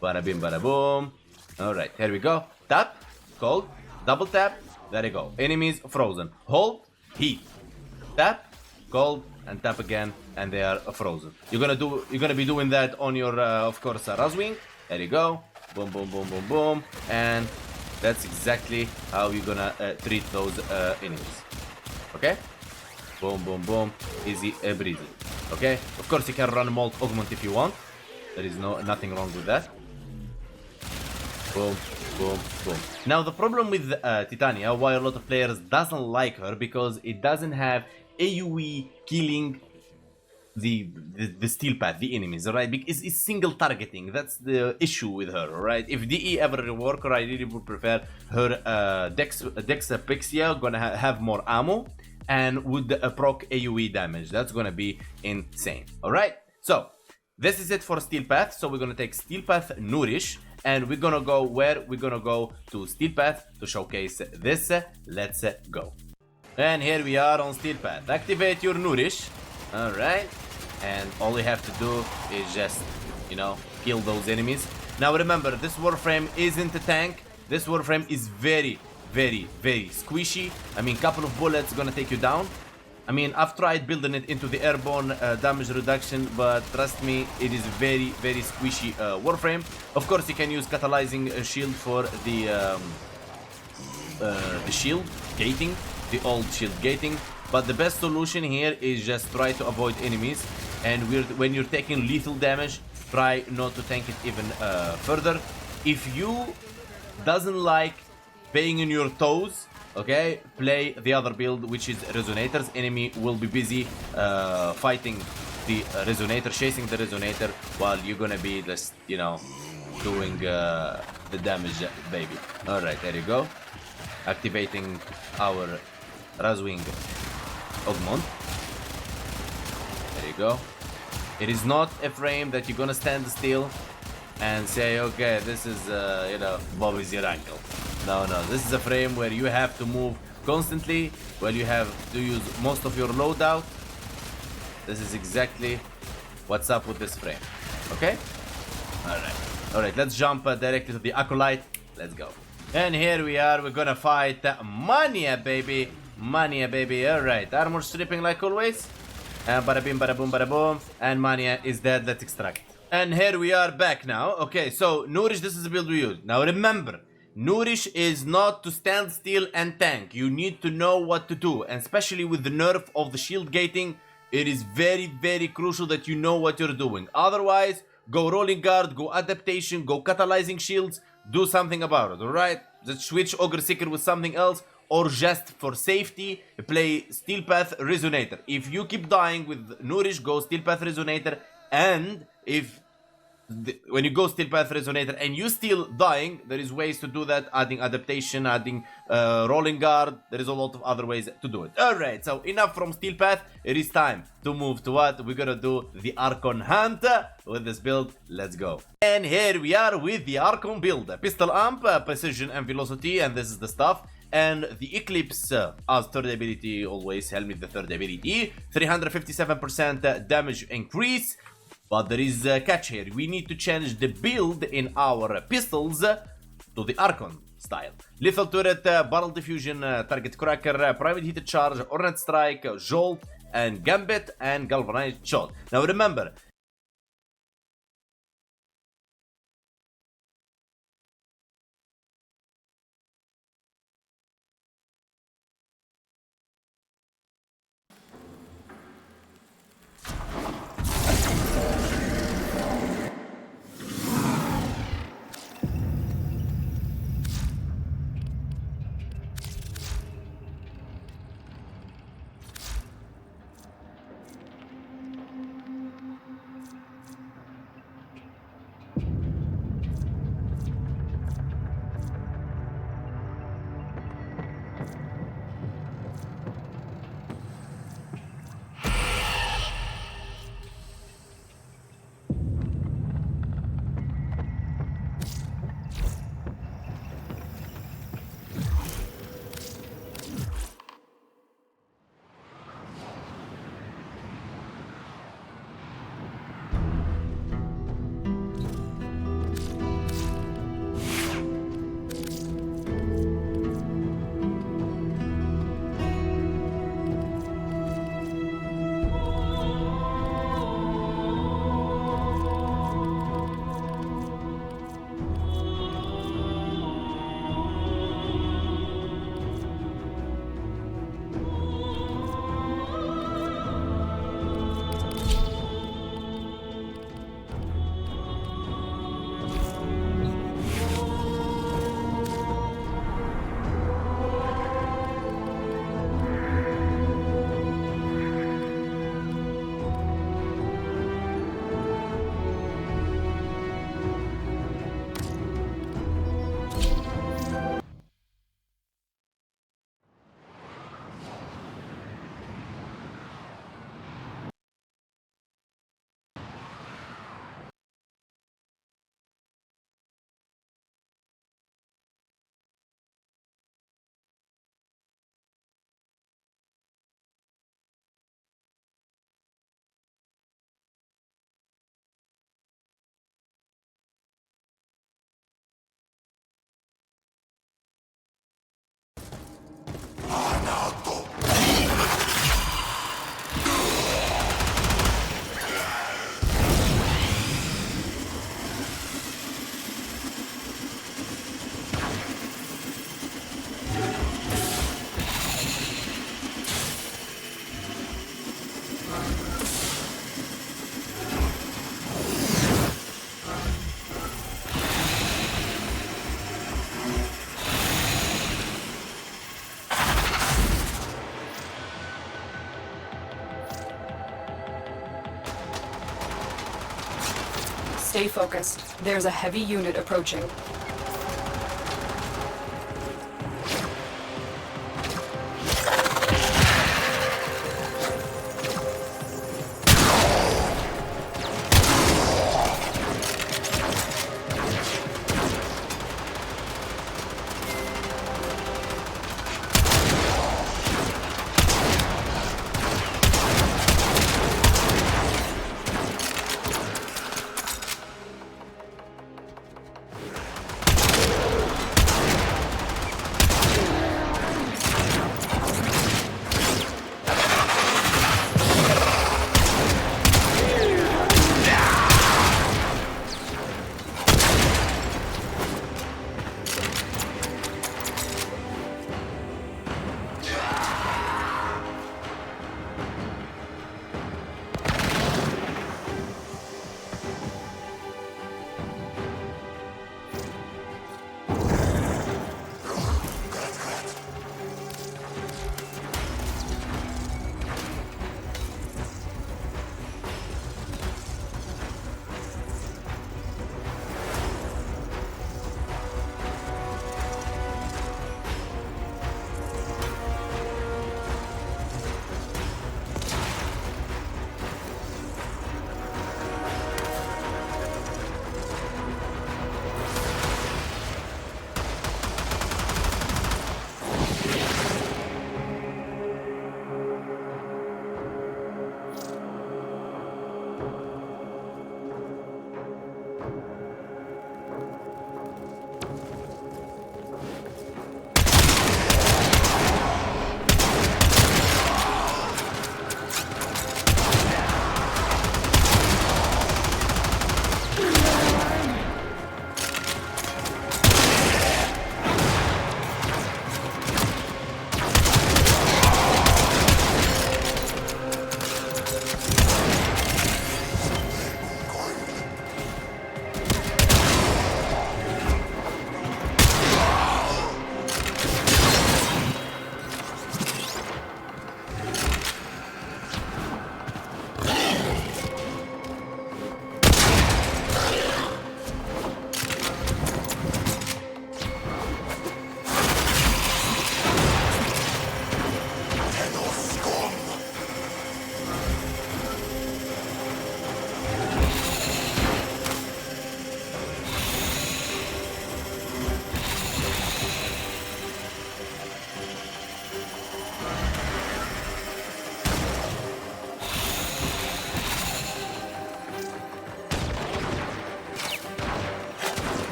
Bada bim, bada boom. Alright, here we go. Tap, cold, double tap, there you go. Enemies frozen. Hold, heat. Tap, cold, and tap again, and they are frozen. You're gonna be doing that on your of course Razwing. There you go. Boom, boom, boom, boom, boom. And that's exactly how you're gonna treat those enemies. Okay? Boom, boom, boom. Easy breezy. Okay? Of course, you can run Molt Augment if you want. There is nothing wrong with that. Boom, boom, boom. Now, the problem with Titania, why a lot of players doesn't like her, because it doesn't have AoE killing the steel path, the enemies, alright? Because it's single targeting. That's the issue with her, alright? If DE ever rework her, I really would prefer her Dex Pixia, gonna have more ammo, and would proc AoE damage. That's gonna be insane. Alright? So, this is it for Steel Path. So we're gonna take Steel Path Nourish, and we're gonna go where? We're gonna go to Steel Path to showcase this. Let's go. And here we are on Steel Path. Activate your Nourish. Alright? And all you have to do is just, you know, kill those enemies. Now remember, this Warframe isn't a tank. This Warframe is very, very, very squishy. I mean, couple of bullets gonna take you down. I mean, I've tried building it into the airborne damage reduction, but trust me, it is very, very squishy Warframe. Of course, you can use catalyzing shield for the shield gating, the old shield gating. But the best solution here is just try to avoid enemies. And when you're taking lethal damage, try not to tank it even further. If you doesn't like being in your toes, okay, play the other build, which is Resonators. Enemy will be busy fighting the Resonator, chasing the Resonator, while you're gonna be just, you know, doing the damage, baby. Alright, there you go. Activating our Razwing Augment. There you go. It is not a frame that you're gonna stand still and say, okay, this is, you know, Bobby's your uncle. No, no, this is a frame where you have to move constantly, where you have to use most of your loadout. This is exactly what's up with this frame. Okay? Alright. Alright, let's jump directly to the Acolyte. Let's go. And here we are, we're gonna fight Mania, baby. Mania, baby. Alright, armor stripping like always. And bada bim, bada boom, bada boom. And Mania is dead. Let's extract. And here we are back now. Okay, so Nourish, this is the build we use. Now remember, Nourish is not to stand still and tank. You need to know what to do. And especially with the nerf of the shield gating, it is very, very crucial that you know what you're doing. Otherwise, go rolling guard, go adaptation, go catalyzing shields. Do something about it, alright? Just switch Ogre Seeker with something else. Or just for safety, play Steel Path Resonator. If you keep dying with Nourish, go Steel Path Resonator. And if when you go Steel Path Resonator and you still dying, there is ways to do that, adding adaptation, adding rolling guard. There is a lot of other ways to do it. Alright, so enough from Steel Path. It is time to move to what? We're gonna do the Archon Hunt with this build. Let's go. And here we are with the Archon build. Pistol Amp, Precision and Velocity, and this is the stuff. And the Eclipse as third ability, always helmet the third ability. 357% damage increase. But there is a catch here. We need to change the build in our pistols to the Archon style. Lethal turret, barrel diffusion, target cracker, private heated charge, ornate strike, jolt, and gambit, and galvanized shot. Now remember, Stay focused. There's a heavy unit approaching.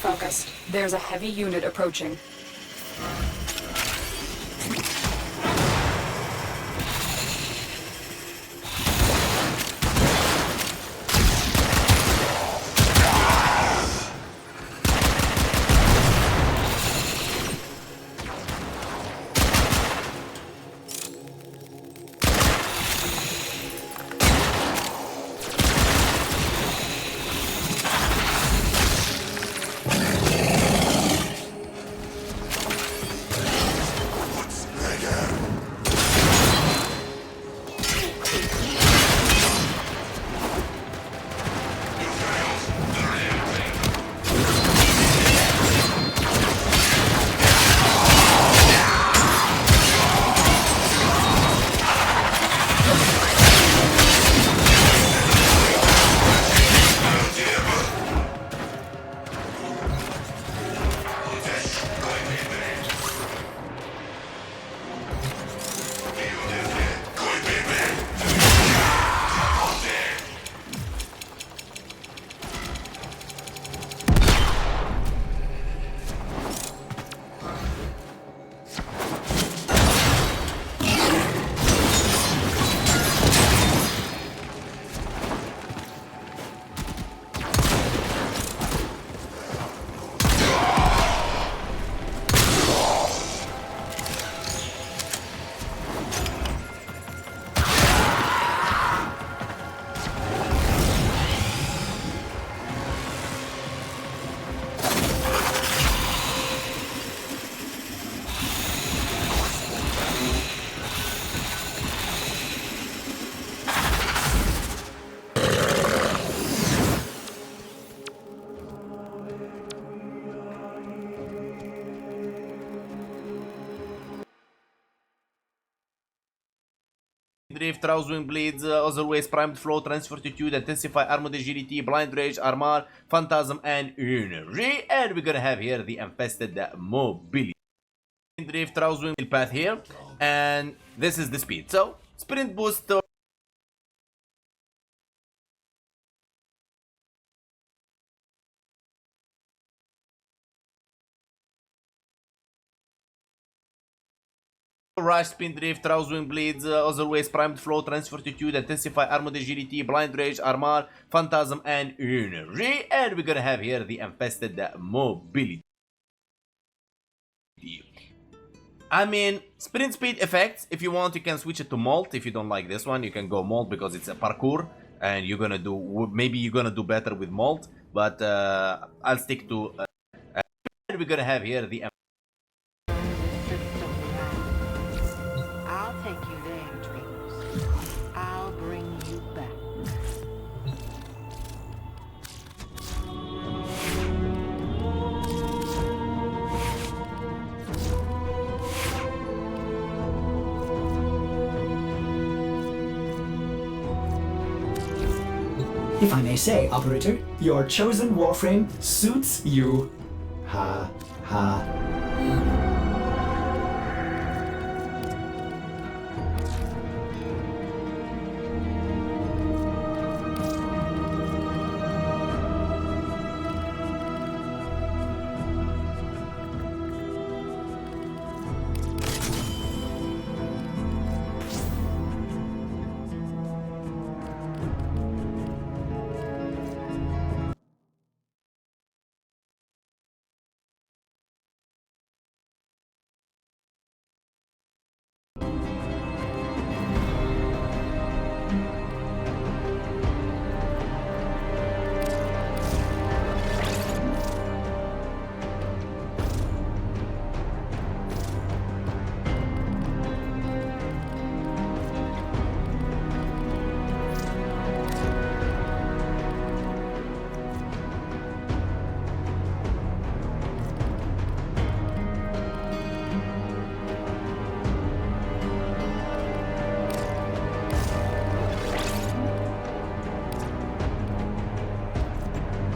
focused. There's a heavy unit approaching. Drift, Rousewing Blades, Other Ways, Primed Flow, Transfortitude, Intensify, Armored Agility, Blind Rage, Armor, Phantasm, and Energy. And we're gonna have here the Infested Mobility. Drift, Rousewing path here, and this is the speed. So, Sprint Boost. Rush, Spin Drift, Rousewing Blades, Other Ways, Primed Flow, Transfortitude, Intensify, Armored Agility, Blind Rage, Armor, Phantasm, and Energy. And we're gonna have here the Infested Mobility. I mean, sprint speed effects, if you want you can switch it to Molt. If you don't like this one, you can go Molt because it's a parkour. And you're gonna do, maybe you're gonna do better with Molt. But I'll stick to, and we're gonna have here the I'll take you there, dreamers. I'll bring you back. If I may say, Operator, your chosen Warframe suits you. Ha, ha.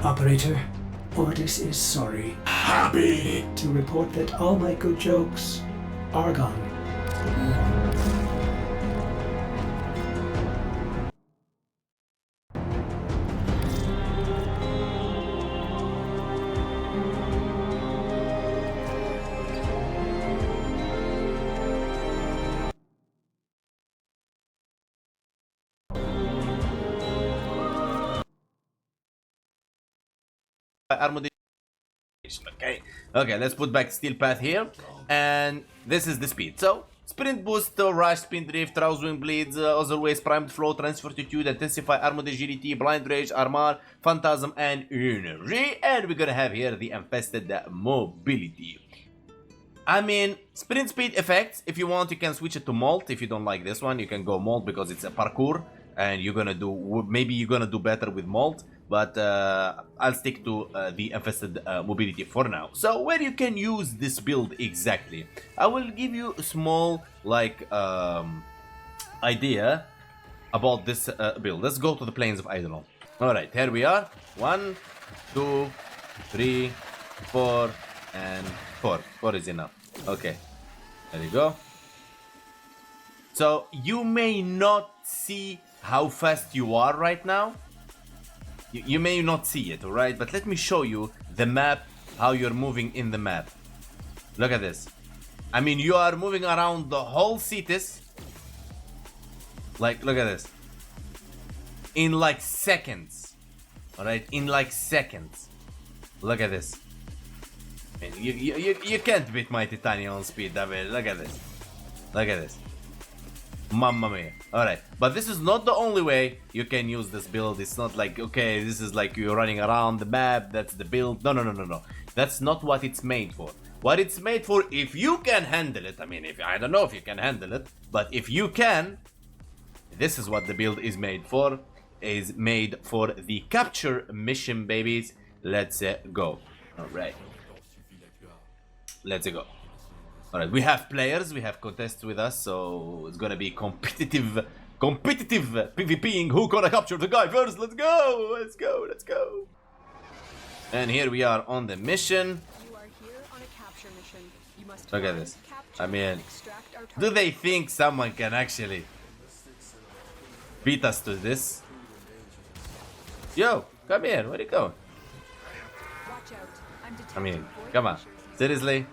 Operator, Ordis is sorry. Happy to report that all my good jokes are gone. armor. Okay, let's put back steel path here, and this is the speed. So sprint boost, rush, spin drift, rouse wing bleeds, otherwise primed flow, transfortitude, intensify armor agility, blind rage, armor, phantasm, and energy. And we're gonna have here the infested mobility. I mean, sprint speed effects. If you want, you can switch it to molt. If you don't like this one, you can go molt because it's a parkour, and you're gonna do, maybe you're gonna do better with molt. But I'll stick to the infested mobility for now. So where you can use this build exactly, I will give you a small idea about this build. Let's go to the plains of Eidolon. All right, here we are. 1, 2, 3, 4, and 4. 4 is enough. Okay, there you go. So you may not see how fast you are right now. You may not see it, alright? But let me show you the map, how you're moving in the map. Look at this. I mean, you are moving around the whole Cetus. Like, look at this. In like seconds. Alright? In like seconds. Look at this. I mean, you can't beat my Titania on speed, I mean, look at this. Look at this. Mamma mia. Alright, but this is not the only way you can use this build. It's not like, okay, this is like you're running around the map, that's the build. No. That's not what it's made for. What it's made for, if you can handle it, I mean, I don't know if you can handle it, but if you can, this is what the build is made for. Is made for the capture mission, babies. Let's go. Alright. Let's go. Alright, we have players, we have contests with us, so it's gonna be competitive PvPing. Who gonna capture the guy first? Let's go. And here we are on the mission. Look at this. I mean, do they think someone can actually beat us to this? Yo, come here, where are you going? I mean, come on, seriously?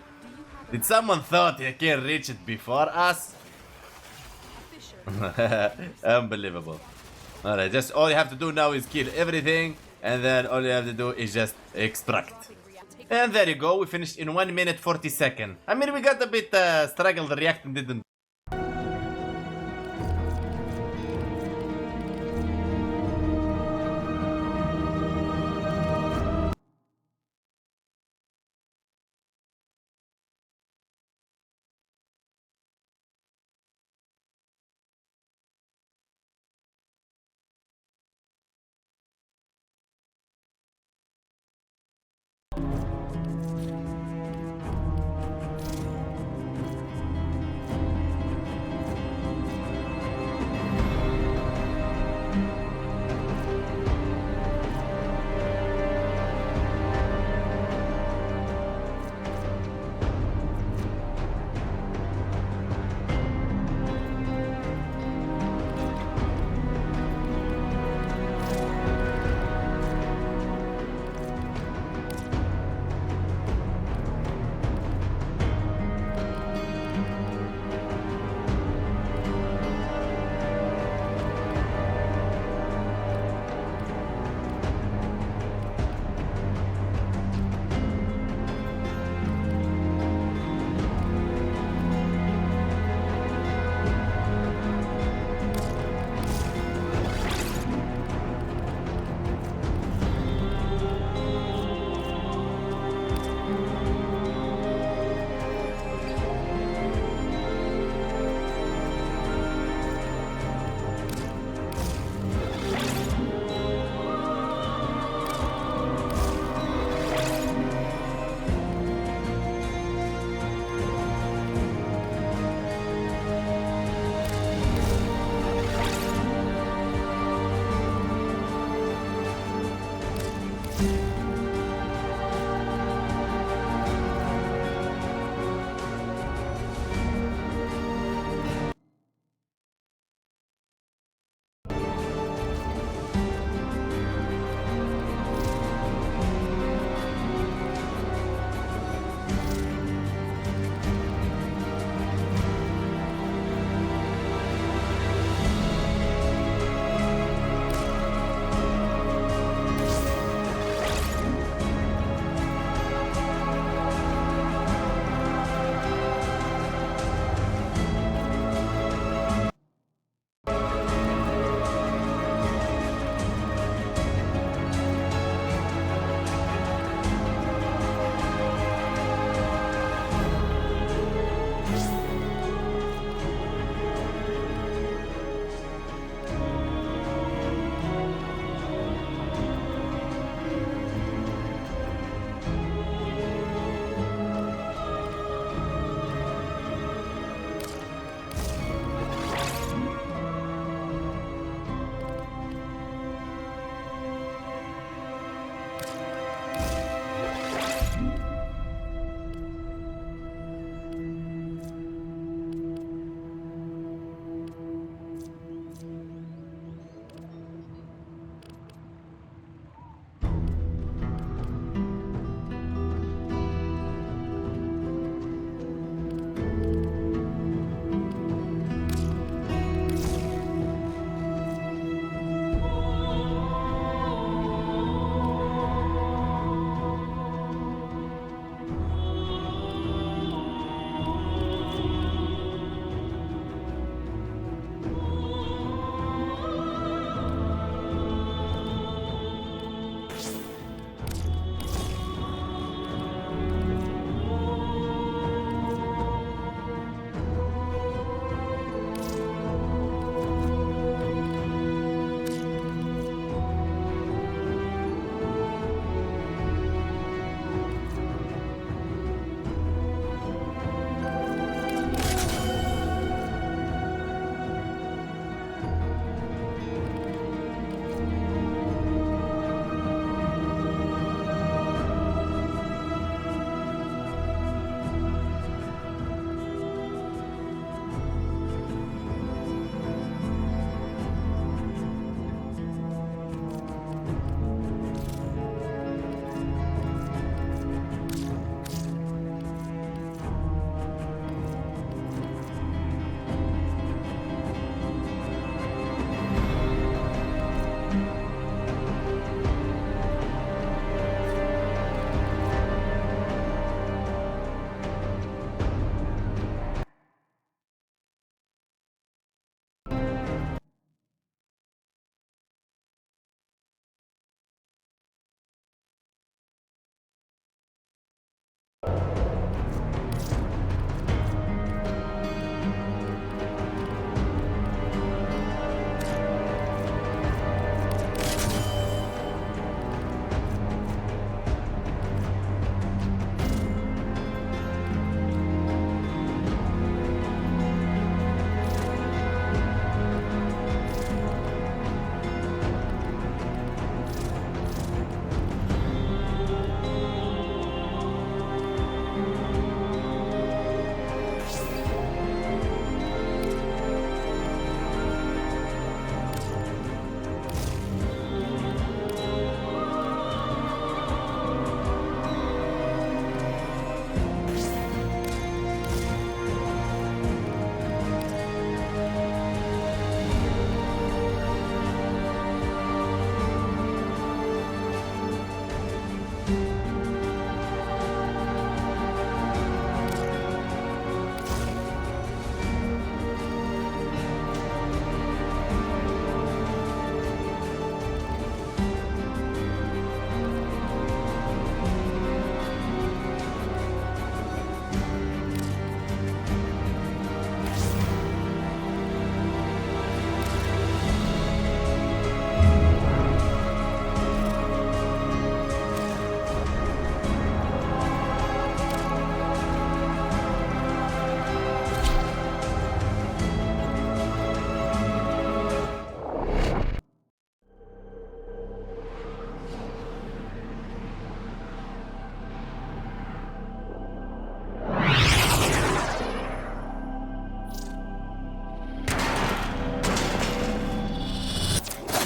Did someone thought they can reach it before us? Unbelievable. Alright, just all you have to do now is kill everything, and then all you have to do is just extract. And there you go, we finished in 1 minute 40 seconds. I mean, we got a bit struggled, reacting didn't.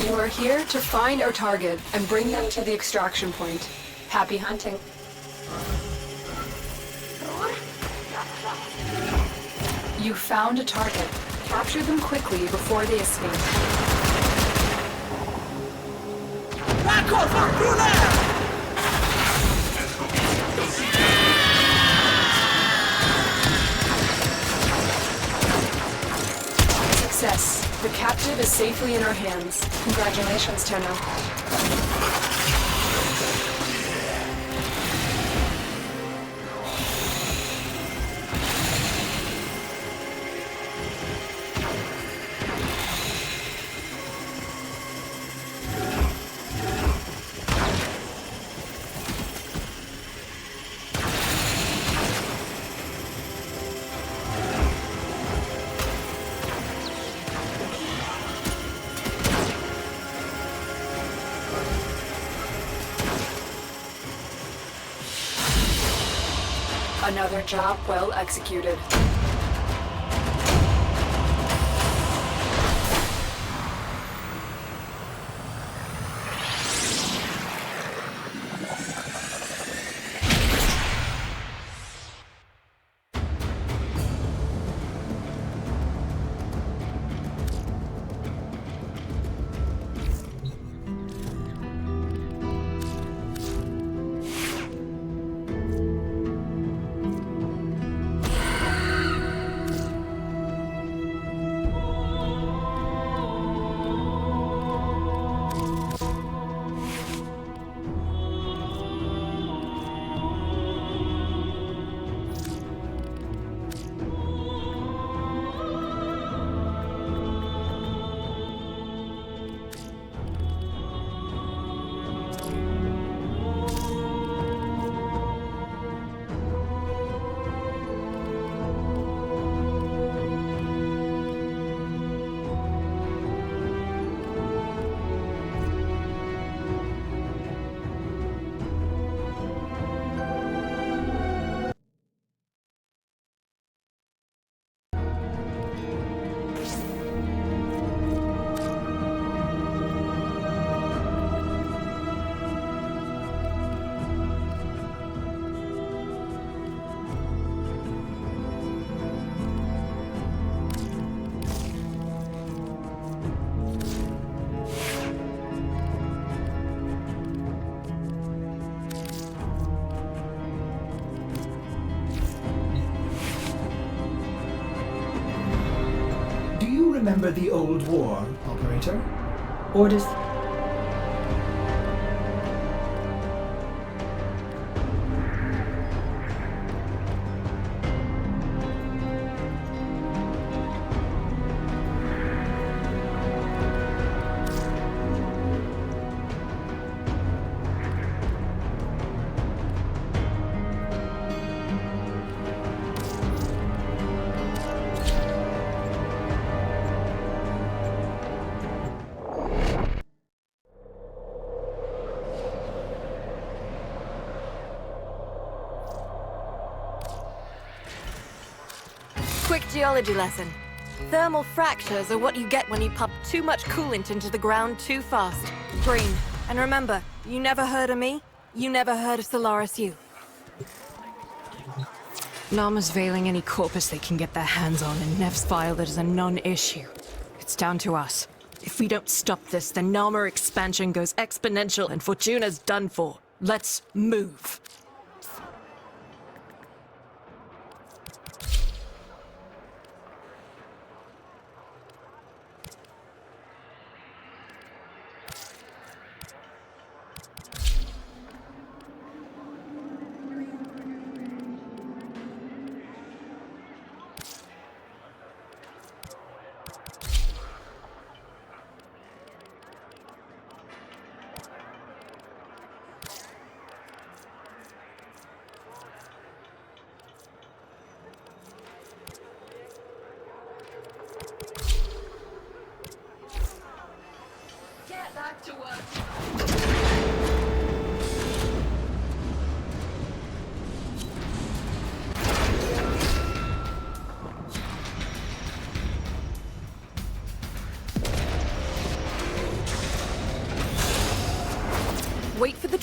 You are here to find our target and bring them to the extraction point. Happy hunting. You found a target. Capture them quickly before they escape. Success. The captive is safely in our hands. Congratulations, Tenno. Another job well executed. Remember the old war, Operator? Or does... Quick geology lesson. Thermal fractures are what you get when you pump too much coolant into the ground too fast. Green. And remember, you never heard of me, you never heard of Solaris U. Nama's veiling any corpus they can get their hands on, and Nev's file that is a non-issue. It's down to us. If we don't stop this, then Nama expansion goes exponential and Fortuna's done for. Let's move.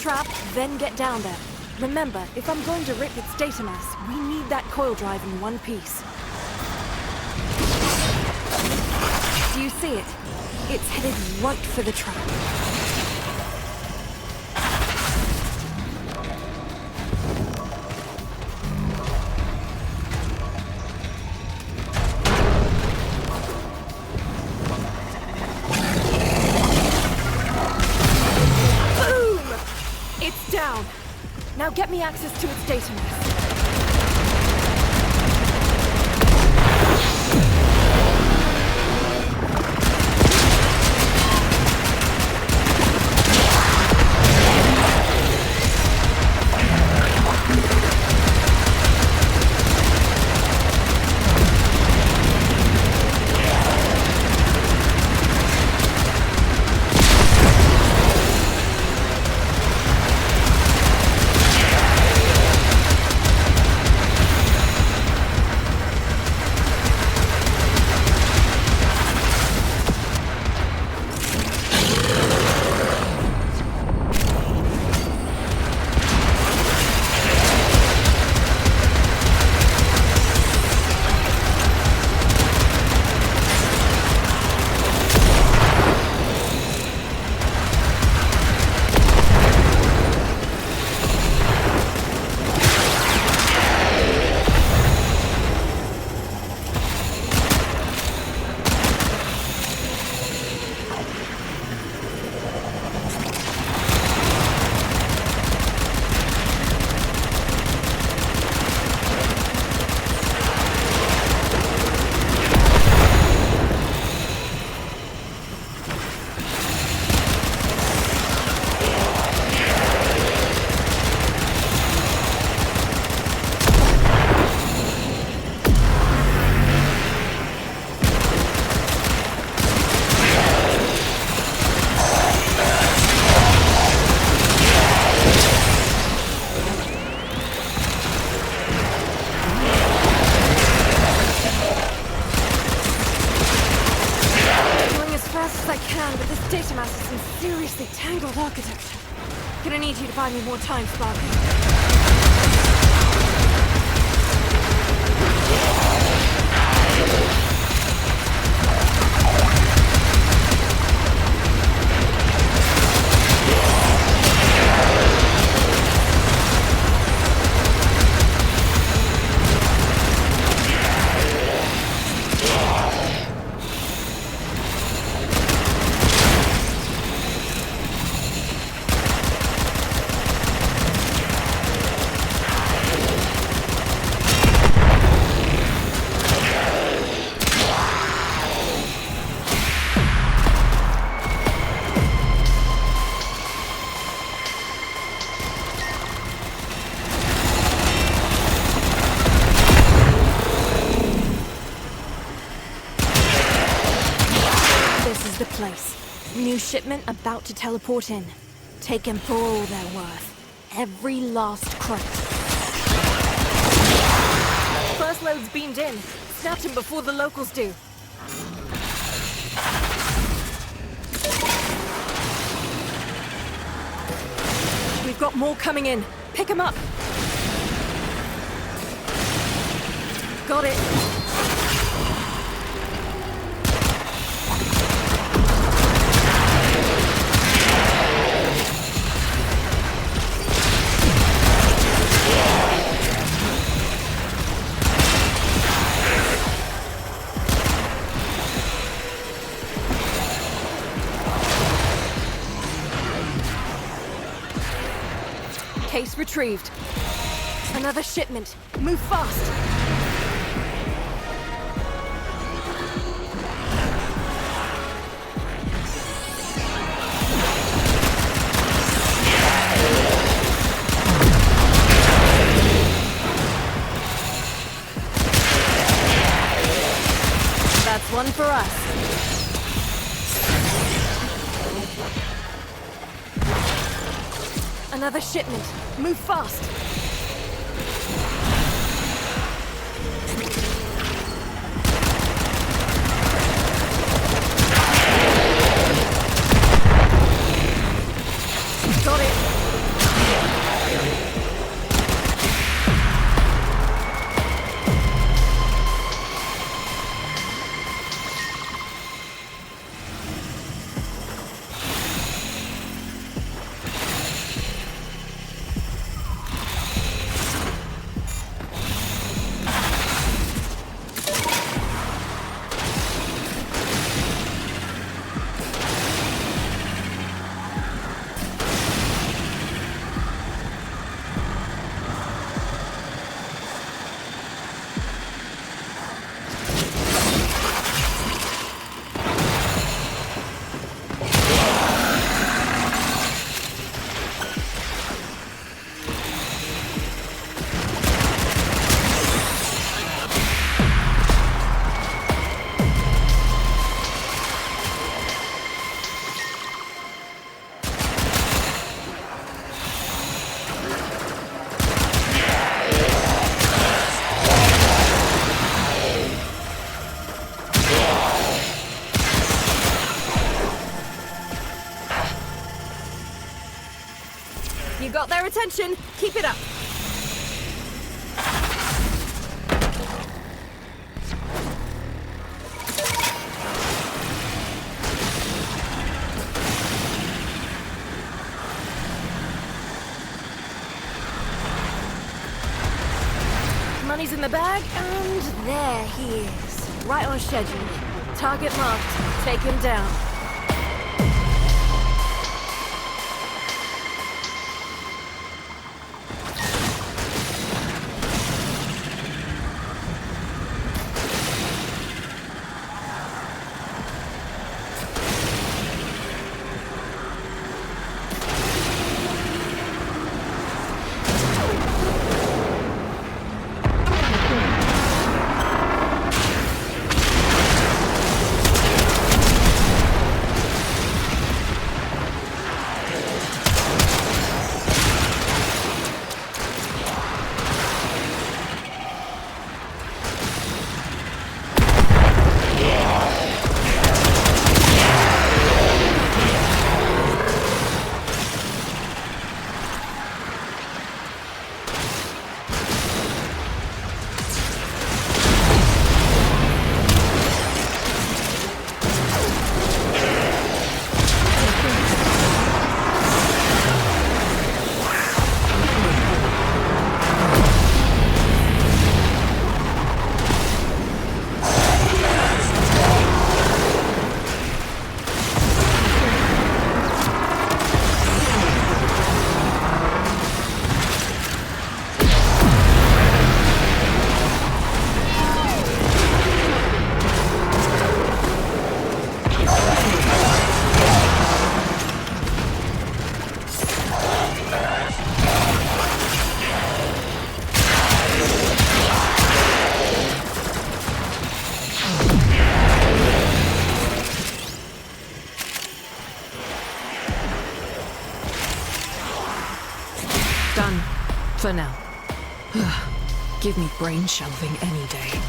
trap, then get down there. Remember, if I'm going to rip its data mass, we need that coil drive in one piece. Do you see it? It's headed right for the trap. Down. Now get me access to its data mass. Data mass is some seriously tangled architecture. Gonna need you to buy me more time, Sparky. The place. New shipment about to teleport in. Take them for all they're worth. Every last crate. First load's beamed in. Snapped him before the locals do. We've got more coming in. Pick them up. Got it. Case retrieved. Another shipment. Move fast. That's one for us. Another shipment. Move fast. Got it. got their attention. Keep it up. Money's in the bag, and there he is. Right on schedule. Target marked. Take him down. Done. For now. Give me brain shelving any day.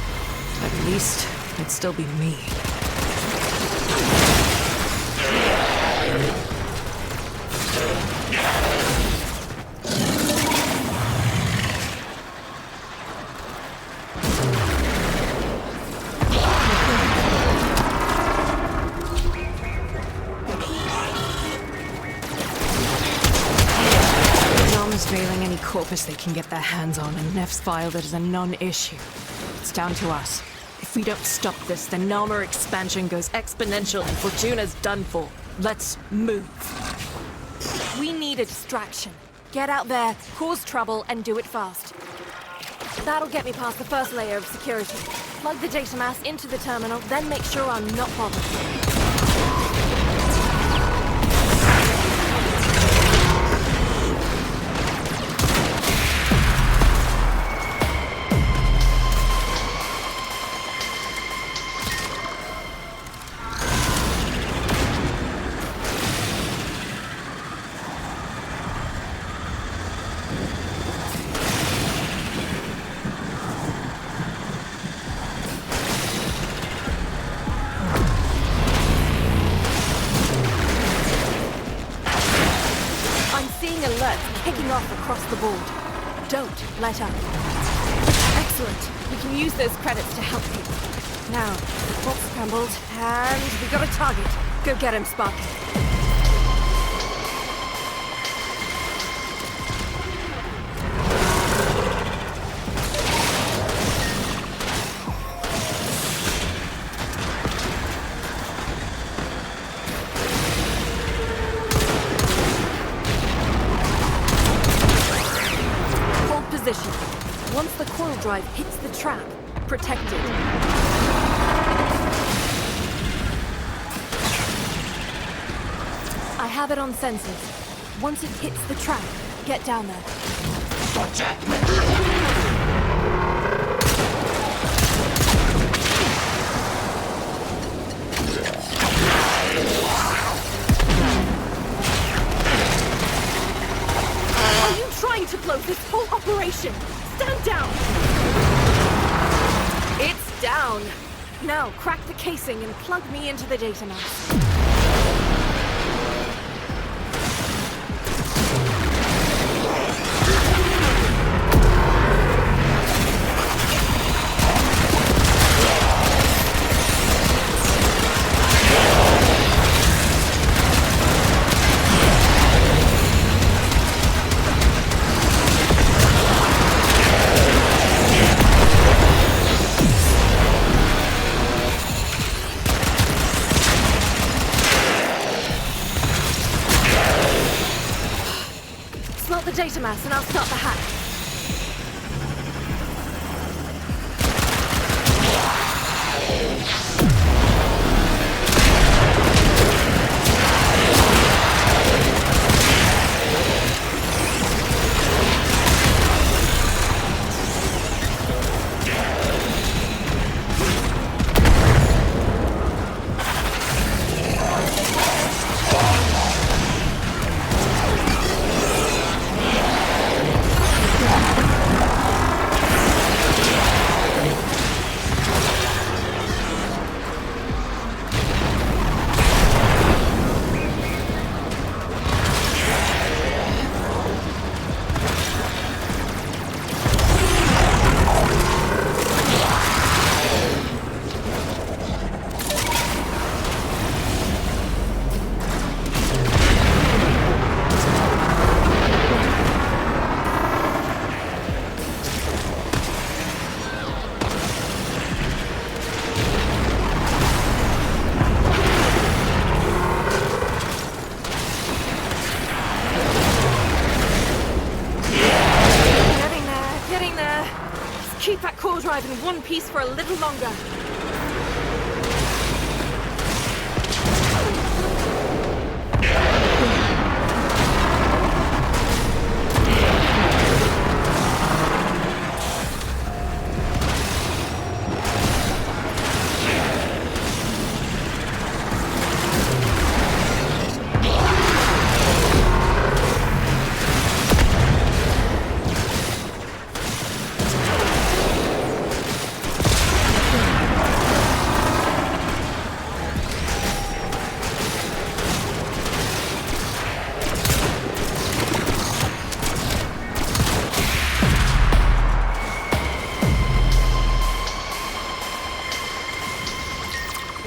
At least, it'd still be me. Veiling any corpus they can get their hands on, and Nef's filed it as a non-issue. It's down to us. If we don't stop this, then Nama expansion goes exponential and Fortuna's done for. Let's move. We need a distraction. Get out there, cause trouble, and do it fast. That'll get me past the first layer of security. Plug the data mass into the terminal, then make sure I'm not bothered. Alerts kicking off across the board. Don't let up. Excellent. We can use those credits to help people. Now, box scrambled, and we got a target. Go get him, Sparky. Once the coil drive hits the trap, protect it. I have it on sensors. Once it hits the trap, get down there. Are you trying to blow this whole operation? Stand down! It's down. Now, crack the casing and plug me into the data mass. the data mass and I'll start the hack. Keep that core drive in one piece for a little longer.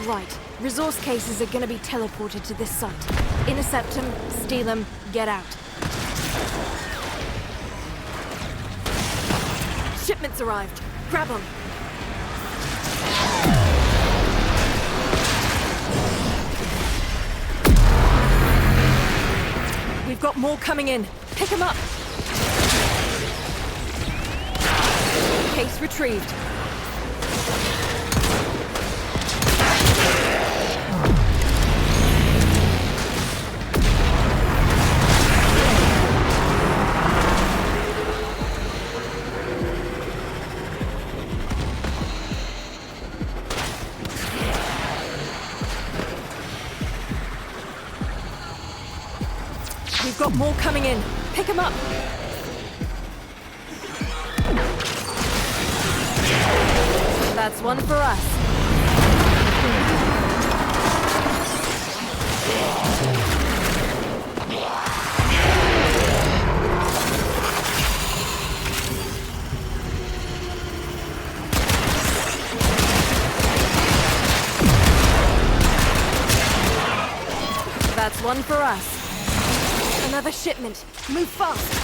Right. Resource cases are gonna be teleported to this site. Intercept them, steal them, get out. Shipments arrived. Grab them. We've got more coming in. Pick them up. Case retrieved. We've got more coming in. Pick them up. That's one for us. That's one for us. Another shipment. Move fast.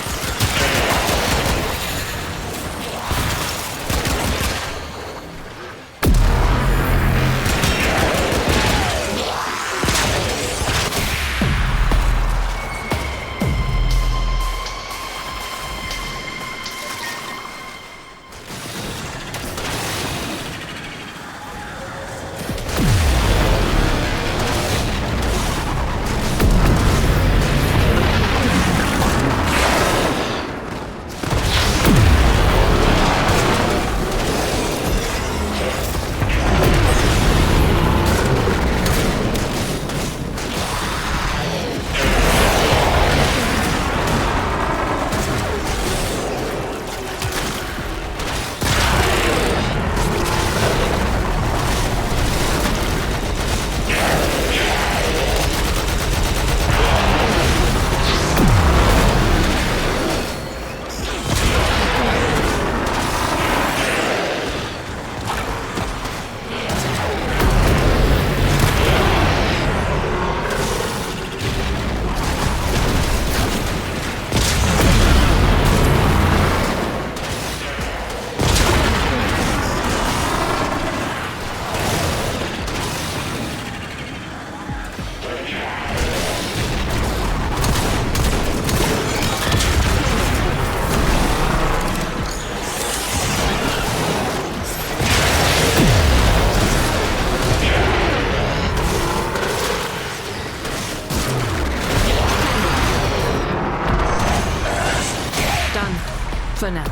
For now.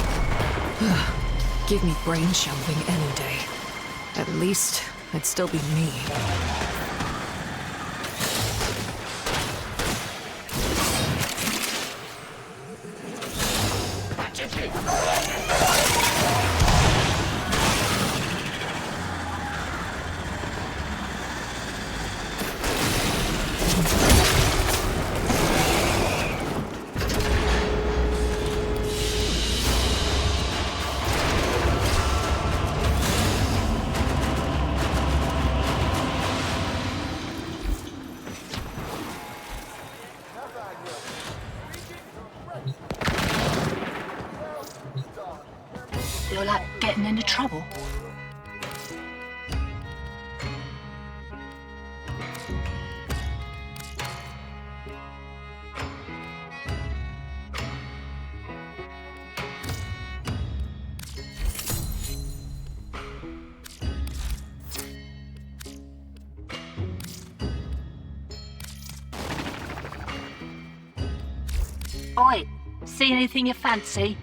Give me brain shelving any day. At least, it'd still be me. Feel like getting into trouble? Oi, see anything you fancy?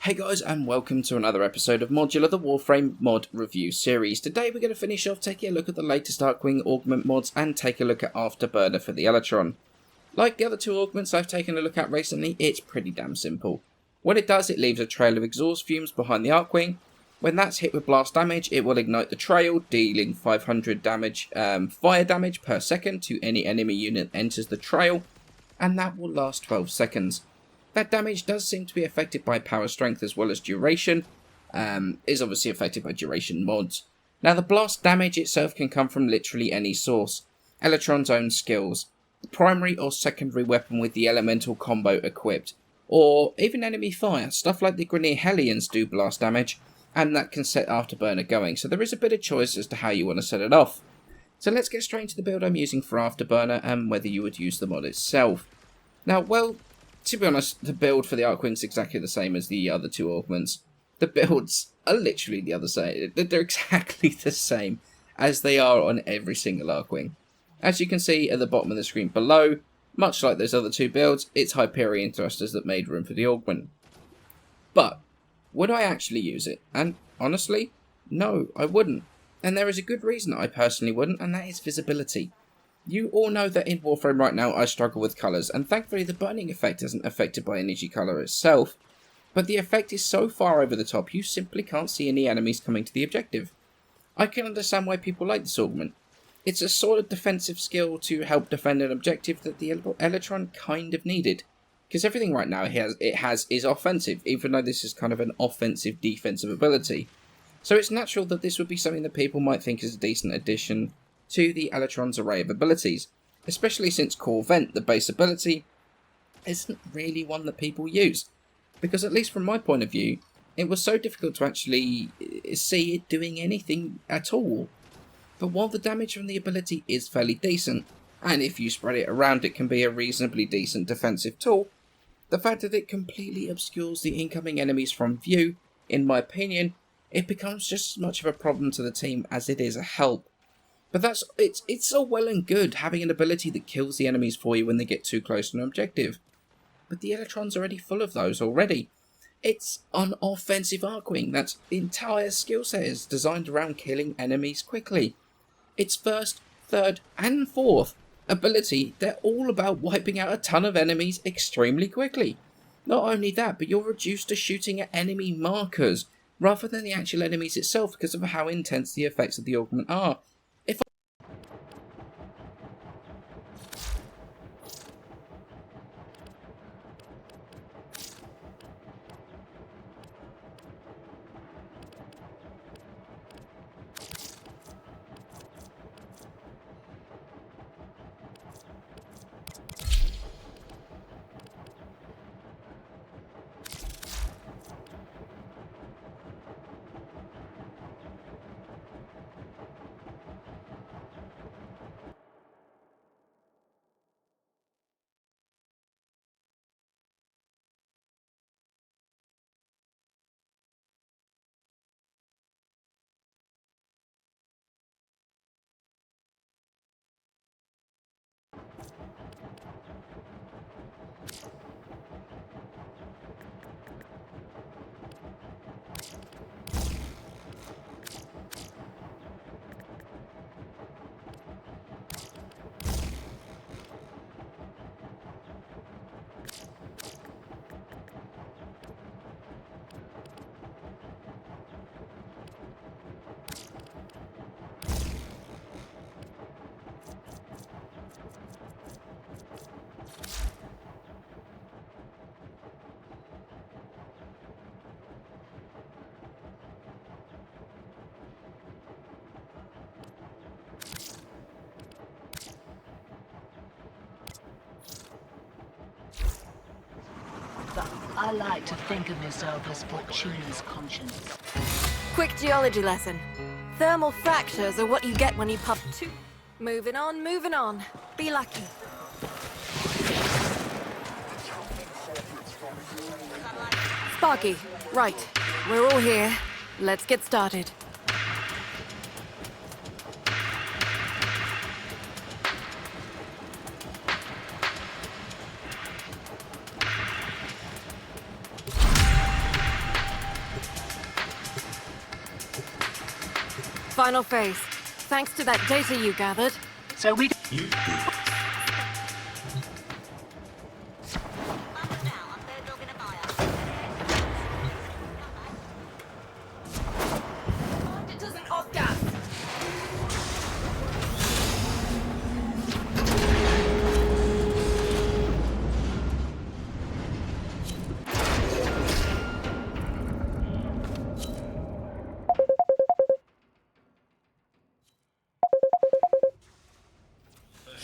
Hey guys, and welcome to another episode of Modular, the Warframe mod review series. Today we're going to finish off taking a look at the latest Archwing augment mods and take a look at Afterburner for the Elytron. Like the other two augments I've taken a look at recently, it's pretty damn simple. When it does, it leaves a trail of exhaust fumes behind the Archwing. When that's hit with blast damage, it will ignite the trail, dealing 500 fire damage per second to any enemy unit that enters the trail, and that will last 12 seconds. That damage does seem to be affected by power strength as well as duration, is obviously affected by duration mods. Now the blast damage itself can come from literally any source. Elytron's own skills, the primary or secondary weapon with the elemental combo equipped, or even enemy fire. Stuff like the Grineer Hellions do blast damage, and that can set Afterburner going, so there is a bit of choice as to how you want to set it off. So let's get straight into the build I'm using for Afterburner and whether you would use the mod itself. Now, well, to be honest, the build for the Archwing is exactly the same as the other two augments. The builds are literally the other same. They're exactly the same as they are on every single Archwing. As you can see at the bottom of the screen below, much like those other two builds, it's Hyperion thrusters that made room for the augment. But would I actually use it? And honestly, no, I wouldn't. And there is a good reason that I personally wouldn't, and that is visibility. You all know that in Warframe right now I struggle with colours, and thankfully the burning effect isn't affected by energy colour itself, but the effect is so far over the top you simply can't see any enemies coming to the objective. I can understand why people like this augment. It's a sort of defensive skill to help defend an objective that the Elytron kind of needed, because everything right now it has is offensive, even though this is kind of an offensive defensive ability. So it's natural that this would be something that people might think is a decent addition to the Elytron's array of abilities, especially since Core Vent, the base ability, isn't really one that people use, because at least from my point of view, it was so difficult to actually see it doing anything at all. But while the damage from the ability is fairly decent, and if you spread it around it can be a reasonably decent defensive tool, the fact that it completely obscures the incoming enemies from view, in my opinion, it becomes just as much of a problem to the team as it is a help. But it's all well and good having an ability that kills the enemies for you when they get too close to an objective. But the Elytron's already full of those already. It's an offensive Archwing that's entire skill set is designed around killing enemies quickly. Its first, third and fourth ability, they're all about wiping out a ton of enemies extremely quickly. Not only that, but you're reduced to shooting at enemy markers rather than the actual enemies itself because of how intense the effects of the augment are. I like to think of myself as Fortuna's conscience. Quick geology lesson. Thermal fractures are what you get when you pop two. Moving on, moving on. Be lucky. Sparky, right. We're all here. Let's get started. final phase. Thanks to that data you gathered. So we... You It doesn't off gas.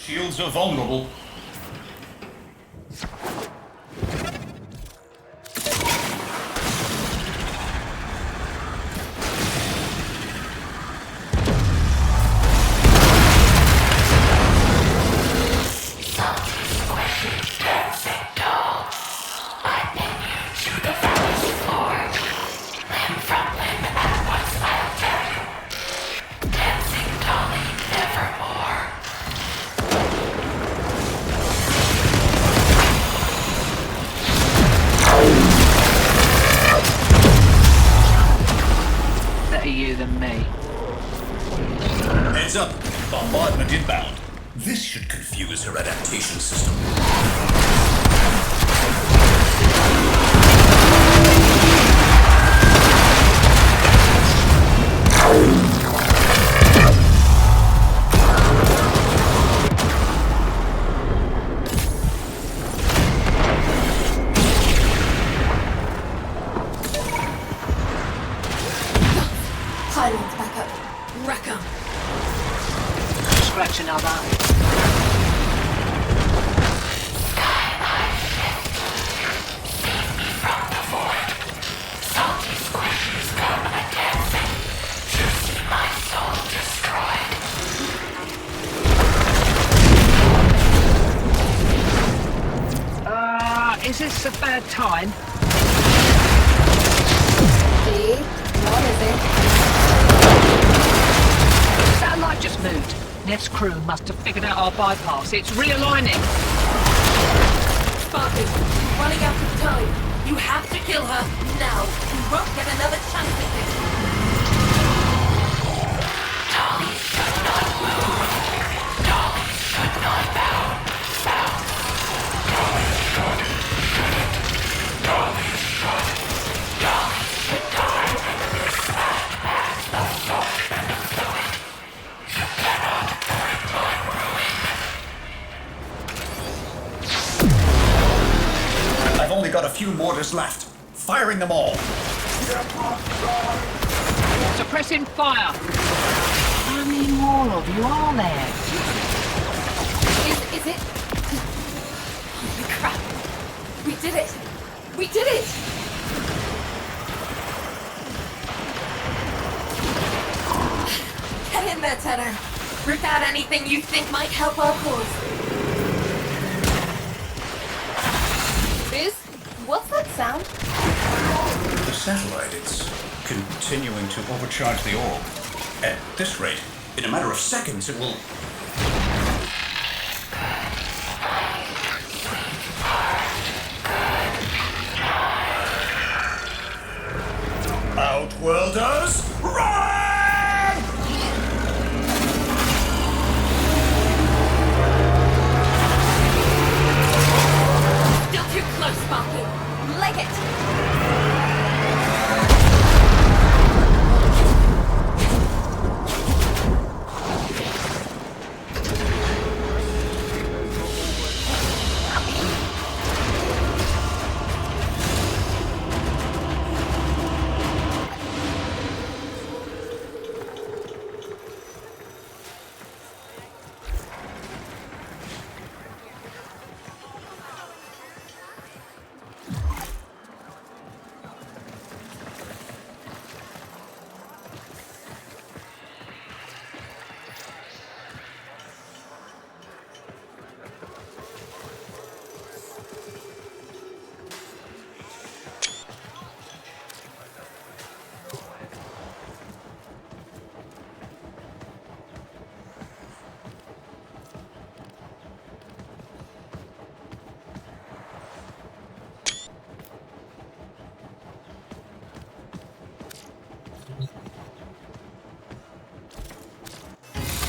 shields are vulnerable. Better you than me. Heads up, bombardment inbound. This should confuse her adaptation system. Pylons back up. Wreck 'em. Scratch another. Is this a bad time? Steve, what is it? Satellite just moved. Nev's crew must have figured out our bypass. It's realigning. Sparky, you're running out of time. You have to kill her now. You won't get another chance at this. Dolly should not move. Dolly should not bow. Dolly should. Dolly should. Dolly should die as the sword and the fluid. You cannot burn my ruin. I've only got a few mortars left. Firing them all. Suppressing fire. How many more of you are there? Is it? Holy crap. We did it. We did it! Get in there, Tenor. Rip out anything you think might help our cause. Biz, what's that sound? The satellite, it's continuing to overcharge the orb. At this rate, in a matter of seconds, it will... Outworlders, run! Still too close, Sparky. Leg it!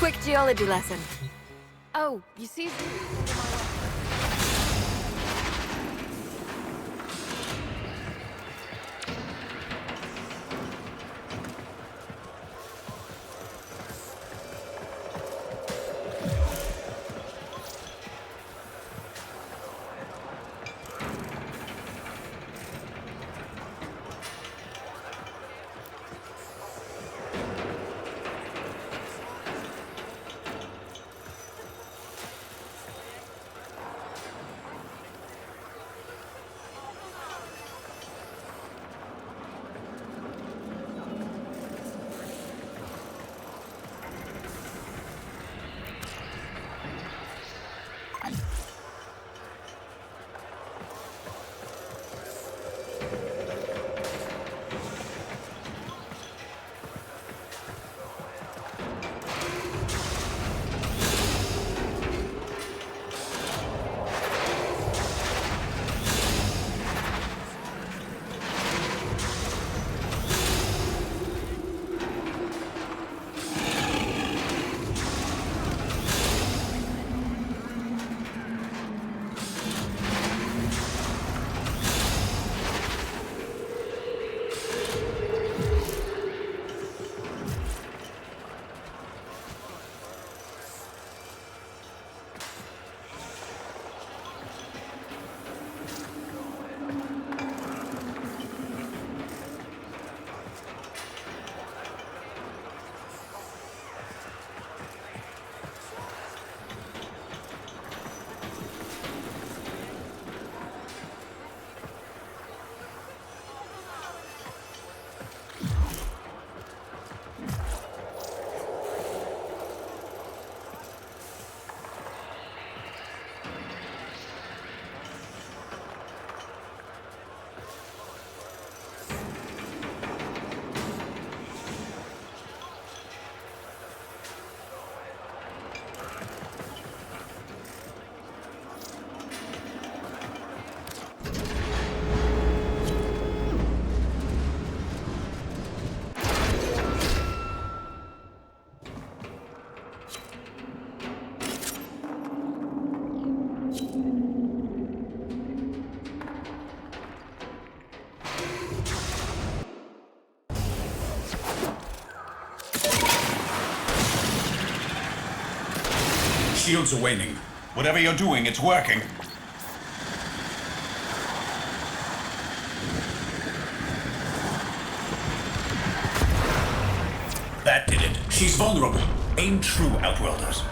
Quick geology lesson. Oh, you see... Shields are waning. Whatever you're doing, it's working. That did it. She's vulnerable. Aim true, Outworlders.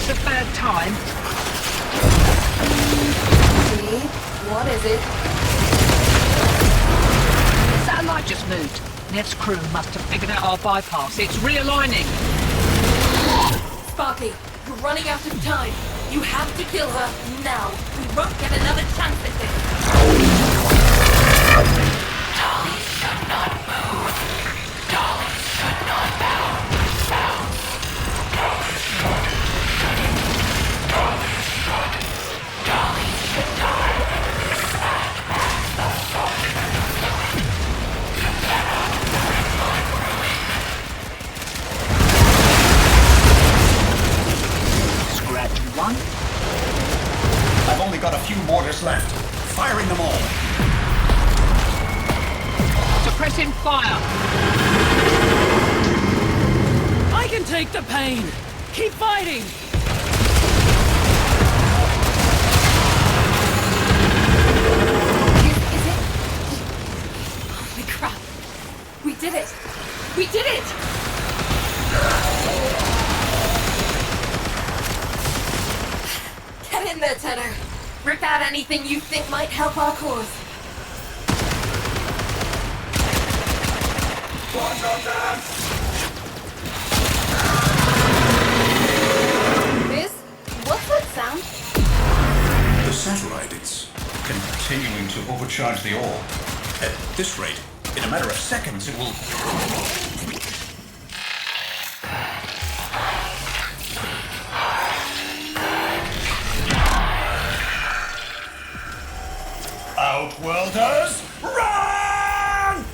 this a bad time? What is it? The satellite just moved. Nev's crew must have figured out our bypass. It's realigning. Sparky, you're running out of time. You have to kill her now. We won't get another chance at this. Dolly should not move. Dolly should not bounce. Dolly should. Dolly should. Dolly should die. As the salt and fluid. You cannot hurt my ruin. Scratch one. I've only got a few mortars left. Firing them all. Suppressing fire. I can take the pain. Keep fighting. Is it? Holy crap. We did it. We did it! Get in there, Tenor. Rip out anything you think might help our cause. Watch out, Dan! Miss, what's that sound? The satellite is continuing to overcharge the orb. At this rate, in a matter of seconds, it will... Outworlders, run!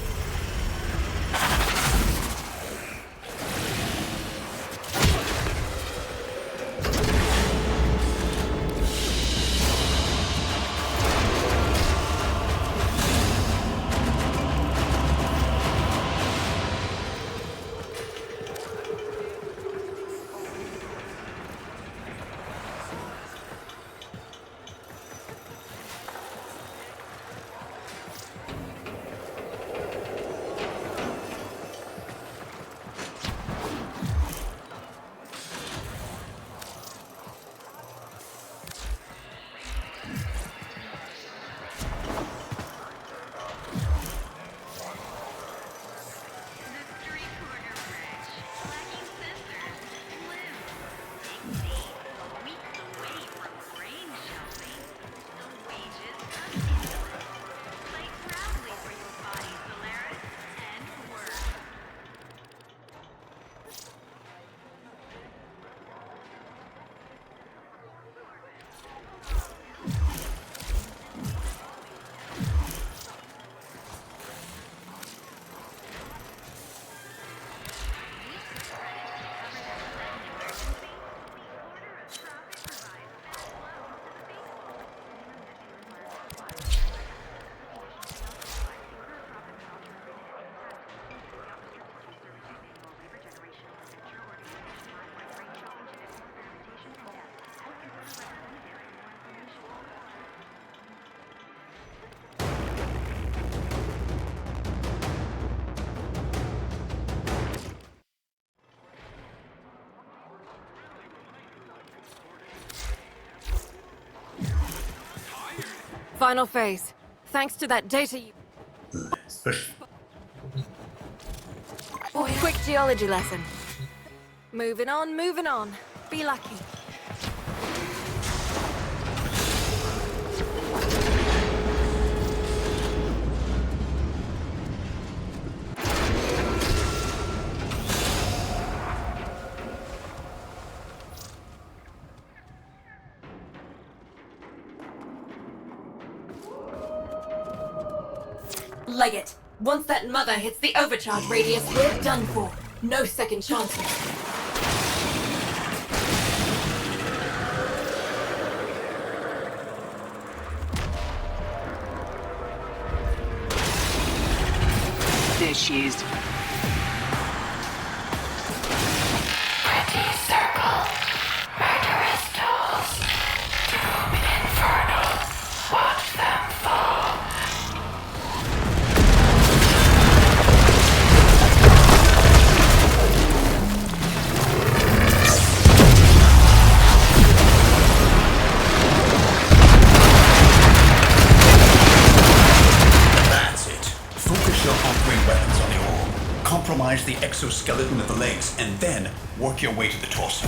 Final phase. Thanks to that data you... Quick geology lesson. Moving on, moving on. Be lucky. Leg it. Once that mother hits the overcharge radius, we're done for. No second chances. There she is. Pretty circle. Murderous tools. Doom infernal. Watch them fall. stabilize the exoskeleton of the legs, and then work your way to the torso.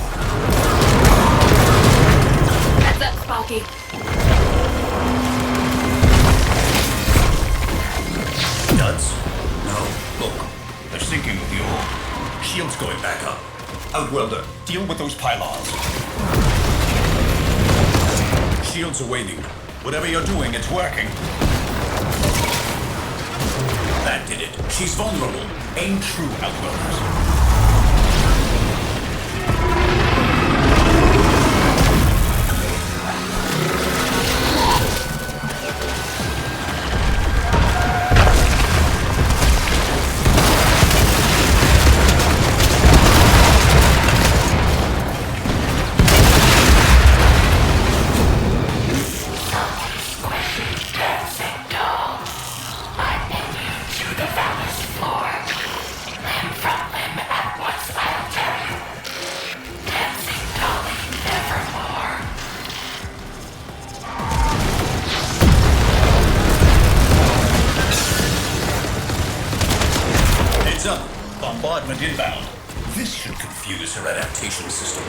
Heads up, Sparky. Duds? No. Look, they're sinking with the ore. Shield's going back up. Outwelder, deal with those pylons. Shields are waning. Whatever you're doing, it's working. That did it. She's vulnerable. Aim true, Outwelders. Bombardment inbound. This should confuse her adaptation system.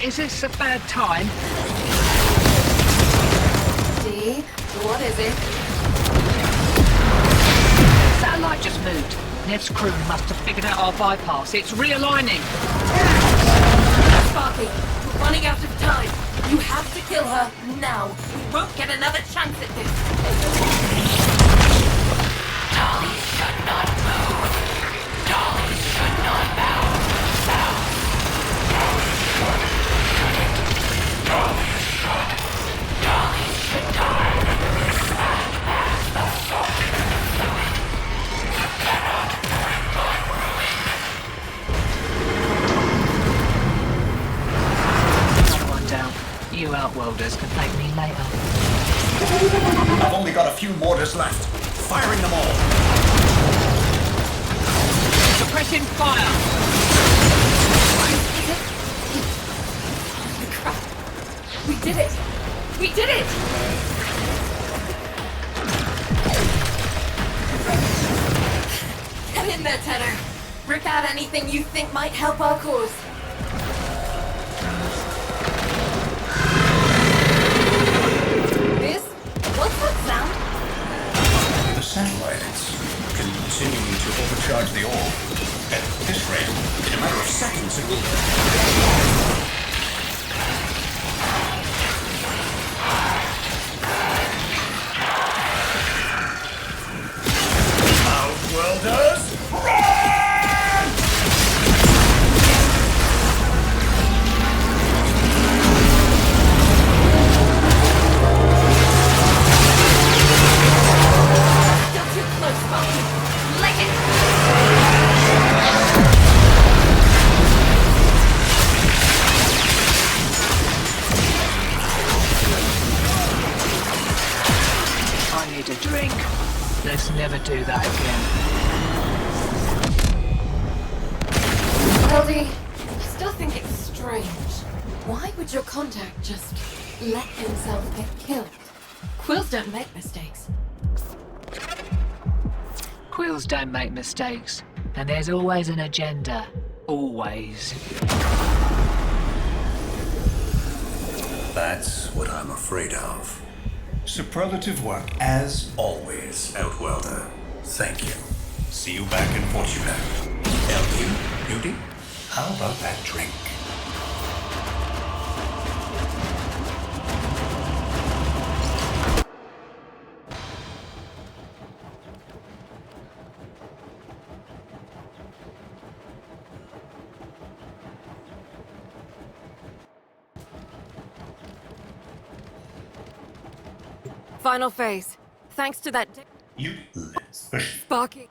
Is this a bad time? D, what is it? Satellite just moved. Nev's crew must have figured out our bypass. It's realigning. Sparky, we're running out of time. You have to kill her now. We won't get another chance at this. Dolly should not move. Dolly should not bow. Dolly should. Dolly should die as the soul fluid. You cannot bring my ruin. Another one down. You Outworlders can thank me later. I've only got a few mortars left. Firing them all. Suppressing fire. We did it! We did it! Get in there, Tenor. Rip out anything you think might help our cause. This? What's that sound? The satellite is continuing to overcharge the orb. At this rate, in a matter of seconds, it will... Outworlders, run! Still too close, Sparky. Lick it! I need a drink. Let's never do that again. LD, I still think it's strange. Why would your contact just let himself get killed? Quills don't make mistakes. Quills don't make mistakes. And there's always an agenda. Always. That's what I'm afraid of. Superlative work as always, Outwelder. Thank you. See you back in Fortuna. LU, Beauty, how about that drink? Final phase. Thanks to that You Sparky.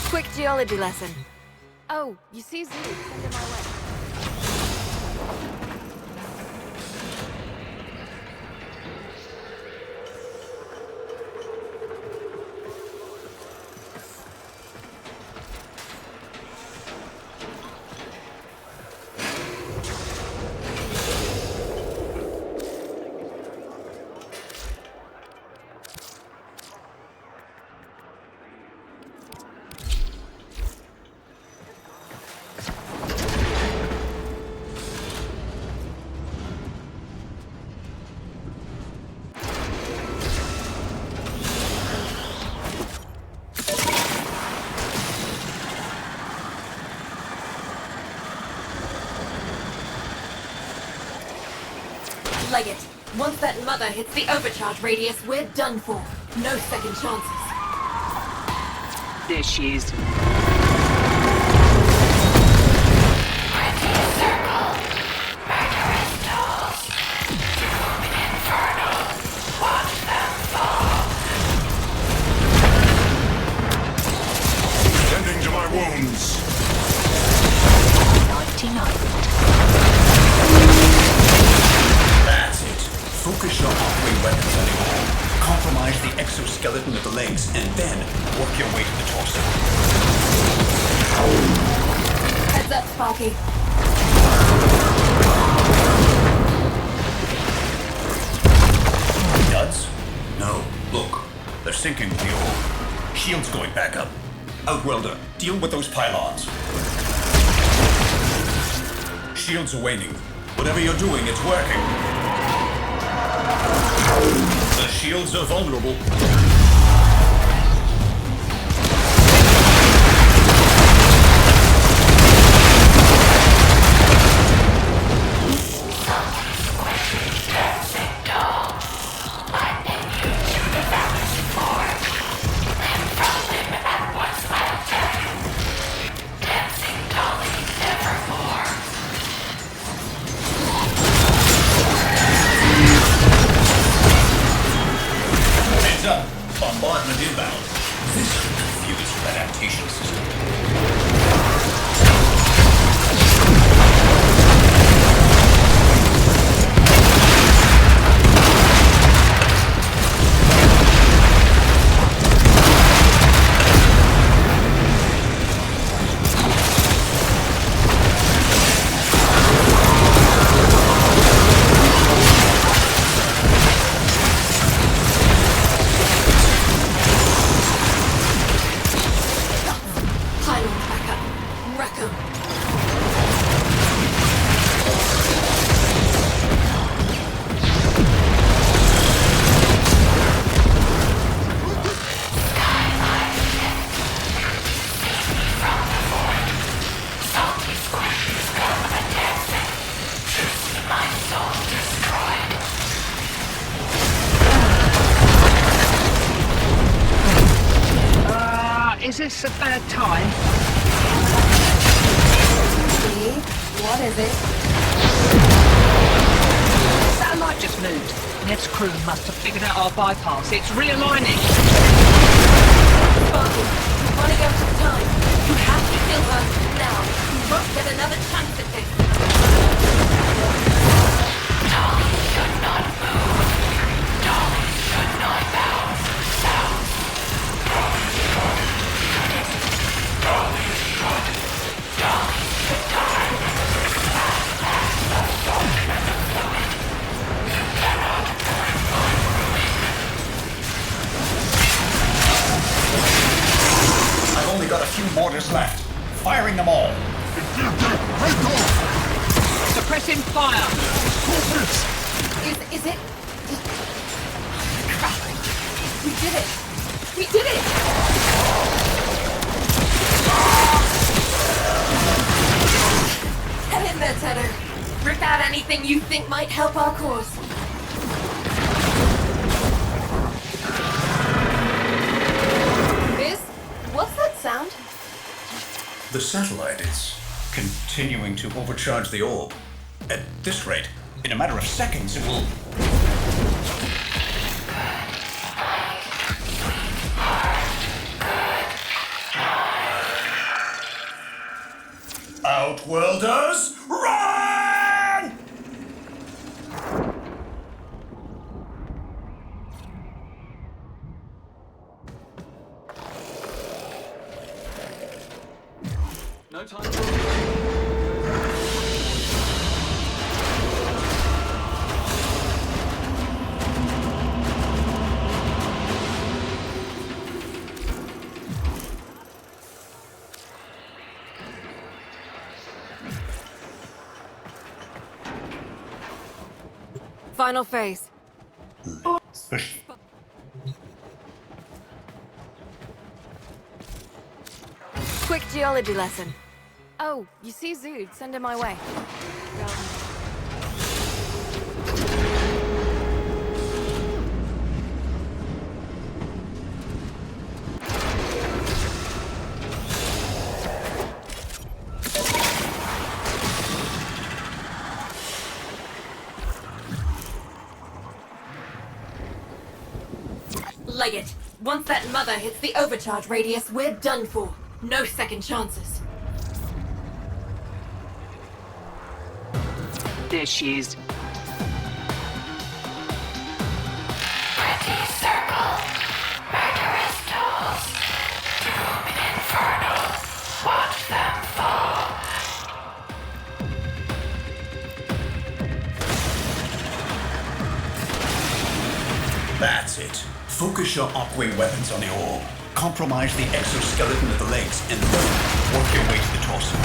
Quick geology lesson. Oh, you see Zoo? Send him my way. Leg it. Once that mother hits the overcharge radius, we're done for. No second chances. There she is. Tending to my wounds. 99. That's it. Focus your off-wing weapons anymore. Compromise the exoskeleton of the legs, and then work your way to the torso. Heads up, Sparky. Duds? No. Look, they're sinking with the ore. Shields going back up. Outwelder, deal with those pylons. Shields are waning. Whatever you're doing, it's working. The shields are vulnerable. Heads up! Bombardment inbound. This should confuse your adaptation system. Pylons back up. Wreck 'em. Is this a bad time? What is it? Satellite just moved. Nev's crew must have figured out our bypass. It's realigning. Sparky, you've running out of time. You have to kill her now. You won't get another chance at this. Dolly should not move. Dolly should not bow. Dolly should. Dolly should destroying them all. Suppressing fire! Is it? Crap. We did it! We did it! Head in there, Tedder. Rip out anything you think might help our cause. Biz, what's that sound? The satellite is continuing to overcharge the orb. At this rate, in a matter of seconds, it will... Outworlders, run! No time. Final phase. Quick geology lesson. Oh, you see Zood, send him my way. Leg it. Once that mother hits the overcharge radius, we're done for. No second chances. There she is. Pretty circle, murderous tools, doom infernal, watch them fall. That's it. Focus your arc-wing weapons on the orb. Compromise the exoskeleton of the legs and then work your way to the torso.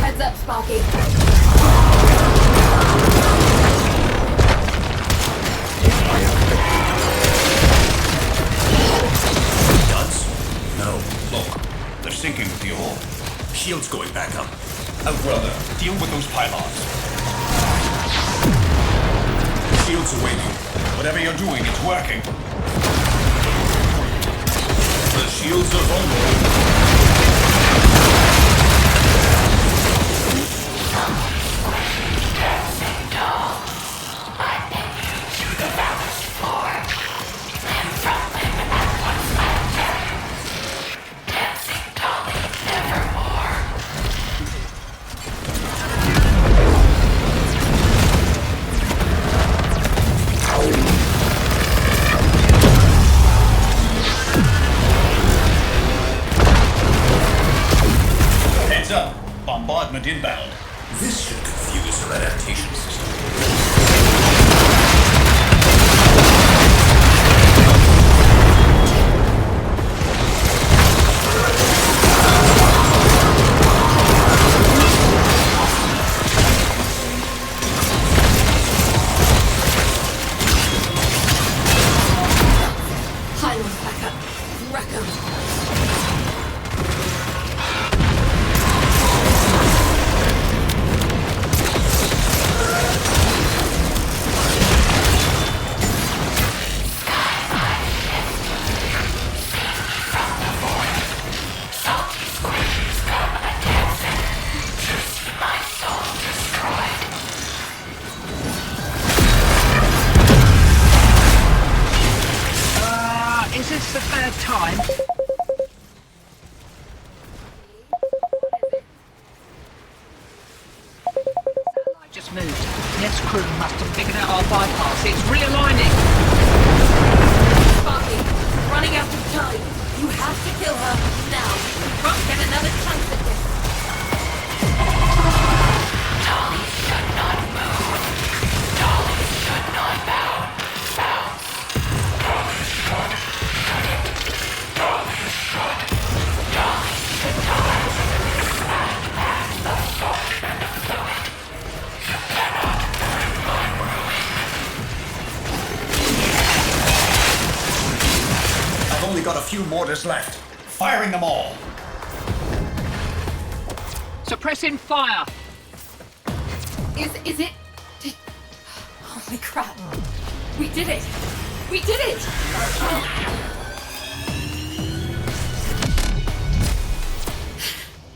Heads up, Sparky. Duds? No. Look, they're sinking with the orb. Shields going back up. Outworlder, deal with those pylons. Shields are waiting. Whatever you're doing, it's working. The shields are vulnerable. Heads up! Bombardment inbound. This should confuse her adaptation system. Pylons back up. Wreck 'em. Is this the third time? I just moved. Ned's crew must have figured out our bypass. It's realigning. Sparky, running out of time. You have to kill her now. You won't get another chance at this. Dolly should not move. Dolly should not bounce. Dolly should few mortars left. Firing them all. Suppressing fire. Is it? Holy crap. We did it. We did it!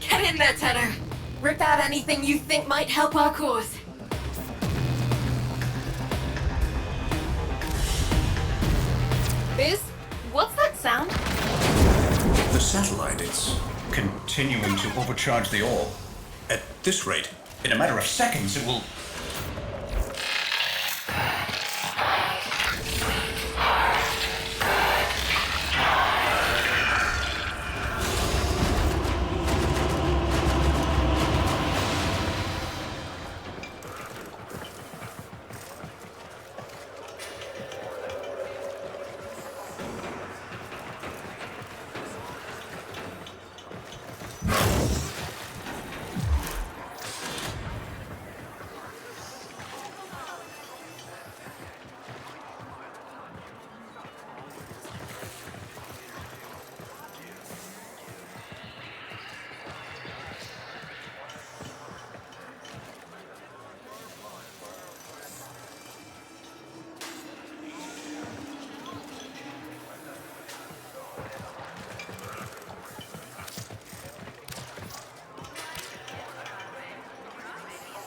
Get in there, Tenor. Rip out anything you think might help our cause. Biz, what's that sound? The satellite is continuing to overcharge the orb. At this rate, in a matter of seconds, it will...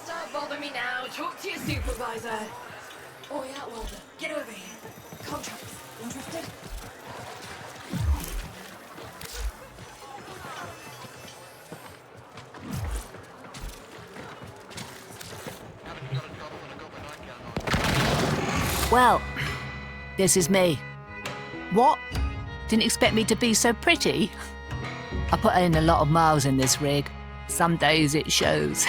Don't bother me now. Talk to your supervisor. Oh yeah, Walter. Get over here. Contracts. Interested? Well, this is me. What? Didn't expect me to be so pretty? I put in a lot of miles in this rig. Some days it shows.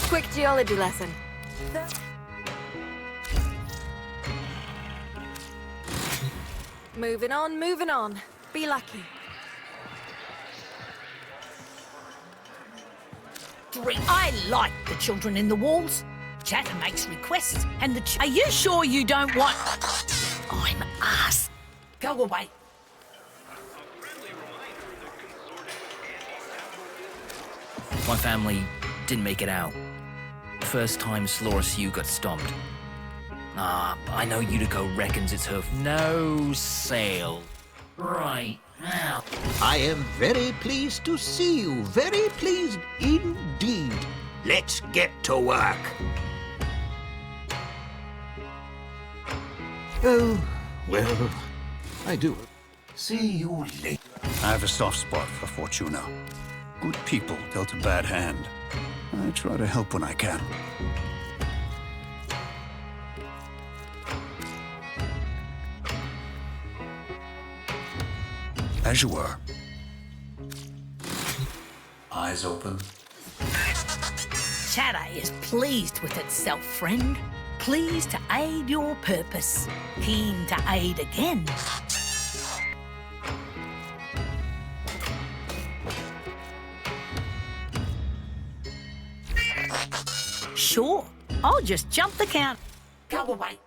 Quick geology lesson. Moving on, moving on. Be lucky. I like the children in the walls. Chatter makes requests, and the Are you sure you don't want... I'm ass. Go away. My family didn't make it out. First time Sloris U got stomped. I know Utico reckons it's her... No sale. Right now. I am very pleased to see you. Very pleased indeed. Let's get to work. Oh, well, I do. See you later. I have a soft spot for Fortuna. Good people dealt a bad hand. I try to help when I can. As you were. Eyes open. Chatter is pleased with itself, friend. Pleased to aid your purpose. Keen to aid again. Sure, I'll just jump the count. Go away.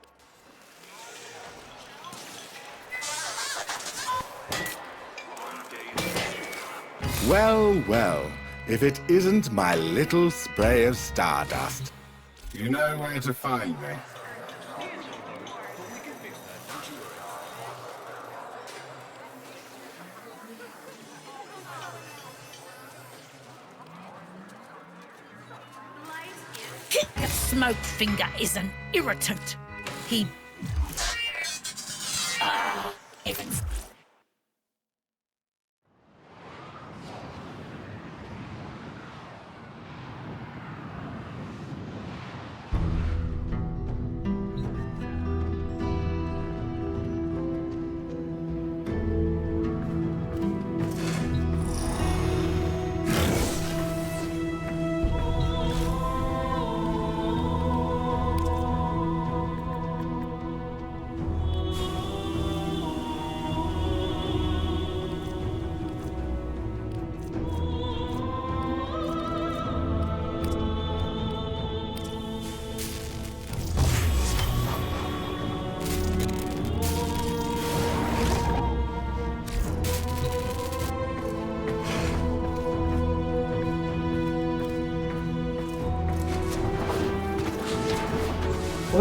Well, well, if it isn't my little spray of stardust. You know where to find me. The smoke finger is an irritant. He... Evans.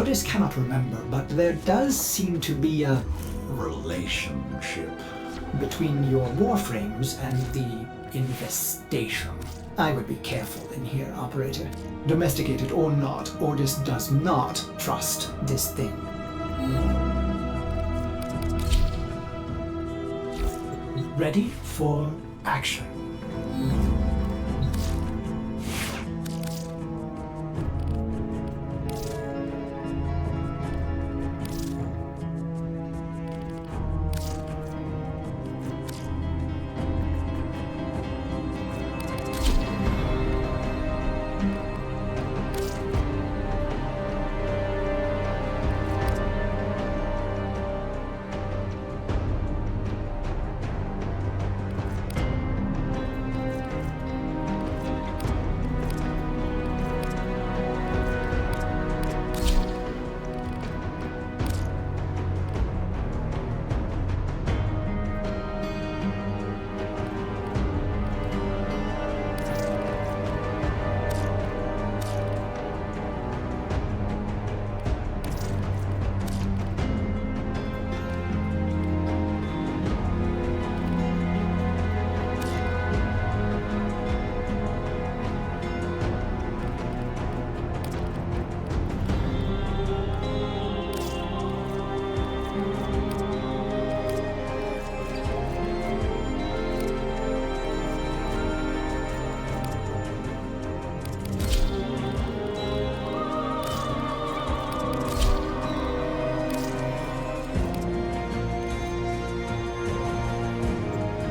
Otis cannot remember, but there does seem to be a relationship between your warframes and the infestation. I would be careful in here, Operator. Domesticated or not, Otis does not trust this thing. Ready for action.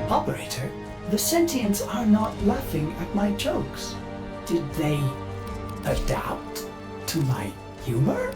Operator, the sentients are not laughing at my jokes. Did they adapt to my humor?